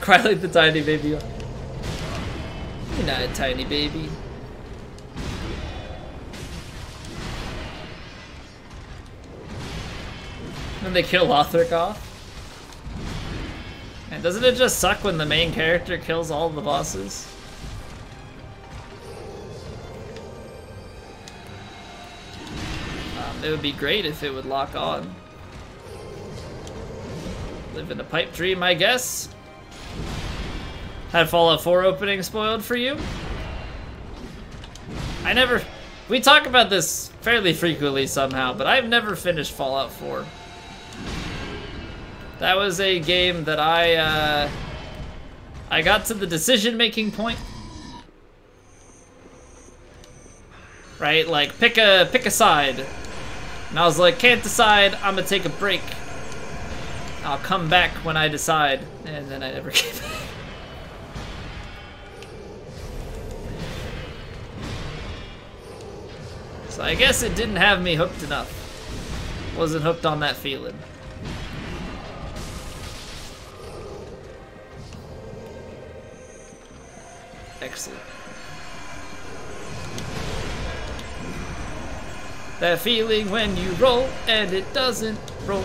Cry like the tiny baby. You're not a tiny baby. And they kill Lothric off. And doesn't it just suck when the main character kills all the bosses? It would be great if it would lock on. Live in a pipe dream, I guess. Had Fallout 4 opening spoiled for you? We talk about this fairly frequently somehow, but I've never finished Fallout 4. That was a game that I got to the decision-making point. Right, like pick a side. And I was like, can't decide, I'm gonna take a break. I'll come back when I decide. And then I never came back. So I guess it didn't have me hooked enough. Wasn't hooked on that feeling. Excellent. That feeling when you roll and it doesn't roll.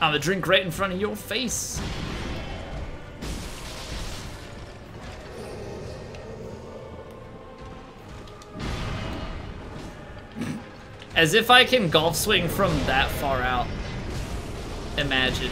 I'm a drink right in front of your face. As if I can golf swing from that far out. Imagine.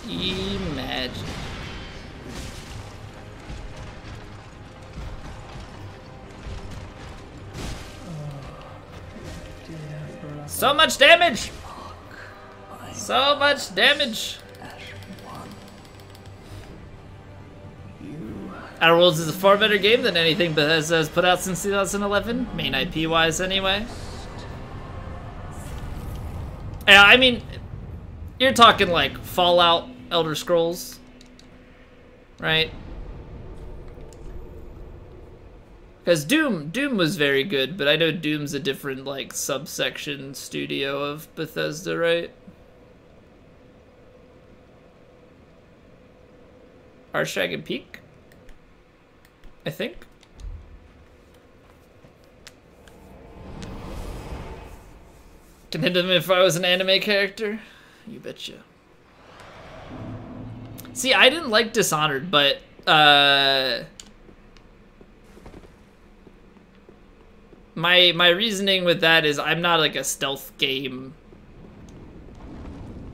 Imagine. So much damage! So much damage! Outer Worlds is a far better game than anything Bethesda has put out since 2011, main IP wise anyway. Yeah, I mean, you're talking like Fallout, Elder Scrolls, right? Because Doom was very good, but I know Doom's a different like subsection studio of Bethesda, right? Arshag Peak, I think. Can hit him if I was an anime character? You betcha. See, I didn't like Dishonored, but my reasoning with that is I'm not like a stealth game.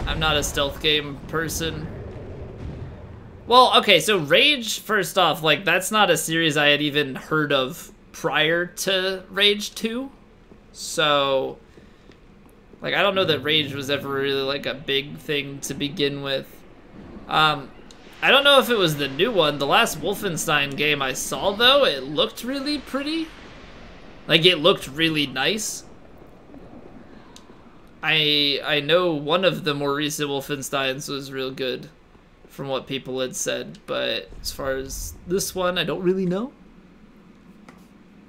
I'm not a stealth game person. Well, okay, so Rage, first off, like that's not a series I had even heard of prior to Rage 2. So like, I don't know that Rage was ever really, like, a big thing to begin with. I don't know if it was the new one. The last Wolfenstein game I saw, though, it looked really pretty. Like, it looked really nice. I know one of the more recent Wolfensteins was real good, from what people had said. But as far as this one, I don't really know.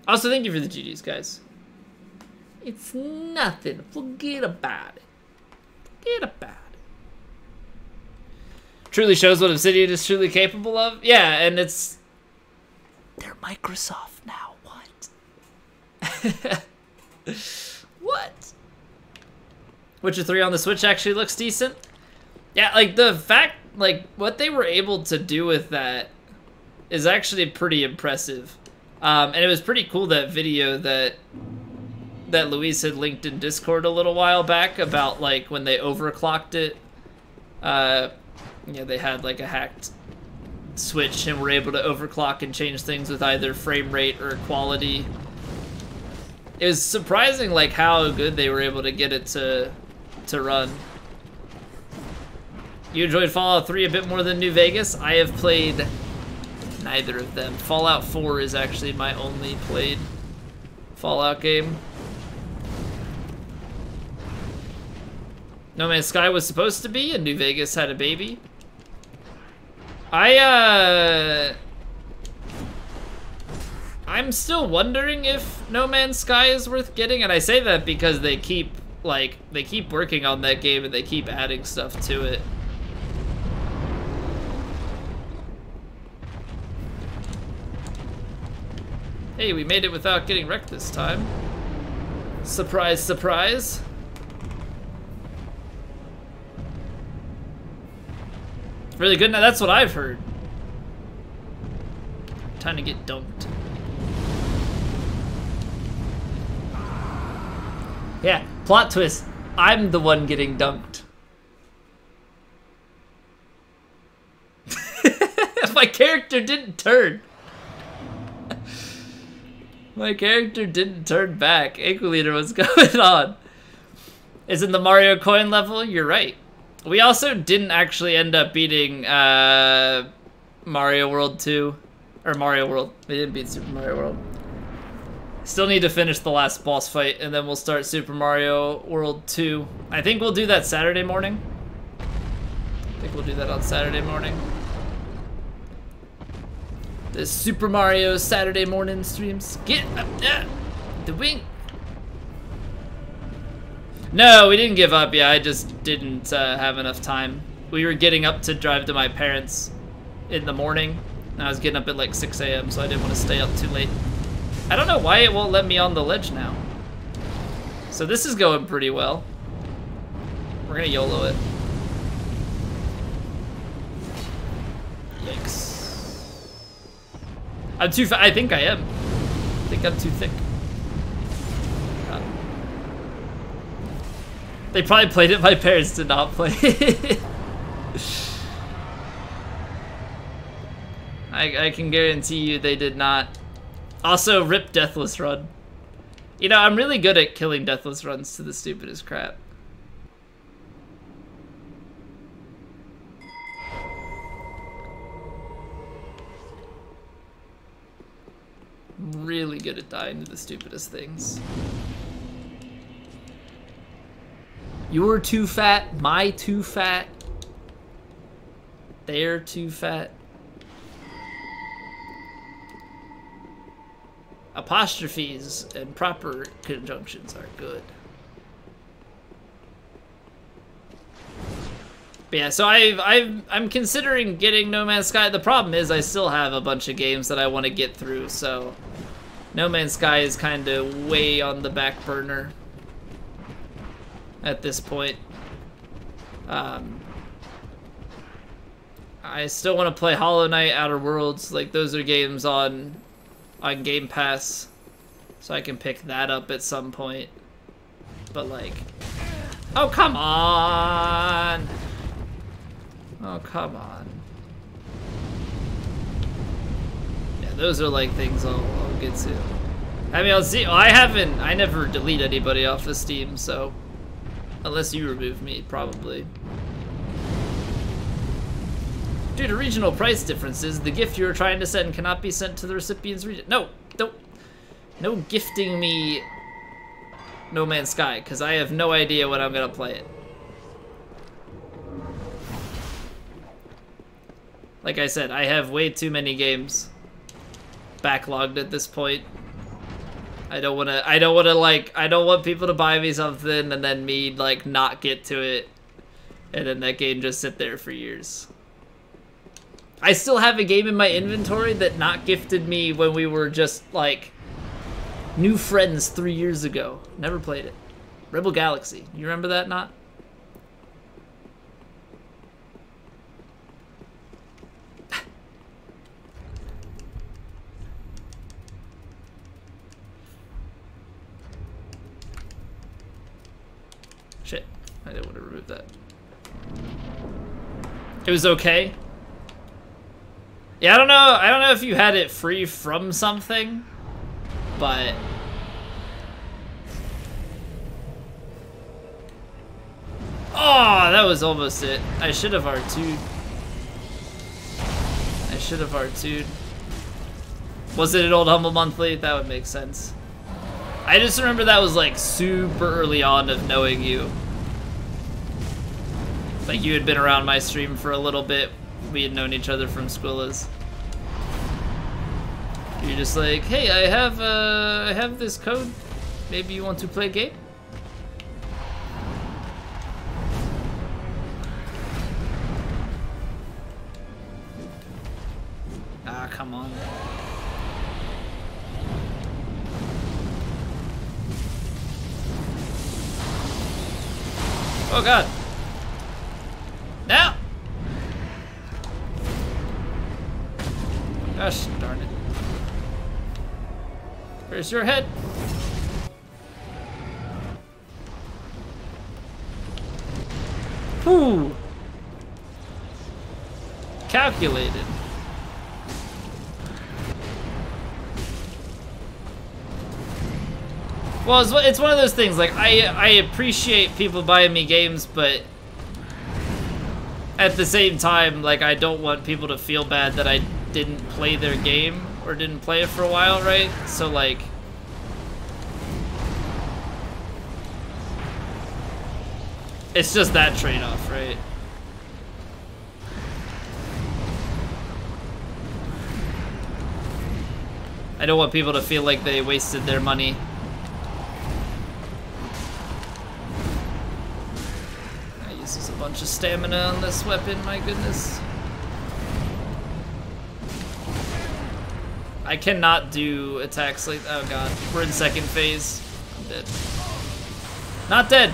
Also, thank you for the GGs, guys. It's nothing. Forget about it. Forget about it. Truly shows what Obsidian is truly capable of. Yeah, and it's... They're Microsoft now. What? What? Witcher 3 on the Switch actually looks decent. Yeah, like the fact, like what they were able to do with that is actually pretty impressive. And it was pretty cool, that video that Luis had linked in Discord a little while back about like when they overclocked it. Yeah, they had like a hacked Switch and were able to overclock and change things with either frame rate or quality. It was surprising like how good they were able to get it to run. You enjoyed Fallout 3 a bit more than New Vegas? I have played neither of them. Fallout 4 is actually my only played Fallout game. No Man's Sky was supposed to be, and New Vegas had a baby. I'm still wondering if No Man's Sky is worth getting, and I say that because they keep working on that game and they keep adding stuff to it. Hey, we made it without getting wrecked this time. Surprise, surprise. Really good now, that's what I've heard. Time to get dunked. Yeah, plot twist. I'm the one getting dunked. My character didn't turn. My character didn't turn back. Equileader, what's going on? Is in the Mario coin level? You're right. We also didn't actually end up beating Mario World 2. Or Mario World. We didn't beat Super Mario World. Still need to finish the last boss fight, and then we'll start Super Mario World 2. I think we'll do that Saturday morning. I think we'll do that on Saturday morning. The Super Mario Saturday morning streams. Get up, the wing. No, we didn't give up. Yeah, I just didn't have enough time. We were getting up to drive to my parents in the morning. And I was getting up at like 6 a.m., so I didn't want to stay up too late. I don't know why it won't let me on the ledge now. So this is going pretty well. We're gonna YOLO it. Yikes. I'm too I think I am. I think I'm too thick. God. They probably played it. My parents did not play it. I can guarantee you they did not. Also, rip Deathless Run. You know, I'm really good at killing Deathless Runs to the stupidest crap. Really good at dying to the stupidest things. You're too fat, my too fat. They're too fat. Apostrophes and proper conjunctions are good. But yeah, so I'm considering getting No Man's Sky. The problem is I still have a bunch of games that I want to get through, so No Man's Sky is kind of way on the back burner at this point. I still want to play Hollow Knight, Outer Worlds. Like, those are games on Game Pass, so I can pick that up at some point. But like, oh come on! Oh come on! Yeah, those are like things I'll get to. I mean, I'll see. Well, I never delete anybody off of Steam, so unless you remove me, probably. Due to regional price differences, the gift you are trying to send cannot be sent to the recipient's region. No, don't. No gifting me No Man's Sky, because I have no idea when I'm going to play it. Like I said, I have way too many games backlogged at this point. I don't want people to buy me something and then me, like, not get to it. And then that game just sit there for years. I still have a game in my inventory that not gifted me when we were just, like, new friends 3 years ago. Never played it. Rebel Galaxy. You remember that, not? Shit. I didn't want to remove that. It was okay. Yeah, I don't know if you had it free from something, but oh, that was almost it. I should have R2'd. Was it an old Humble Monthly? That would make sense. I just remember that was like super early on of knowing you. Like you had been around my stream for a little bit. We had known each other from Squillas. You're just like, hey, I have this code. Maybe you want to play a game? Ah, come on. Oh god. Now! Gosh darn it. Where's your head? Whew. Calculated. Well, it's one of those things, like, I appreciate people buying me games, but at the same time, like, I don't want people to feel bad that I didn't play their game or didn't play it for a while, right? So, like, it's just that trade-off, right? I don't want people to feel like they wasted their money. Uses a bunch of stamina on this weapon, my goodness. I cannot do attacks like, oh god, we're in second phase. I'm dead. Not dead!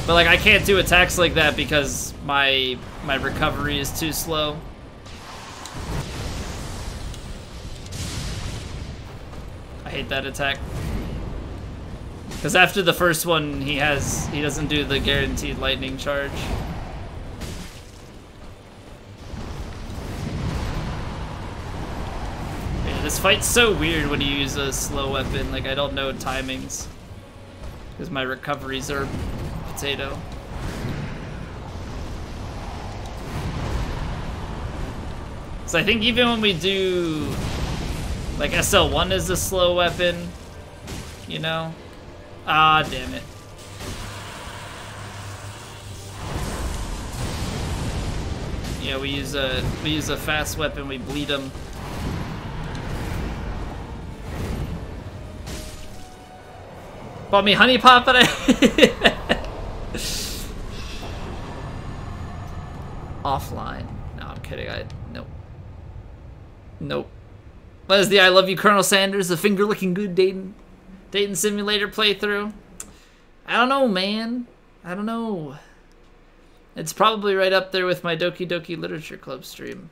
But like, I can't do attacks like that because my recovery is too slow. I hate that attack. Because after the first one, he doesn't do the guaranteed lightning charge. This fight's so weird when you use a slow weapon. Like, I don't know timings. Because my recoveries are potato. So I think even when we do, like, SL1 is a slow weapon, you know? Ah, damn it. Yeah, we use a fast weapon, we bleed them. Bought me honey pot, but I offline. No, I'm kidding. Nope. Nope. What is the I love you, Colonel Sanders? The finger looking good Dayton Simulator playthrough? I don't know, man. I don't know. It's probably right up there with my Doki Doki Literature Club stream.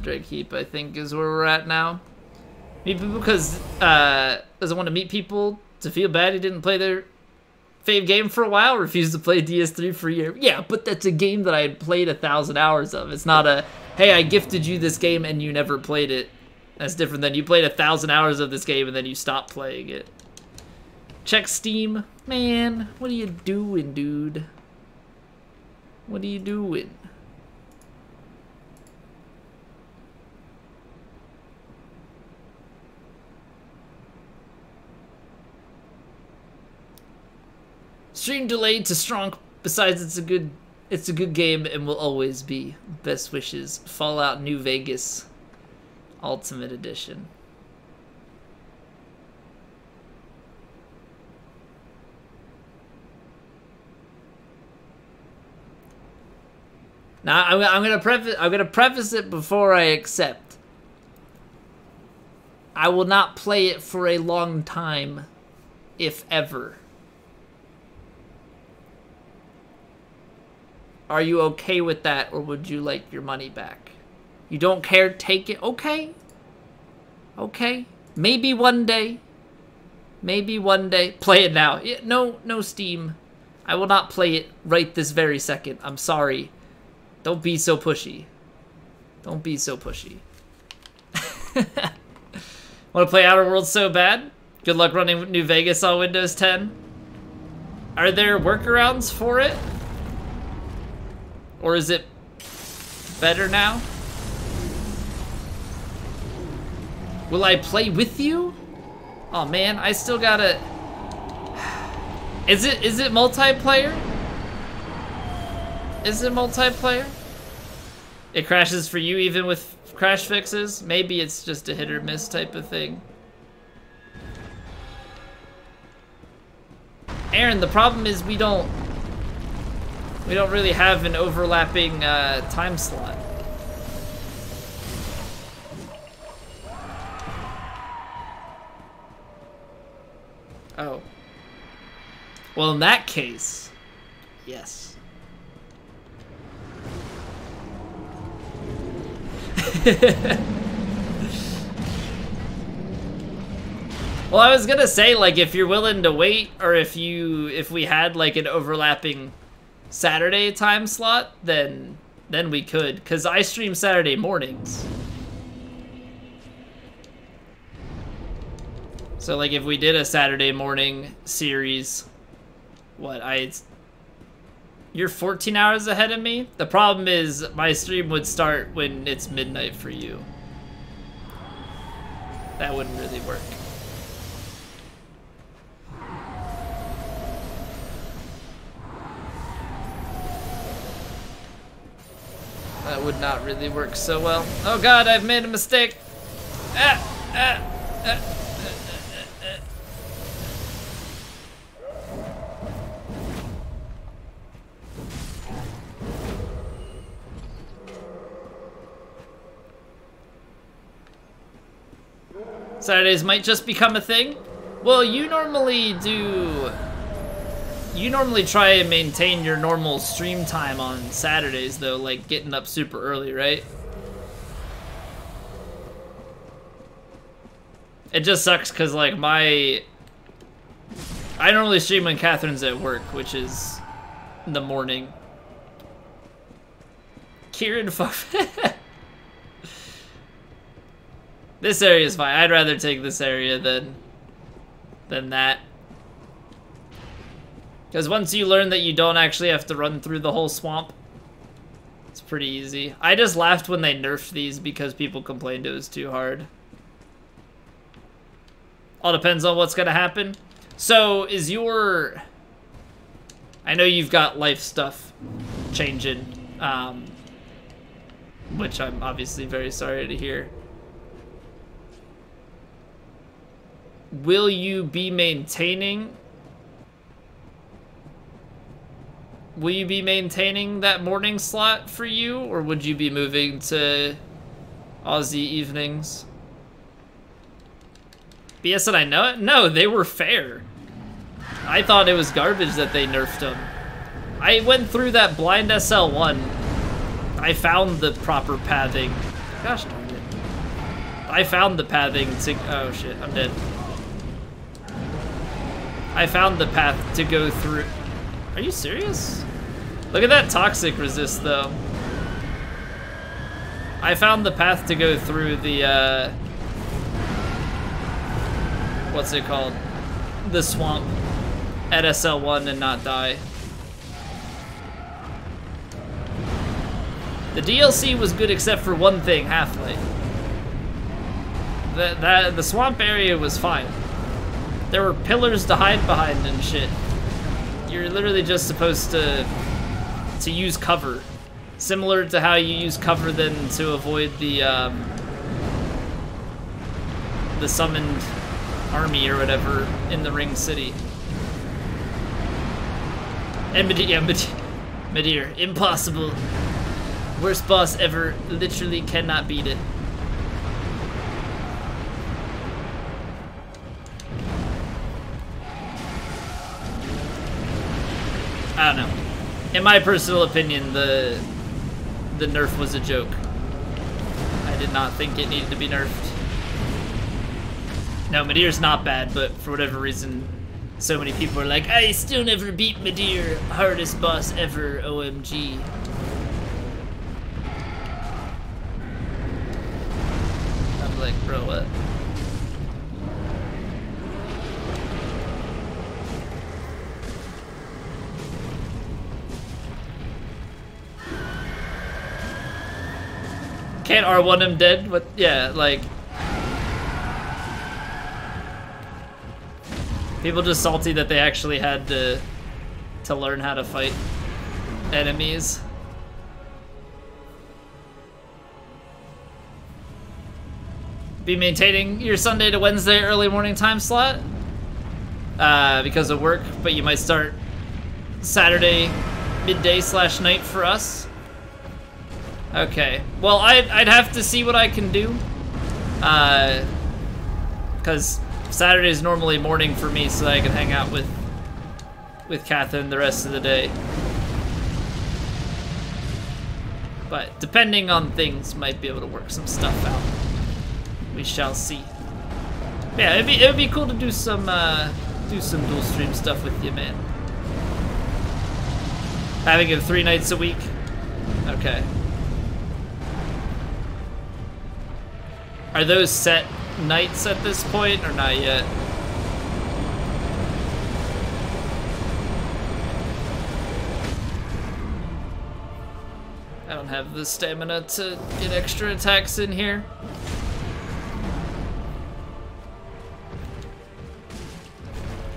Drake Heap, I think, is where we're at now. Meet people because doesn't want to meet people to feel bad he didn't play their fave game for a while. Refused to play DS3 for a year. Yeah, but that's a game that I had played 1,000 hours of. It's not a, hey, I gifted you this game and you never played it. That's different than you played 1,000 hours of this game and then you stopped playing it. Check Steam. Man, what are you doing, dude? What are you doing? Stream delayed to strong. Besides, it's a good game and will always be. Best wishes. Fallout New Vegas Ultimate Edition. Now I'm gonna preface it before I accept. I will not play it for a long time, if ever. Are you okay with that, or would you like your money back? You don't care, take it. Okay. Okay. Maybe one day. Maybe one day. Play it now. No Steam. I will not play it right this very second. I'm sorry. Don't be so pushy. Don't be so pushy. Want to play Outer Worlds so bad? Good luck running New Vegas on Windows 10. Are there workarounds for it? Or is it better now? Will I play with you? Oh man, I still gotta... Is it multiplayer? Is it multiplayer? It crashes for you even with crash fixes? Maybe it's just a hit or miss type of thing. Aaron, the problem is we don't really have an overlapping time slot. Oh. Well, in that case, yes. Well, I was gonna say, like, if you're willing to wait, or if we had like an overlapping Saturday time slot, then we could, because I stream Saturday mornings. So like if we did a Saturday morning series, you're 14 hours ahead of me? The problem is my stream would start when it's midnight for you. That wouldn't really work. That would not really work so well. Oh god, I've made a mistake. Saturdays might just become a thing. Well, you normally try and maintain your normal stream time on Saturdays, though, like getting up super early, right? It just sucks because, like, I normally stream when Catherine's at work, which is in the morning. Kieran, fuck. This area is fine. I'd rather take this area than that. Because once you learn that you don't actually have to run through the whole swamp, it's pretty easy. I just laughed when they nerfed these because people complained it was too hard. All depends on what's gonna happen. So, is your... I know you've got life stuff changing, which I'm obviously very sorry to hear. Will you be maintaining... Will you be maintaining that morning slot for you, or would you be moving to Aussie evenings? BS and I know it? No, they were fair. I thought it was garbage that they nerfed them. I went through that blind SL1. I found the proper pathing. Gosh darn it. I found the pathing to... Oh shit, I'm dead. I found the path to go through... Are you serious? Look at that toxic resist, though. I found the path to go through the, what's it called? The swamp at SL1 and not die. The DLC was good except for one thing, Half-Life. The swamp area was fine. There were pillars to hide behind and shit. You're literally just supposed to use cover. Similar to how you use cover then to avoid the summoned army or whatever in the Ring City. And Medir, impossible. Worst boss ever, literally cannot beat it. I don't know. In my personal opinion, the nerf was a joke. I did not think it needed to be nerfed. No, Medir's not bad, but for whatever reason, so many people are like, I still never beat Medir, hardest boss ever, OMG. I'm like, bro, what? Can't R1 him dead? What? Yeah, like... People just salty that they actually had to learn how to fight enemies. Be maintaining your Sunday to Wednesday early morning time slot? Because of work, but you might start Saturday midday/night for us. Okay. Well, I'd have to see what I can do. Because Saturday is normally morning for me, so that I can hang out with Catherine the rest of the day. But depending on things, might be able to work some stuff out. We shall see. Yeah, it'd be cool to do some dual stream stuff with you, man. Having it 3 nights a week. Okay. Are those set nights at this point, or not yet? I don't have the stamina to get extra attacks in here.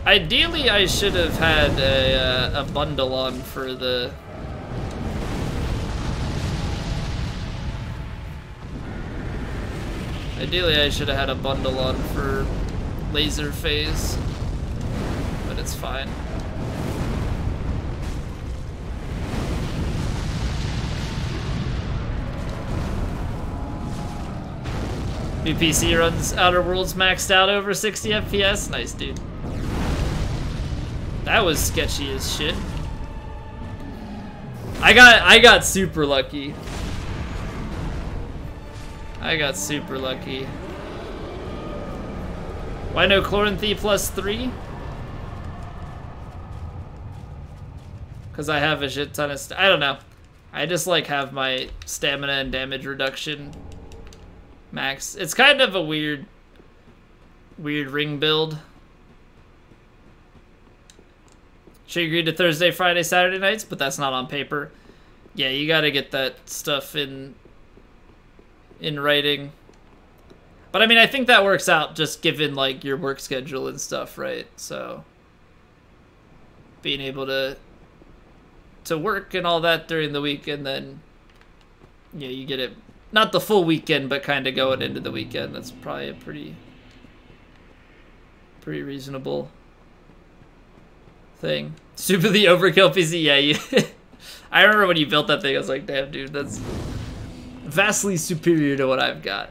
Ideally, I should have had a bundle on for the... Ideally, I should have had a bundle on for laser phase, but it's fine. New PC runs Outer Worlds maxed out over 60 FPS. Nice, dude. That was sketchy as shit. I got super lucky. I got super lucky. Why no Chloranthy +3? Because I have a shit ton of I don't know. I just like have my stamina and damage reduction max. It's kind of a weird ring build. She agreed to Thursday, Friday, Saturday nights, but that's not on paper. Yeah, you gotta get that stuff in writing. But I mean, I think that works out just given like your work schedule and stuff, right? So being able to work and all that during the week, and then yeah, you get it not the full weekend, but kind of going into the weekend. That's probably a pretty reasonable thing. Super the overkill PC, yeah. You I remember when you built that thing, I was like, damn, dude, that's vastly superior to what I've got.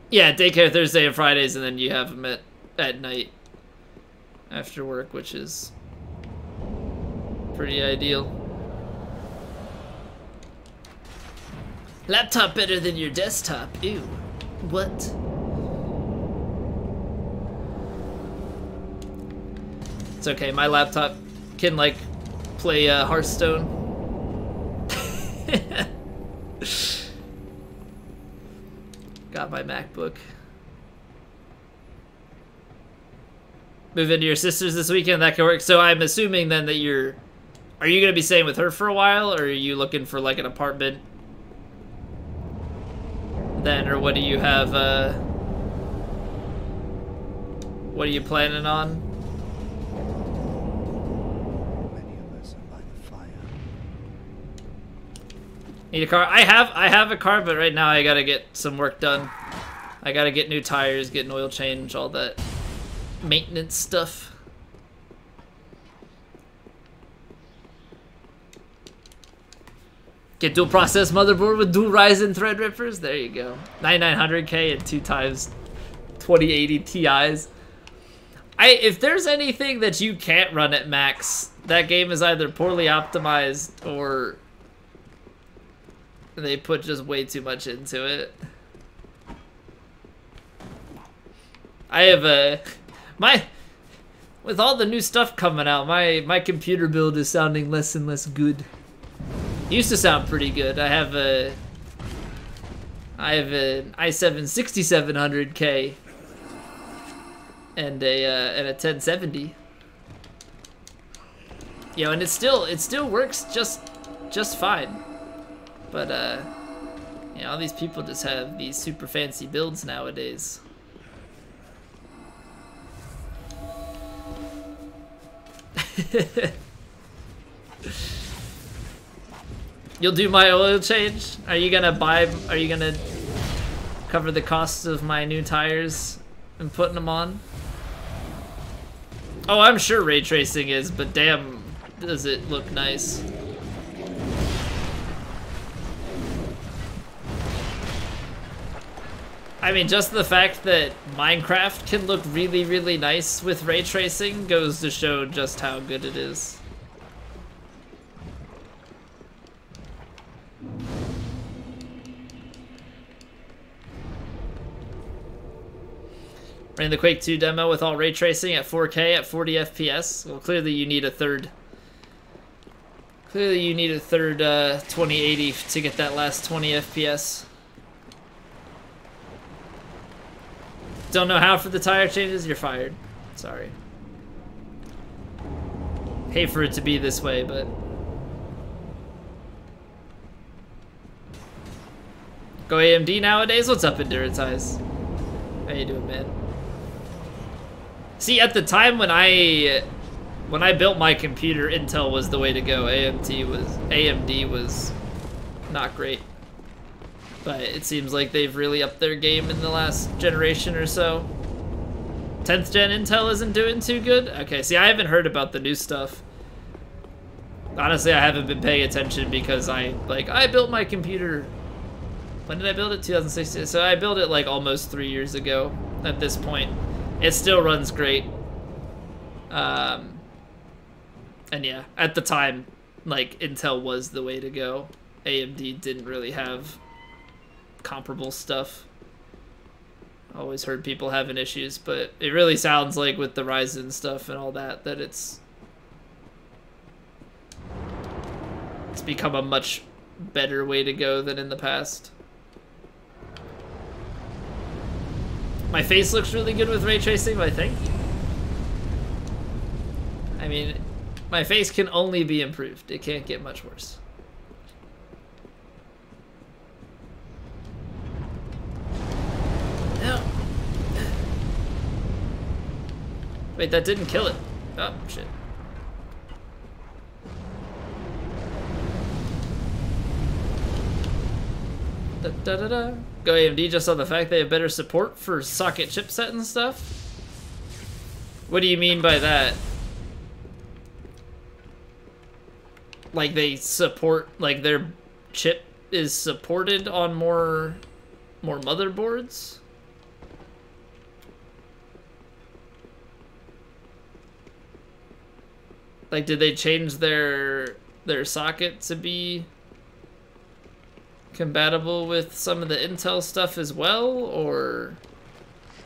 Yeah, daycare Thursday and Fridays, and then you have them at night after work, which is pretty ideal. Laptop better than your desktop. Ew. What? It's okay, my laptop can like play Hearthstone. Got my MacBook. Move into your sister's this weekend, that can work. So I'm assuming then that are you gonna be staying with her for a while, or are you looking for like an apartment then, or what do you have, what are you planning on? Need a car? I have a car, but right now I gotta get some work done. I gotta get new tires, get an oil change, all that maintenance stuff. Get dual process motherboard with dual Ryzen Threadrippers. There you go. 9900K and 2 times 2080 Ti's. If there's anything that you can't run at max, that game is either poorly optimized or they put just way too much into it. I have with all the new stuff coming out, my computer build is sounding less and less good. It used to sound pretty good. I have an i7 6700K and a 1070. You know, and it still works just fine. But you know, all these people just have these super fancy builds nowadays. You'll do my oil change? Are you gonna cover the costs of my new tires and putting them on? Oh, I'm sure ray tracing is, but damn, does it look nice. I mean, just the fact that Minecraft can look really, really nice with ray tracing goes to show just how good it is. Running the Quake 2 demo with all ray tracing at 4K at 40 FPS. Well, clearly you need a third. Clearly you need a third 2080 to get that last 20 FPS. Don't know how for the tire changes, you're fired. Sorry. Hate for it to be this way, but... Go AMD nowadays? What's up, Endurance Eyes? How you doing, man? See, at the time when I built my computer, Intel was the way to go. AMD was not great. But it seems like they've really upped their game in the last generation or so. 10th gen Intel isn't doing too good? Okay, see, I haven't heard about the new stuff. Honestly, I haven't been paying attention because I built my computer. When did I build it? 2016. So I built it like almost 3 years ago at this point. It still runs great. And yeah, at the time, like, Intel was the way to go. AMD didn't really have comparable stuff. Always heard people having issues, but it really sounds like with the Ryzen stuff and all that, that it's become a much better way to go than in the past. My face looks really good with ray tracing, but thank you. I mean, my face can only be improved. It can't get much worse. No. Wait, that didn't kill it. Oh, shit. Da, da, da, da. Go AMD just on the fact they have better support for socket chipset and stuff? What do you mean by that? Like they support, like their chip is supported on more motherboards? Like did they change their socket to be compatible with some of the Intel stuff as well, or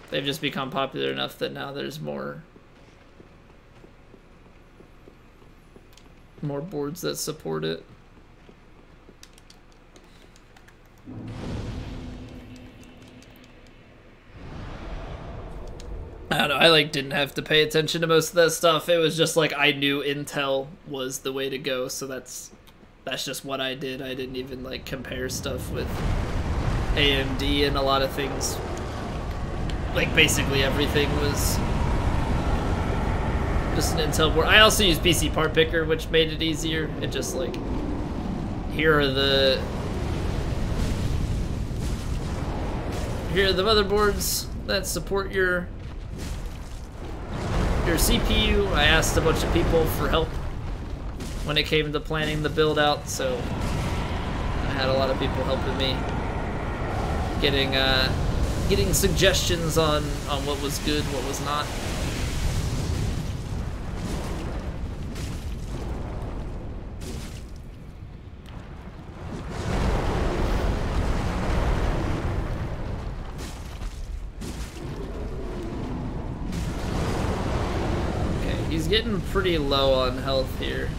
they've just become popular enough that now there's more boards that support it? I don't know, I like didn't have to pay attention to most of that stuff. It was just like I knew Intel was the way to go, so that's just what I did. I didn't even like compare stuff with AMD, and a lot of things, like basically everything was just an Intel board. I also use PC Part Picker, which made it easier. It just like, here are the motherboards that support your CPU. I asked a bunch of people for help when it came to planning the build out, so I had a lot of people helping me getting suggestions on what was good, what was not. Okay, he's getting pretty low on health here.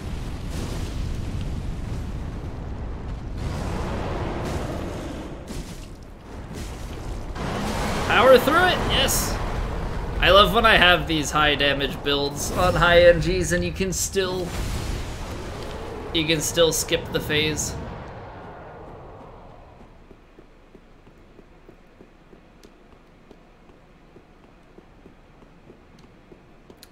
Power through it, yes. I love when I have these high damage builds on high NGs and you can still skip the phase.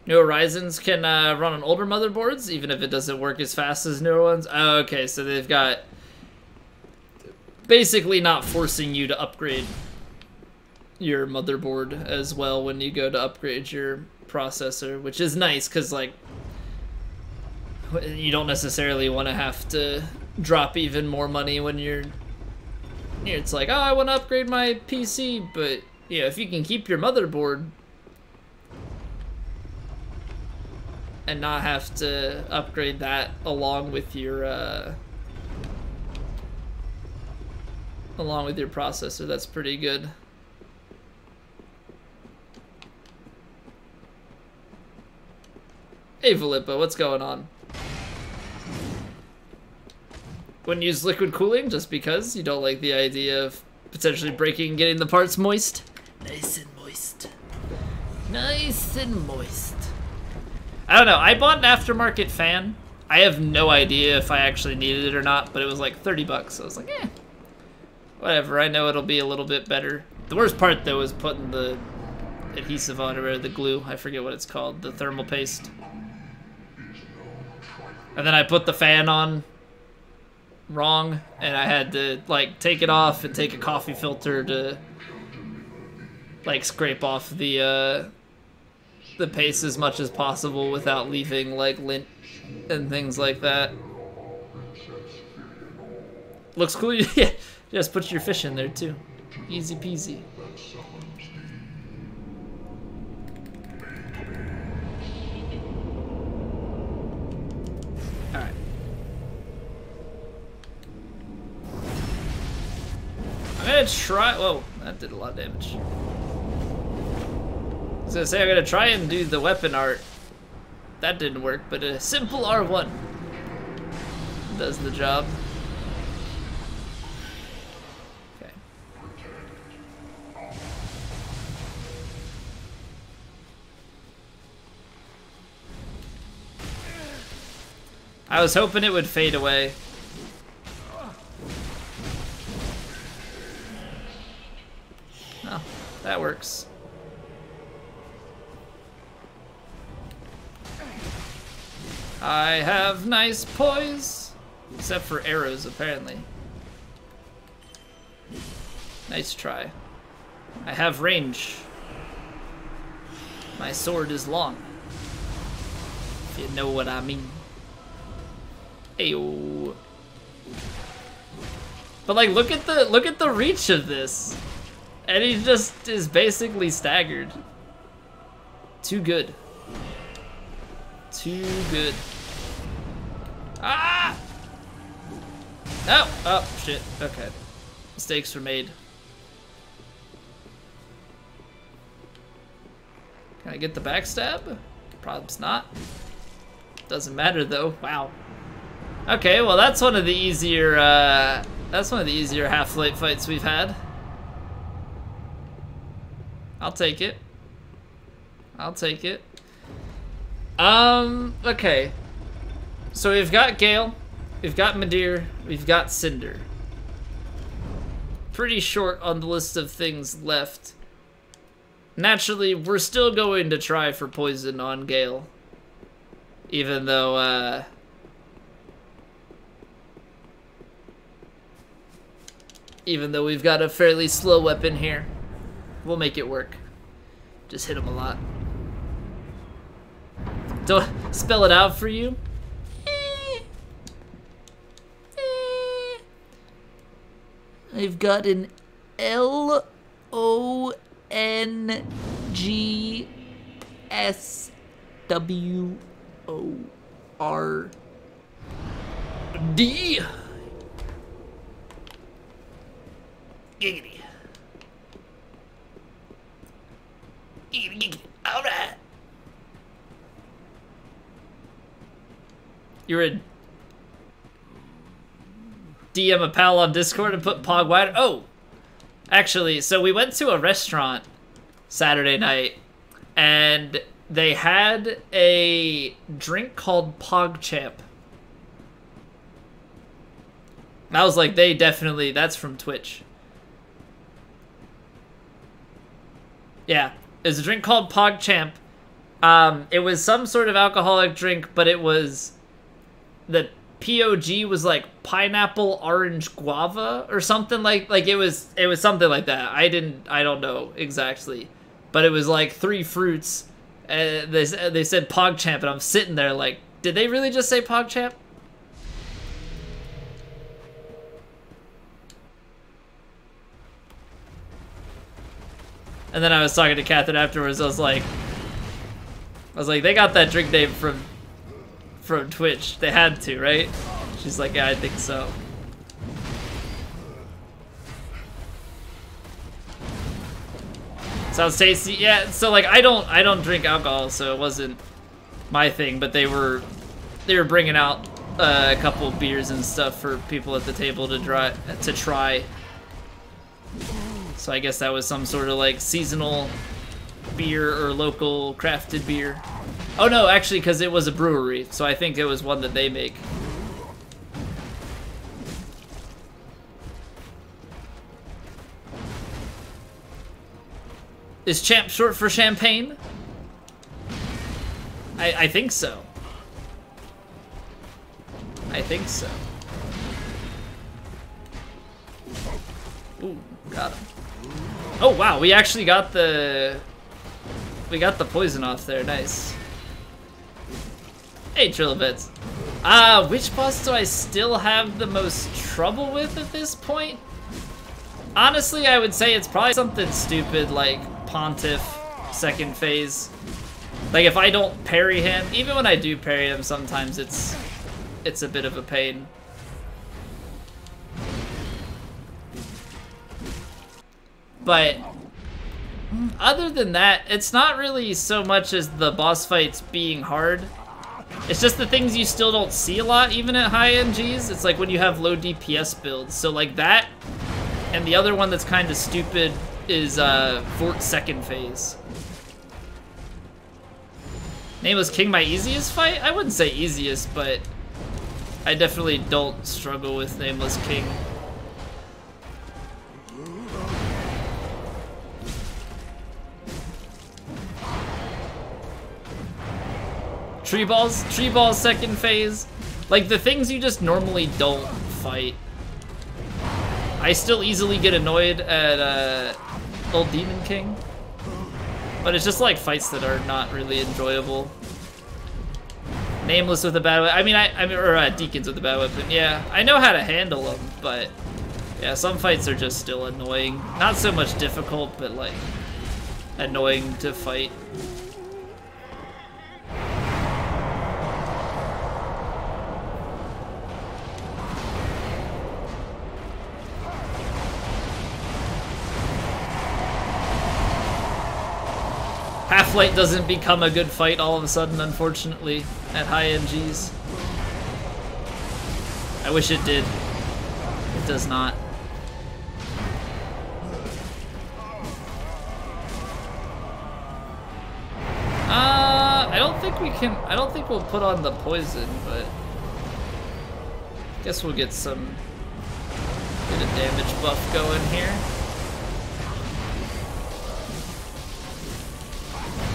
Newer Ryzens can run on older motherboards, even if it doesn't work as fast as newer ones. Oh, okay, so they've got basically not forcing you to upgrade your motherboard as well when you go to upgrade your processor, which is nice because like you don't necessarily want to have to drop even more money when it's like, oh, I want to upgrade my PC, but you know, if you can keep your motherboard and not have to upgrade that along with your processor, that's pretty good. Hey Filippo, what's going on? Wouldn't use liquid cooling just because you don't like the idea of potentially breaking and getting the parts moist? Nice and moist. Nice and moist. I don't know, I bought an aftermarket fan. I have no idea if I actually needed it or not, but it was like 30 bucks. So I was like, eh, whatever, I know it'll be a little bit better. The worst part though is putting the adhesive on, or the glue, I forget what it's called, the thermal paste. And then I put the fan on wrong, and I had to like take it off and take a coffee filter to like scrape off the paste as much as possible without leaving like lint and things like that. Looks cool. Yeah, just put your fish in there too. Easy peasy. Alright. I'm gonna try. Whoa, that did a lot of damage. was gonna say I'm gonna try and do the weapon art. That didn't work, but a simple R1 does the job. Okay. I was hoping it would fade away. Oh, that works. I have nice poise, except for arrows, apparently. Nice try. I have range. My sword is long, if you know what I mean. Ayo. But like, look at the reach of this, and he just is basically staggered. Too good. Too good. Ah! Oh, oh, shit. Okay. Mistakes were made. Can I get the backstab? Probably not. Doesn't matter though. Wow. Okay, well that's one of the easier Half-Life fights we've had. I'll take it. I'll take it. Okay. So we've got Gale, we've got Midir, we've got Cinder. Pretty short on the list of things left. Naturally, we're still going to try for poison on Gale. Even though, we've got a fairly slow weapon here. We'll make it work. Just hit him a lot. Don't spell it out for you. I've got an LONGSWORD. Giggity. Giggity, giggity. Alright. You're a DM a pal on Discord and put Pog Wider. Oh, actually, so we went to a restaurant Saturday night, and they had a drink called PogChamp. I was like, that's from Twitch. Yeah, it's a drink called PogChamp. It was some sort of alcoholic drink, but it was, the POG was like pineapple, orange, guava, or something like it was something like that. I don't know exactly, but it was like 3 fruits. They said PogChamp, and I'm sitting there like, did they really just say PogChamp? And then I was talking to Catherine afterwards. I was like, they got that drink name from Twitch. They had to, right? She's like, yeah, I think so. Sounds tasty. Yeah. So like, I don't drink alcohol, so it wasn't my thing. But they were bringing out a couple of beers and stuff for people at the table to try. So I guess that was some sort of like seasonal beer or local crafted beer. Oh no, actually, because it was a brewery, so I think it was one that they make. Is champ short for champagne? I think so. I think so. Ooh, got him. Oh wow, we actually got the poison off there. Nice. Hey, Trilobits. Which boss do I still have the most trouble with at this point? Honestly, I would say it's probably something stupid like Pontiff, second phase. Like if I don't parry him, even when I do parry him, sometimes it's a bit of a pain. But Other than that, it's not really so much as the boss fights being hard. It's just the things you still don't see a lot, even at high NGs. It's like when you have low DPS builds. So like that, and the other one that's kind of stupid is Fort's second phase. Nameless King, my easiest fight? I wouldn't say easiest, but I definitely don't struggle with Nameless King. Tree balls second phase. Like the things you just normally don't fight. I still easily get annoyed at Old Demon King. But it's just like fights that are not really enjoyable. Nameless with a bad weapon. Or Deacons with a bad weapon. Yeah, I know how to handle them, but yeah, some fights are just still annoying. Not so much difficult, but like annoying to fight. Half-Light doesn't become a good fight all of a sudden, unfortunately, at high NGs. I wish it did. It does not. I don't think we'll put on the poison, but I guess we'll get a damage buff going here.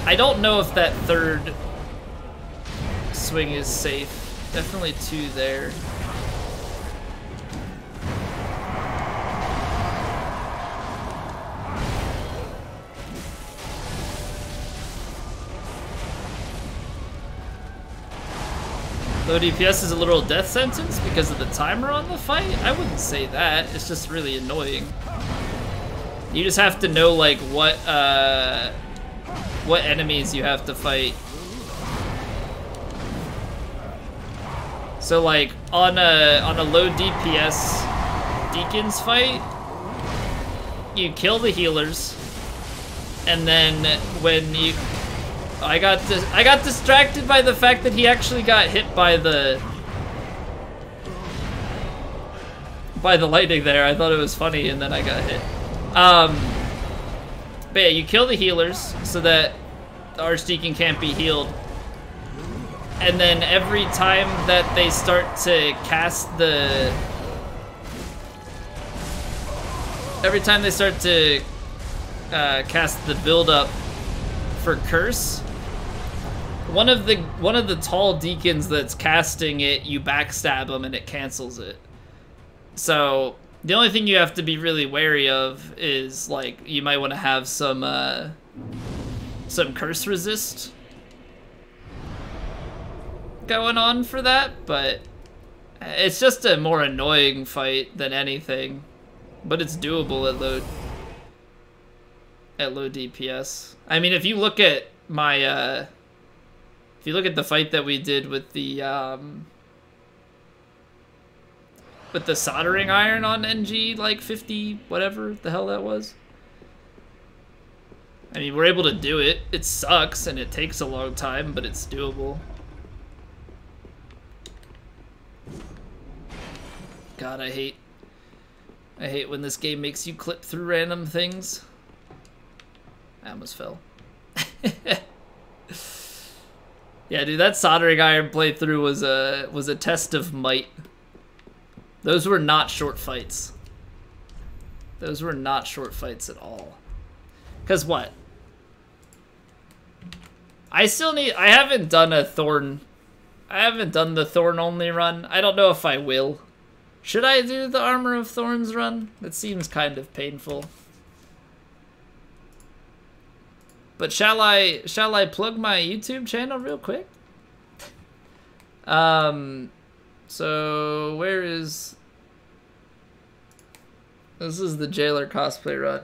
I don't know if that third swing is safe. Definitely two there. Low DPS is a literal death sentence because of the timer on the fight? I wouldn't say that. It's just really annoying. You just have to know like what enemies you have to fight. So like on a low DPS Deacons fight, you kill the healers, and then when you I got distracted by the fact that he actually got hit by the lightning there. I thought it was funny, and then I got hit. But yeah, you kill the healers so that the Archdeacon can't be healed. And then every time that they start to cast the... cast the build-up for Curse, one of the tall deacons that's casting it, you backstab them and it cancels it. So the only thing you have to be really wary of is like you might want to have some curse resist going on for that, but it's just a more annoying fight than anything. But it's doable at low DPS. I mean, if you look at my if you look at the fight that we did with the soldering iron on NG, like 50, whatever the hell that was. I mean, we're able to do it. It sucks and it takes a long time, but it's doable. God, I hate when this game makes you clip through random things. I almost fell. Yeah, dude, that soldering iron playthrough was a test of might.Ose were not short fights. Those were not short fights at all. 'Cause what? I haven't done a Thorn. I haven't done the Thorn only run. I don't know if I will. Should I do the Armor of Thorns run? That seems kind of painful. But shall I plug my YouTube channel real quick? So where is... This is the Jailer cosplay run.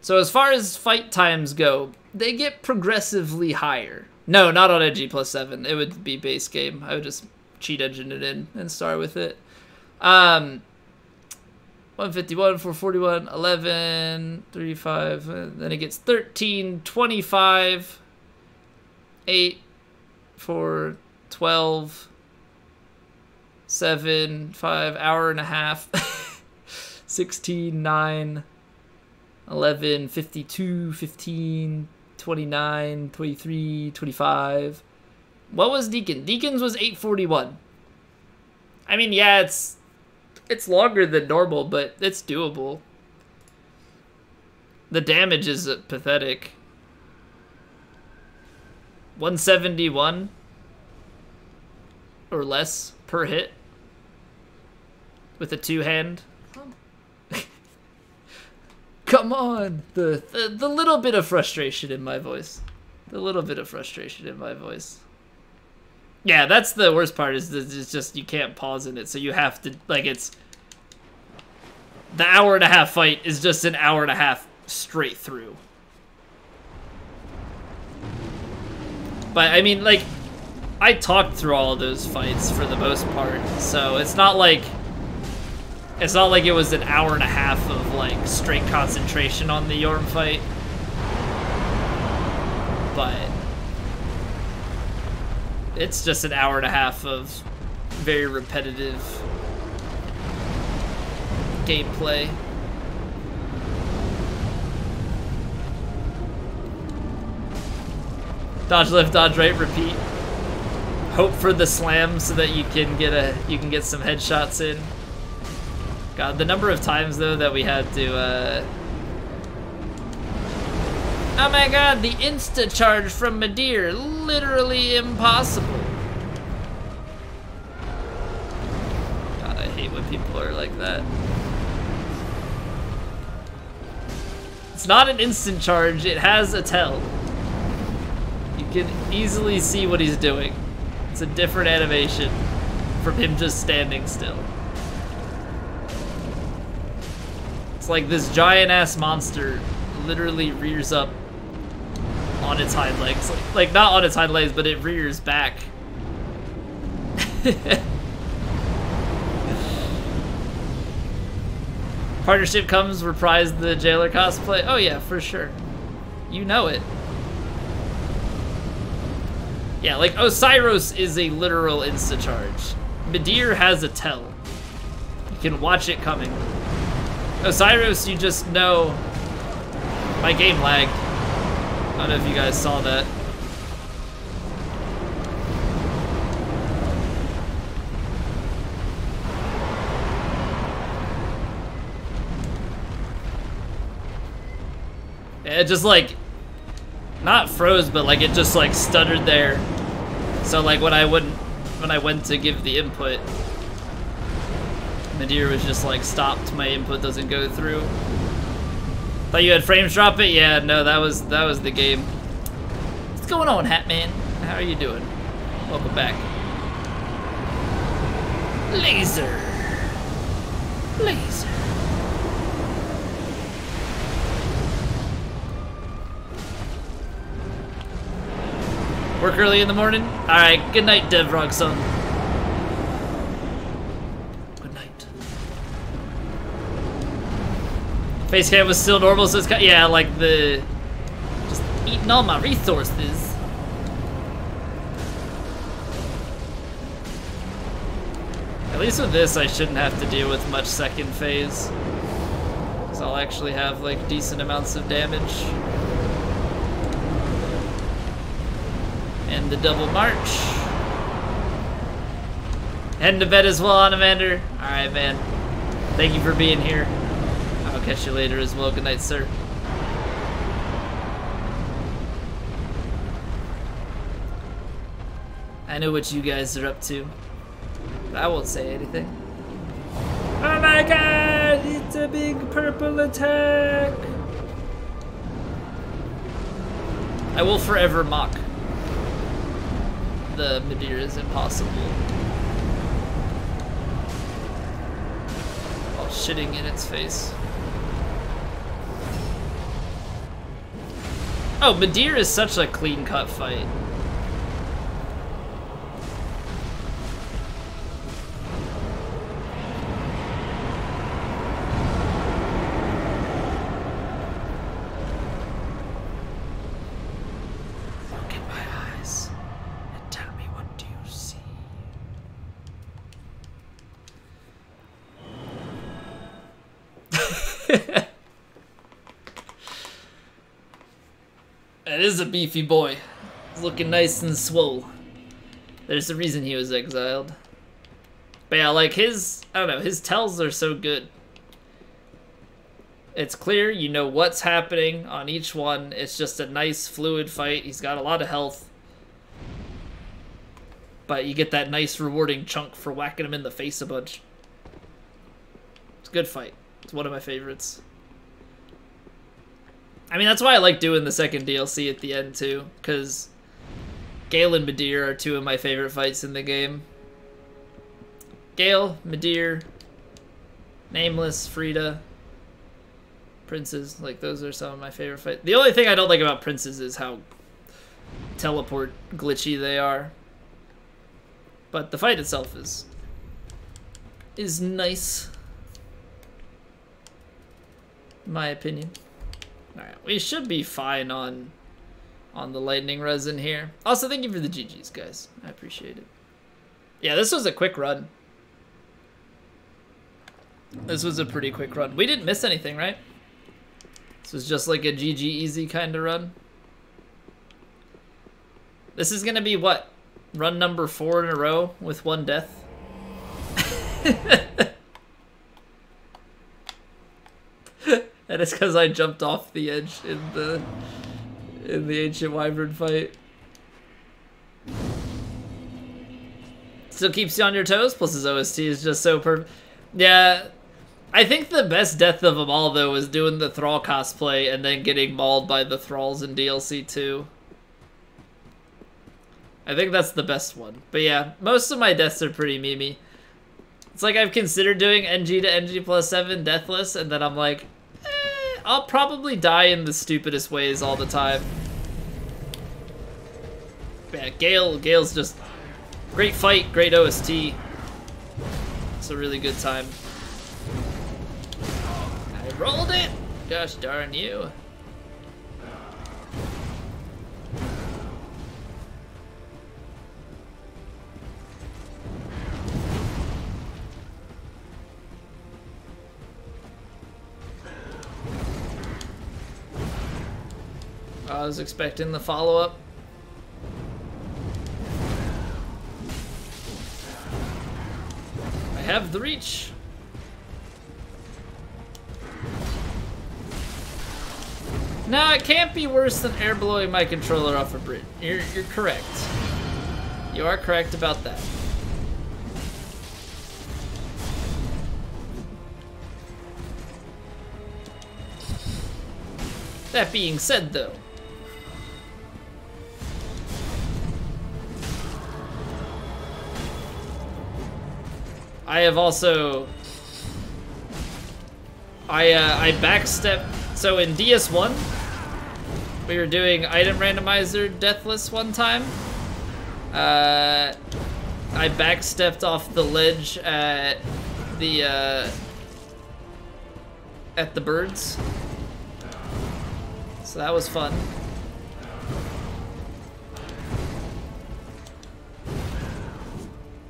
So as far as fight times go, they get progressively higher. No, not on NG plus 7. It would be base game. I would just cheat engine it in and start with it. 151, 441, 11, 35, then it gets 13, 25, 8, 4, 12, 7, 5, hour and a half, 16, 9, 11, 52, 15, 29, 23, 25. What was Deacon? Deacon's was 841. I mean, yeah, it's longer than normal, but it's doable. The damage is pathetic. 171 or less per hit with a two-hand. Come on! The little bit of frustration in my voice. The little bit of frustration in my voice. Yeah, that's the worst part, is it's just you can't pause in it, so you have to, like, it's... The hour-and-a-half fight is just an hour-and-a-half straight through. But, I mean, like, I talked through all of those fights for the most part, so it's not like it was an hour-and-a-half of, like, straight concentration on the Yorm fight. But it's just an hour-and-a-half of very repetitive gameplay. Dodge left, dodge right, repeat. Hope for the slam so that you can get some headshots in. God, the number of times though that we had to oh my god, the insta charge from Madeir, literally impossible. God, I hate when people are like that. It's not an instant charge, it has a tell. You can easily see what he's doing. It's a different animation from him just standing still. It's like this giant ass monster literally rears up on its hind legs. Like not on its hind legs, but it rears back. Partnership comes, reprise the jailer cosplay. Oh yeah, for sure. You know it. Yeah, like Osiris is a literal insta-charge. Madeir has a tell. You can watch it coming. Osiris, you just know... My game lagged. I don't know if you guys saw that. It just like, not froze, but like it just like stuttered there. So like when I went to give the input, Madeir was just like stopped. My input doesn't go through. Thought you had frames drop it? Yeah, no, that was the game. What's going on, Hatman? How are you doing? Welcome back. Laser. Laser. Work early in the morning? Alright, good night, Devrog son. Good night. Facecam was still normal, so it's kind of, yeah, like the... Just eating all my resources. At least with this, I shouldn't have to deal with much second phase. Because I'll actually have, like, decent amounts of damage. And the double march. Heading to bed as well, Anamander. Alright, man. Thank you for being here. I'll catch you later as well. Good night, sir. I know what you guys are up to, but I won't say anything. Oh my god! It's a big purple attack! I will forever mock. The Madeir is impossible. While shitting in its face. Oh, Madeir is such a clean-cut fight. That is a beefy boy. He's looking nice and swole. There's a reason he was exiled. But yeah, like his, I don't know, his tells are so good. It's clear, you know what's happening on each one. It's just a nice fluid fight. He's got a lot of health. But you get that nice rewarding chunk for whacking him in the face a bunch. It's a good fight. It's one of my favorites. I mean, that's why I like doing the second DLC at the end too, because Gale and Midir are two of my favorite fights in the game. Gale, Midir, Nameless, Frida, Princes, like those are some of my favorite fights. The only thing I don't like about Princes is how teleport glitchy they are. But the fight itself is nice, in my opinion. Alright, we should be fine on the lightning resin here. Also, thank you for the GGs, guys. I appreciate it. Yeah, this was a quick run. This was a pretty quick run. We didn't miss anything, right? This was just like a GG easy kind of run. This is gonna be what? Run number 4 in a row with 1 death? That is because I jumped off the edge in the Ancient Wyvern fight. Still keeps you on your toes, plus his OST is just so perfect. Yeah, I think the best death of them all, though, was doing the Thrall cosplay and then getting mauled by the Thralls in DLC 2. I think that's the best one. But yeah, most of my deaths are pretty memey. It's like I've considered doing NG to NG plus 7 deathless, and then I'm like, I'll probably die in the stupidest ways all the time. Yeah, Gale's just great fight, great OST. It's a really good time. I rolled it! Gosh darn you. I was expecting the follow-up. I have the reach. No, it can't be worse than air blowing my controller off a bridge. You're correct. You are correct about that. That being said, though, I have also I backstepped. So in DS1, we were doing item randomizer deathless one time. I backstepped off the ledge at the birds. So that was fun.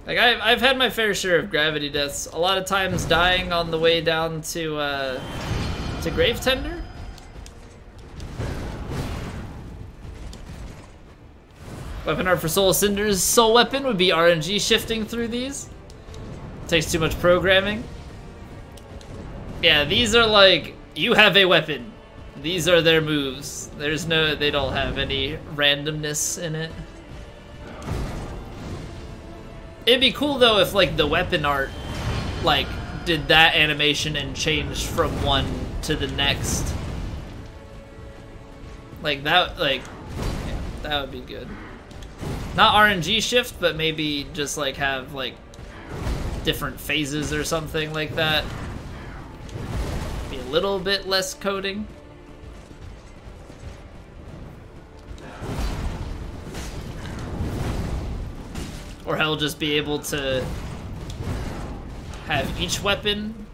Like I've had my fair share of gravity deaths. A lot of times dying on the way down to Grave Tender. Weapon art for Soul Cinder's soul weapon would be RNG shifting through these. Takes too much programming. Yeah, these are like, you have a weapon. These are their moves. They don't have any randomness in it. It'd be cool though if like the weapon art like did that animation and changed from one to the next. Like that, like, yeah, that would be good. Not RNG shift, but maybe just like have like different phases or something like that. Be a little bit less coding. Or he'll just be able to have each weapon,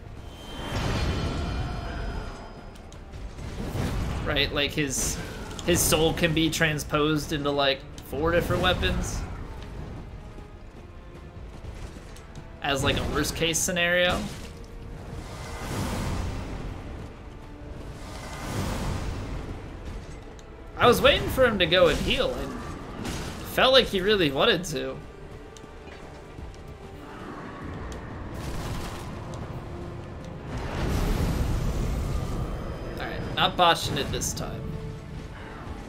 right? Like his soul can be transposed into like 4 different weapons as like a worst case scenario. I was waiting for him to go and heal, and felt like he really wanted to. Alright, not botching it this time.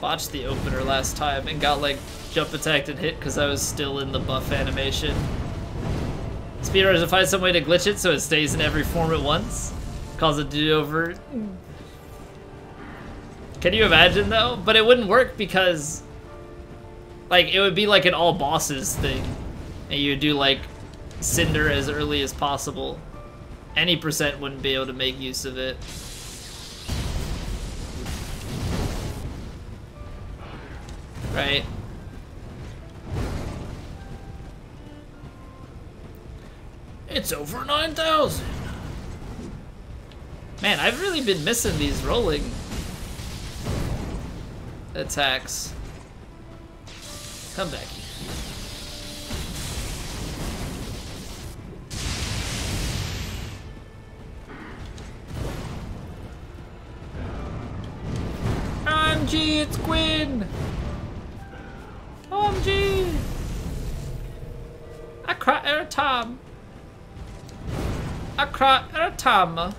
Botched the opener last time and got like jump attacked and hit because I was still in the buff animation. Speedrunners to find some way to glitch it so it stays in every form at once. Cause it to do over. Can you imagine though? But it wouldn't work because like it would be like an all bosses thing. And you would do like Cinder as early as possible. Any percent wouldn't be able to make use of it. Right? It's over 9,000. Man, I've really been missing these rolling attacks. Come back here. OMG, it's Gwen! OMG! I cry every time. I cry every time.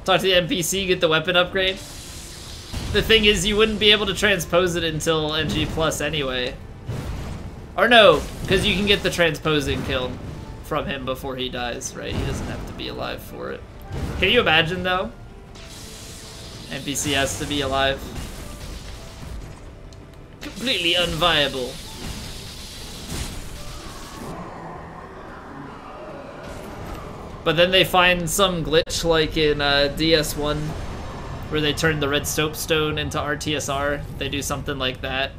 Talk to the NPC, get the weapon upgrade. The thing is, you wouldn't be able to transpose it until NG Plus anyway. Or no, because you can get the transposing kill from him before he dies, right? He doesn't have to be alive for it. Can you imagine, though? NPC has to be alive. Completely unviable. But then they find some glitch like in DS1 where they turn the red soapstone into RTSR. They do something like that